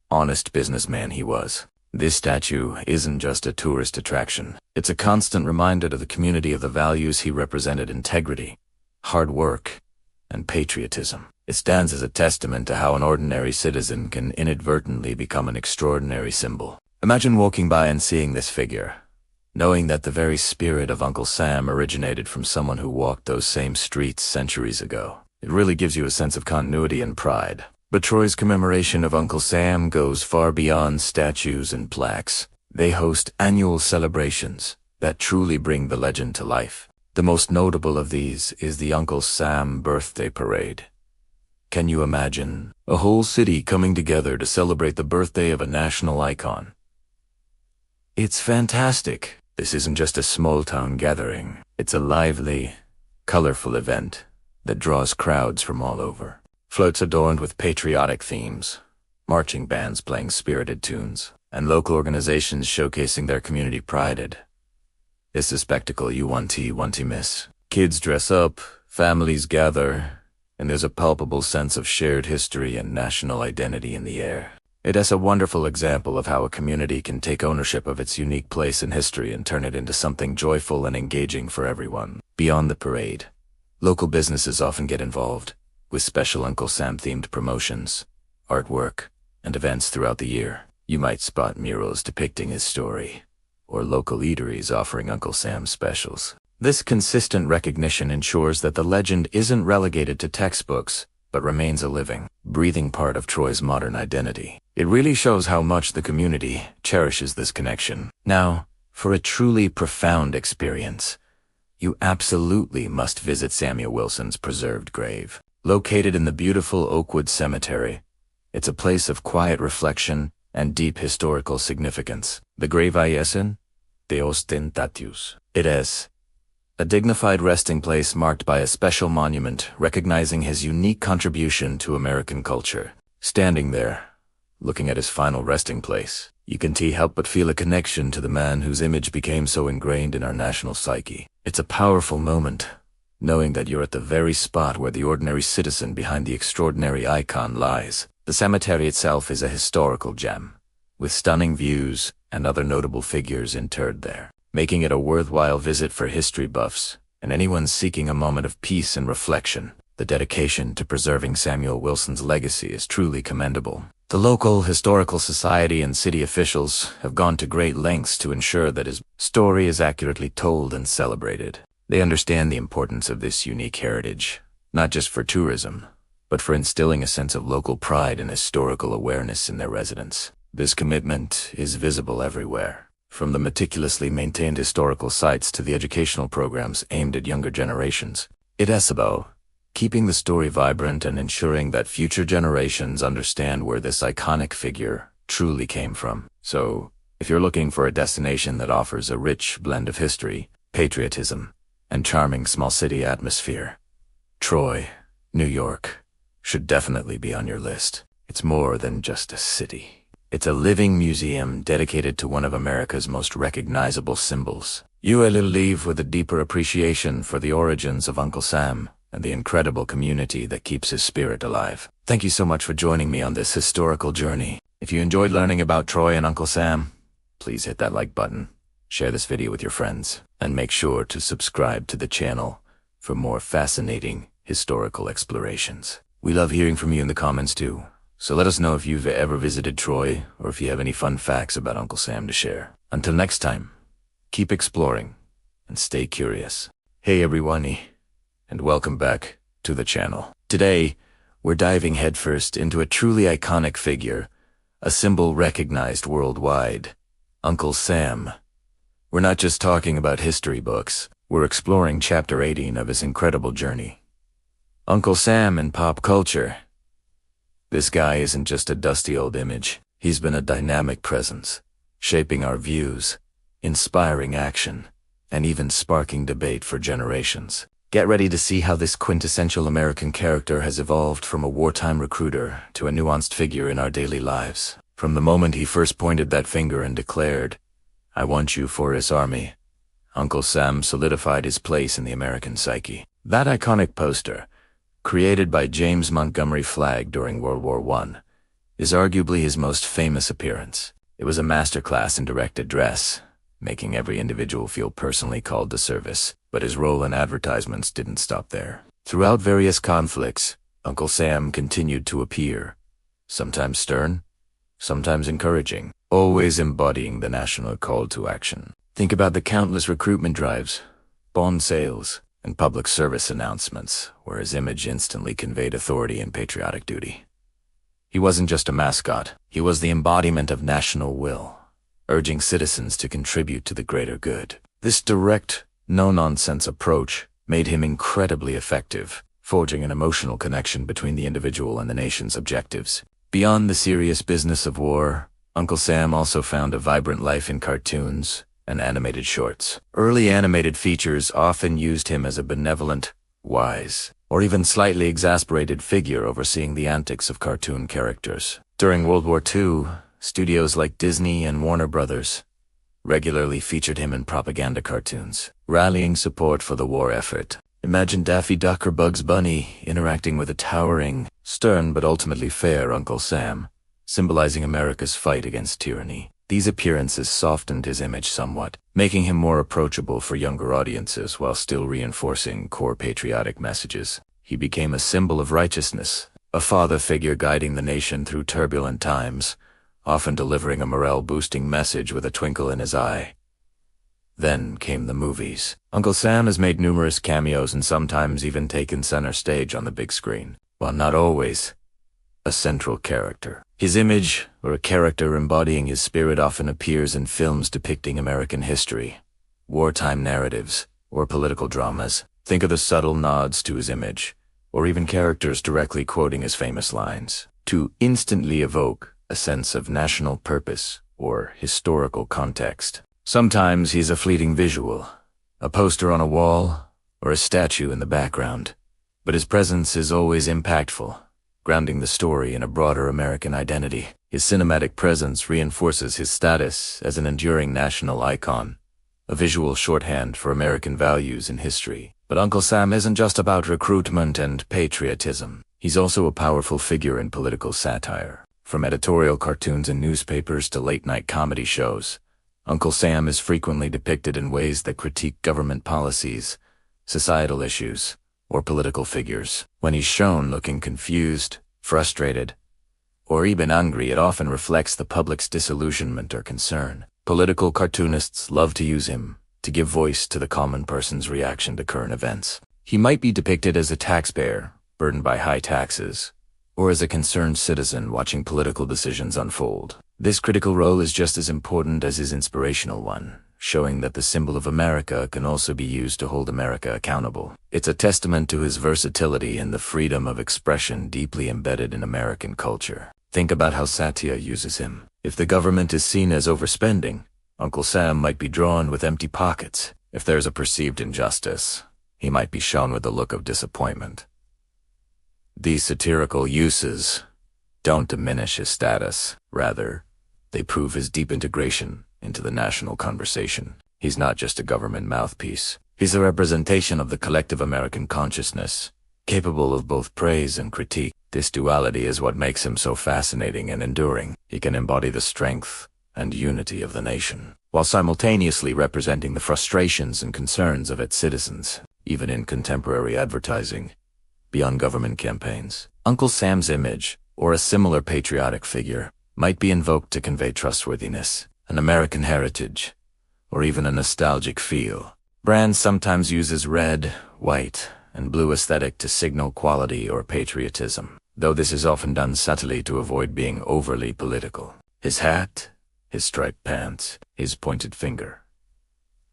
honest businessman he was. This statue isn't just a tourist attraction. It's a constant reminder to the community of the values he represented: integrity, hard work, and patriotism. It stands as a testament to how an ordinary citizen can inadvertently become an extraordinary symbol. Imagine walking by and seeing this figure, knowing that the very spirit of Uncle Sam originated from someone who walked those same streets centuries ago. It really gives you a sense of continuity and pride. But Troy's commemoration of Uncle Sam goes far beyond statues and plaques. They host annual celebrations that truly bring the legend to life. The most notable of these is the Uncle Sam Birthday Parade. Can you imagine a whole city coming together to celebrate the birthday of a national icon? It's fantastic. This isn't just a small-town gathering. It's a lively, colorful event that draws crowds from all over. Floats adorned with patriotic themes, marching bands playing spirited tunes, and local organizations showcasing their community pride. It's a spectacle you want to miss. Kids dress up, families gather, and there's a palpable sense of shared history and national identity in the air. It is a wonderful example of how a community can take ownership of its unique place in history and turn it into something joyful and engaging for everyone. Beyond the parade, local businesses often get involved, with special Uncle Sam-themed promotions, artwork, and events throughout the year. You might spot murals depicting his story, or local eateries offering Uncle Sam specials. This consistent recognition ensures that the legend isn't relegated to textbooks, but remains a living, breathing part of Troy's modern identity. It really shows how much the community cherishes this connection. Now, for a truly profound experience, you absolutely must visit Samuel Wilson's preserved grave. Located in the beautiful Oakwood Cemetery, it's a place of quiet reflection and deep historical significance. The grave Iesen de Ostentatius. It is a dignified resting place marked by a special monument recognizing his unique contribution to American culture. Standing there, looking at his final resting place, you can't help but feel a connection to the man whose image became so ingrained in our national psyche. It's a powerful moment, knowing that you're at the very spot where the ordinary citizen behind the extraordinary icon lies. The cemetery itself is a historical gem, with stunning views and other notable figures interred there, making it a worthwhile visit for history buffs and anyone seeking a moment of peace and reflection. The dedication to preserving Samuel Wilson's legacy is truly commendable. The local historical society and city officials have gone to great lengths to ensure that his story is accurately told and celebrated. They understand the importance of this unique heritage, not just for tourism, but for instilling a sense of local pride and historical awareness in their residents. This commitment is visible everywhere, from the meticulously maintained historical sites to the educational programs aimed at younger generations. It is about keeping the story vibrant and ensuring that future generations understand where this iconic figure truly came from. So, if you're looking for a destination that offers a rich blend of history, patriotism, and charming small city atmosphere, Troy, New York, should definitely be on your list. It's more than just a city. It's a living museum dedicated to one of America's most recognizable symbols. You will leave with a deeper appreciation for the origins of Uncle Sam and the incredible community that keeps his spirit alive. Thank you so much for joining me on this historical journey. If you enjoyed learning about Troy and Uncle Sam, please hit that like button, share this video with your friends, and make sure to subscribe to the channel for more fascinating historical explorations. We love hearing from you in the comments too, so let us know if you've ever visited Troy or if you have any fun facts about Uncle Sam to share. Until next time, keep exploring and stay curious. Hey everyone, and welcome back to the channel. Today, we're diving headfirst into a truly iconic figure, a symbol recognized worldwide, Uncle Sam. We're not just talking about history books, we're exploring chapter 18 of his incredible journey. Uncle Sam in pop culture. This guy isn't just a dusty old image, he's been a dynamic presence, shaping our views, inspiring action, and even sparking debate for generations. Get ready to see how this quintessential American character has evolved from a wartime recruiter to a nuanced figure in our daily lives. From the moment he first pointed that finger and declared, "I want you for his army," Uncle Sam solidified his place in the American psyche. That iconic poster, created by James Montgomery Flagg during World War I, is arguably his most famous appearance. It was a masterclass in direct address, making every individual feel personally called to service. But his role in advertisements didn't stop there. Throughout various conflicts, Uncle Sam continued to appear, sometimes stern, sometimes encouraging, always embodying the national call to action. Think about the countless recruitment drives, bond sales, and public service announcements, where his image instantly conveyed authority and patriotic duty. He wasn't just a mascot, he was the embodiment of national will, urging citizens to contribute to the greater good. This direct, no-nonsense approach made him incredibly effective, forging an emotional connection between the individual and the nation's objectives. Beyond the serious business of war, Uncle Sam also found a vibrant life in cartoons and animated shorts. Early animated features often used him as a benevolent, wise, or even slightly exasperated figure overseeing the antics of cartoon characters. During World War II, studios like Disney and Warner Brothers regularly featured him in propaganda cartoons, rallying support for the war effort. Imagine Daffy Duck or Bugs Bunny interacting with a towering, stern but ultimately fair Uncle Sam, symbolizing America's fight against tyranny. These appearances softened his image somewhat, making him more approachable for younger audiences while still reinforcing core patriotic messages. He became a symbol of righteousness, a father figure guiding the nation through turbulent times, often delivering a morale-boosting message with a twinkle in his eye. Then came the movies. Uncle Sam has made numerous cameos and sometimes even taken center stage on the big screen, while not always a central character. His image, or a character embodying his spirit, often appears in films depicting American history, wartime narratives, or political dramas. Think of the subtle nods to his image, or even characters directly quoting his famous lines, to instantly evoke a sense of national purpose or historical context. Sometimes he's a fleeting visual, a poster on a wall, or a statue in the background, but his presence is always impactful, grounding the story in a broader American identity. His cinematic presence reinforces his status as an enduring national icon, a visual shorthand for American values and history. But Uncle Sam isn't just about recruitment and patriotism. He's also a powerful figure in political satire. From editorial cartoons and newspapers to late-night comedy shows, Uncle Sam is frequently depicted in ways that critique government policies, societal issues, or political figures. When he's shown looking confused, frustrated, or even angry, it often reflects the public's disillusionment or concern. Political cartoonists love to use him to give voice to the common person's reaction to current events. He might be depicted as a taxpayer, burdened by high taxes, or as a concerned citizen watching political decisions unfold. This critical role is just as important as his inspirational one, showing that the symbol of America can also be used to hold America accountable. It's a testament to his versatility and the freedom of expression deeply embedded in American culture. Think about how satire uses him. If the government is seen as overspending, Uncle Sam might be drawn with empty pockets. If there's a perceived injustice, he might be shown with a look of disappointment. These satirical uses don't diminish his status. Rather, they prove his deep integration into the national conversation. He's not just a government mouthpiece. He's a representation of the collective American consciousness, capable of both praise and critique. This duality is what makes him so fascinating and enduring. He can embody the strength and unity of the nation, while simultaneously representing the frustrations and concerns of its citizens, even in contemporary advertising. Beyond government campaigns, Uncle Sam's image, or a similar patriotic figure, might be invoked to convey trustworthiness, an American heritage, or even a nostalgic feel. Brands sometimes uses red, white, and blue aesthetic to signal quality or patriotism, though this is often done subtly to avoid being overly political. His hat, his striped pants, his pointed finger.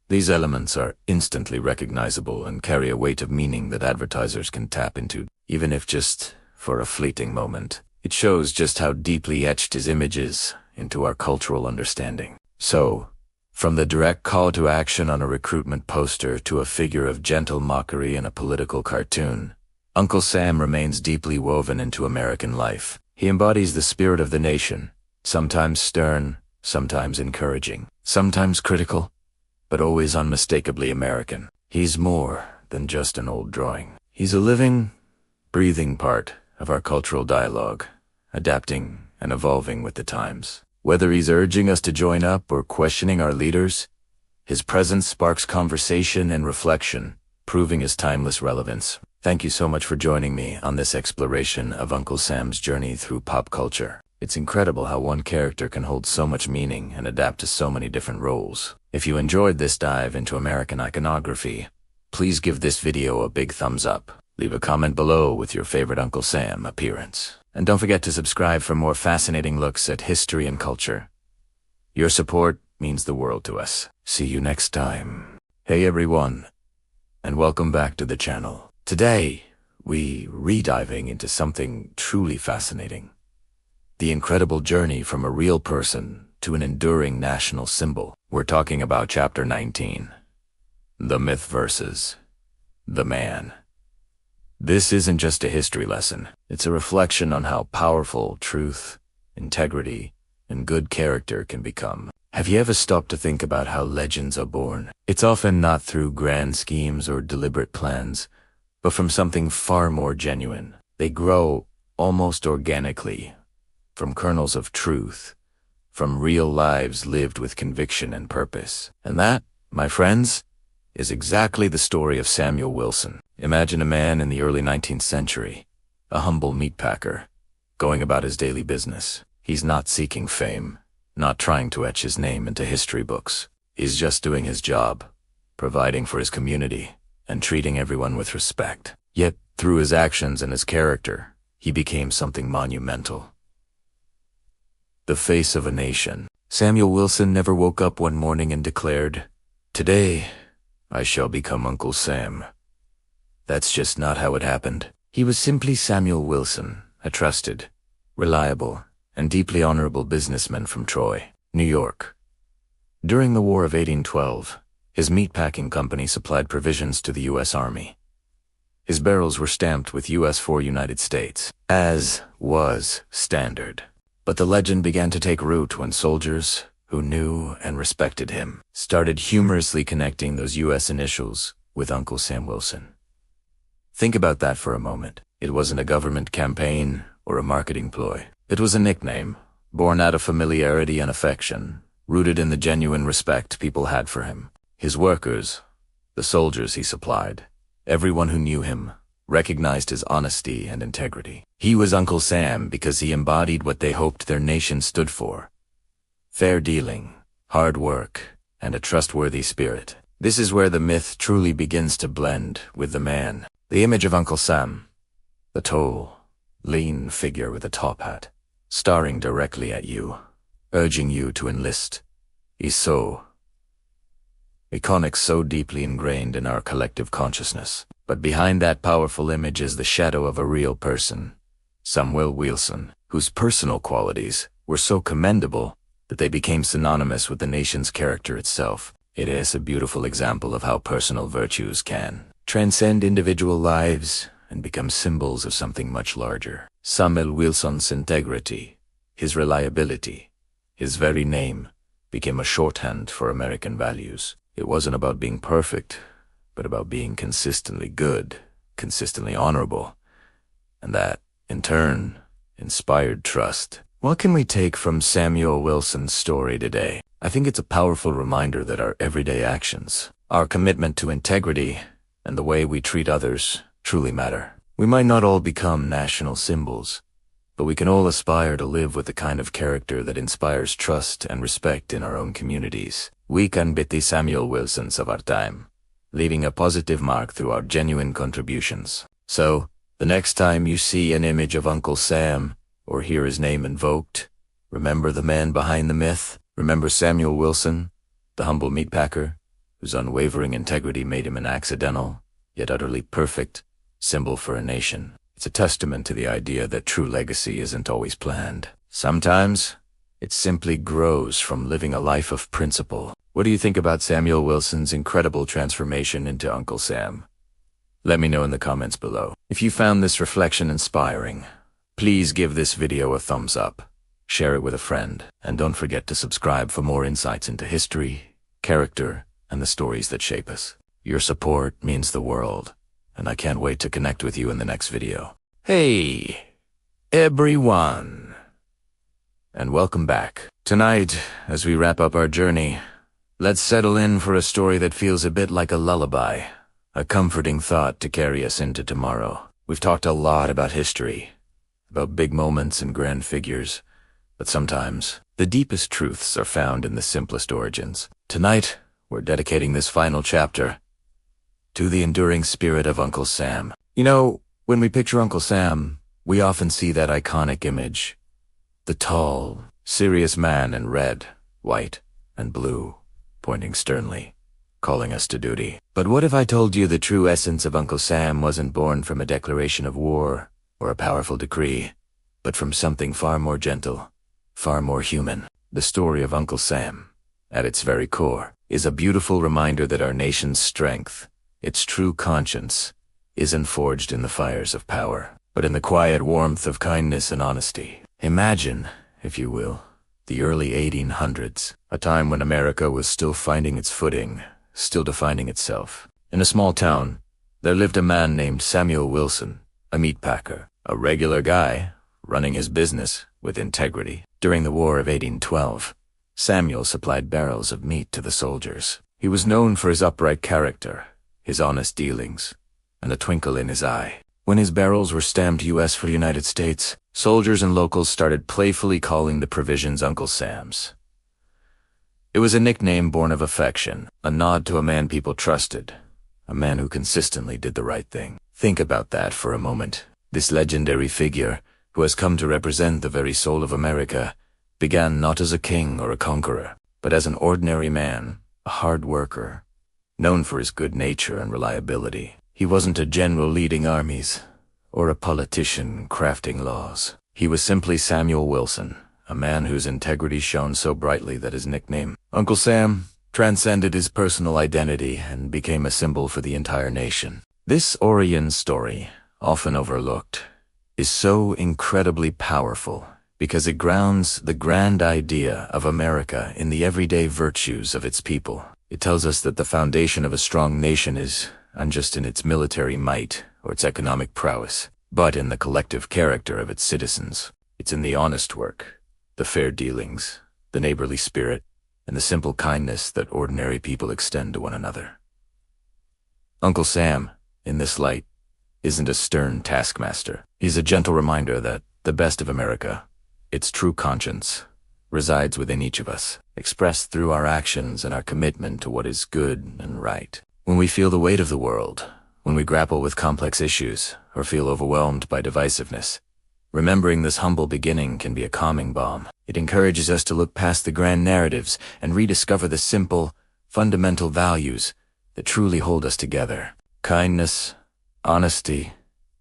These elements are instantly recognizable and carry a weight of meaning that advertisers can tap into, even if just for a fleeting moment. It shows just how deeply etched his image is into our cultural understanding. So, From the direct call to action on a recruitment poster to a figure of gentle mockery in a political cartoon, Uncle Sam remains deeply woven into American life. He embodies the spirit of the nation, sometimes stern, sometimes encouraging, sometimes critical, but always unmistakably American. He's more than just an old drawing. He's a living, breathing part of our cultural dialogue, adapting and evolving with the times. Whether he's urging us to join up or questioning our leaders, his presence sparks conversation and reflection, proving his timeless relevance. Thank you so much for joining me on this exploration of Uncle Sam's journey through pop culture. It's incredible how one character can hold so much meaning and adapt to so many different roles. If you enjoyed this dive into American iconography, please give this video a big thumbs up. Leave a comment below with your favorite Uncle Sam appearance. And don't forget to subscribe for more fascinating looks at history and culture. Your support means the world to us. See you next time. Hey everyone, and welcome back to the channel. Today, we re-diving into something truly fascinating. The incredible journey from a real person to an enduring national symbol. We're talking about Chapter 19, The Myth versus the Man. This isn't just a history lesson. It's a reflection on how powerful truth, integrity, and good character can become. Have you ever stopped to think about how legends are born? It's often not through grand schemes or deliberate plans, but from something far more genuine. They grow almost organically, from kernels of truth, from real lives lived with conviction and purpose. And that, my friends, is exactly the story of Samuel Wilson. Imagine a man in the early 19th century, a humble meatpacker, going about his daily business. He's not seeking fame, not trying to etch his name into history books. He's just doing his job, providing for his community, and treating everyone with respect. Yet, through his actions and his character, he became something monumental. The face of a nation. Samuel Wilson never woke up one morning and declared, "Today, I shall become Uncle Sam." That's just not how it happened. He was simply Samuel Wilson, a trusted, reliable, and deeply honorable businessman from Troy, New York. During the War of 1812, his meatpacking company supplied provisions to the U.S. Army. His barrels were stamped with U.S. for United States, as was standard. But the legend began to take root when soldiers, who knew and respected him, started humorously connecting those U.S. initials with Uncle Sam Wilson. Think about that for a moment. It wasn't a government campaign or a marketing ploy. It was a nickname, born out of familiarity and affection, rooted in the genuine respect people had for him. His workers, the soldiers he supplied, everyone who knew him, recognized his honesty and integrity. He was Uncle Sam because he embodied what they hoped their nation stood for: fair dealing, hard work, and a trustworthy spirit. This is where the myth truly begins to blend with the man. The image of Uncle Sam, the tall, lean figure with a top hat, staring directly at you, urging you to enlist, is so iconic, so deeply ingrained in our collective consciousness. But behind that powerful image is the shadow of a real person, Samuel Wilson, whose personal qualities were so commendable that they became synonymous with the nation's character itself. It is a beautiful example of how personal virtues can transcend individual lives and become symbols of something much larger. Samuel Wilson's integrity, his reliability, his very name, became a shorthand for American values. It wasn't about being perfect, but about being consistently good, consistently honorable, and that, in turn, inspired trust. What can we take from Samuel Wilson's story today? I think it's a powerful reminder that our everyday actions, our commitment to integrity, and the way we treat others truly matter. We might not all become national symbols, but we can all aspire to live with the kind of character that inspires trust and respect in our own communities. We can be the Samuel Wilsons of our time, leaving a positive mark through our genuine contributions. So, the next time you see an image of Uncle Sam or hear his name invoked, remember the man behind the myth. Remember Samuel Wilson, the humble meatpacker, whose unwavering integrity made him an accidental, yet utterly perfect, symbol for a nation. It's a testament to the idea that true legacy isn't always planned. Sometimes, it simply grows from living a life of principle. What do you think about Samuel Wilson's incredible transformation into Uncle Sam? Let me know in the comments below. If you found this reflection inspiring, please give this video a thumbs up, share it with a friend, and don't forget to subscribe for more insights into history, character, and the stories that shape us. Your support means the world, and I can't wait to connect with you in the next video. Hey, everyone, and welcome back. Tonight, as we wrap up our journey, let's settle in for a story that feels a bit like a lullaby, a comforting thought to carry us into tomorrow. We've talked a lot about history, about big moments and grand figures, but sometimes the deepest truths are found in the simplest origins. Tonight, we're dedicating this final chapter to the enduring spirit of Uncle Sam. You know, when we picture Uncle Sam, we often see that iconic image, the tall, serious man in red, white, and blue, pointing sternly, calling us to duty. But what if I told you the true essence of Uncle Sam wasn't born from a declaration of war or a powerful decree, but from something far more gentle, far more human? The story of Uncle Sam, at its very core, is a beautiful reminder that our nation's strength, its true conscience, isn't forged in the fires of power, but in the quiet warmth of kindness and honesty. Imagine, if you will, the early 1800s, a time when America was still finding its footing, still defining itself. In a small town, there lived a man named Samuel Wilson, a meat packer, a regular guy, running his business with integrity. During the War of 1812, Samuel supplied barrels of meat to the soldiers. He was known for his upright character, his honest dealings, and a twinkle in his eye. When his barrels were stamped U.S. for United States, soldiers and locals started playfully calling the provisions Uncle Sam's. It was a nickname born of affection, a nod to a man people trusted, a man who consistently did the right thing. Think about that for a moment. This legendary figure, who has come to represent the very soul of America, began not as a king or a conqueror, but as an ordinary man, a hard worker, known for his good nature and reliability. He wasn't a general leading armies, or a politician crafting laws. He was simply Samuel Wilson, a man whose integrity shone so brightly that his nickname, Uncle Sam, transcended his personal identity and became a symbol for the entire nation. This origin story, often overlooked, is so incredibly powerful because it grounds the grand idea of America in the everyday virtues of its people. It tells us that the foundation of a strong nation is not just in its military might or its economic prowess, but in the collective character of its citizens. It's in the honest work, the fair dealings, the neighborly spirit, and the simple kindness that ordinary people extend to one another. Uncle Sam, in this light, isn't a stern taskmaster. He's a gentle reminder that the best of America, its true conscience, resides within each of us, expressed through our actions and our commitment to what is good and right. When we feel the weight of the world, when we grapple with complex issues, or feel overwhelmed by divisiveness, remembering this humble beginning can be a calming balm. It encourages us to look past the grand narratives and rediscover the simple, fundamental values that truly hold us together. Kindness, honesty,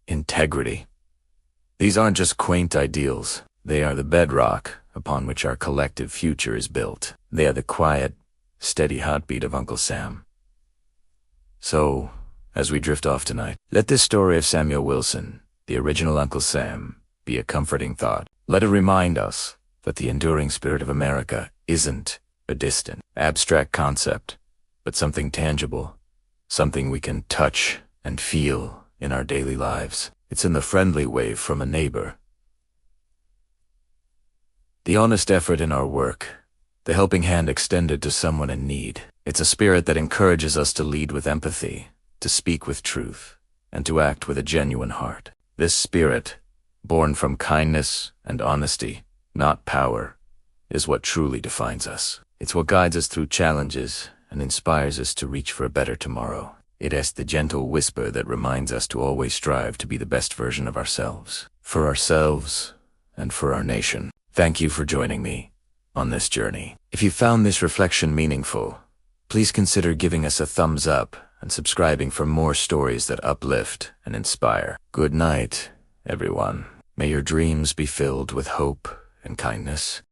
integrity. These aren't just quaint ideals. They are the bedrock upon which our collective future is built. They are the quiet, steady heartbeat of Uncle Sam. So, as we drift off tonight, let this story of Samuel Wilson, the original Uncle Sam, be a comforting thought. Let it remind us that the enduring spirit of America isn't a distant, abstract concept, but something tangible, something we can touch and feel in our daily lives. It's in the friendly wave from a neighbor, the honest effort in our work, the helping hand extended to someone in need. It's a spirit that encourages us to lead with empathy, to speak with truth, and to act with a genuine heart. This spirit, born from kindness and honesty, not power, is what truly defines us. It's what guides us through challenges and inspires us to reach for a better tomorrow. It is the gentle whisper that reminds us to always strive to be the best version of ourselves, and for our nation. Thank you for joining me on this journey. If you found this reflection meaningful, please consider giving us a thumbs up and subscribing for more stories that uplift and inspire. Good night, everyone. May your dreams be filled with hope and kindness.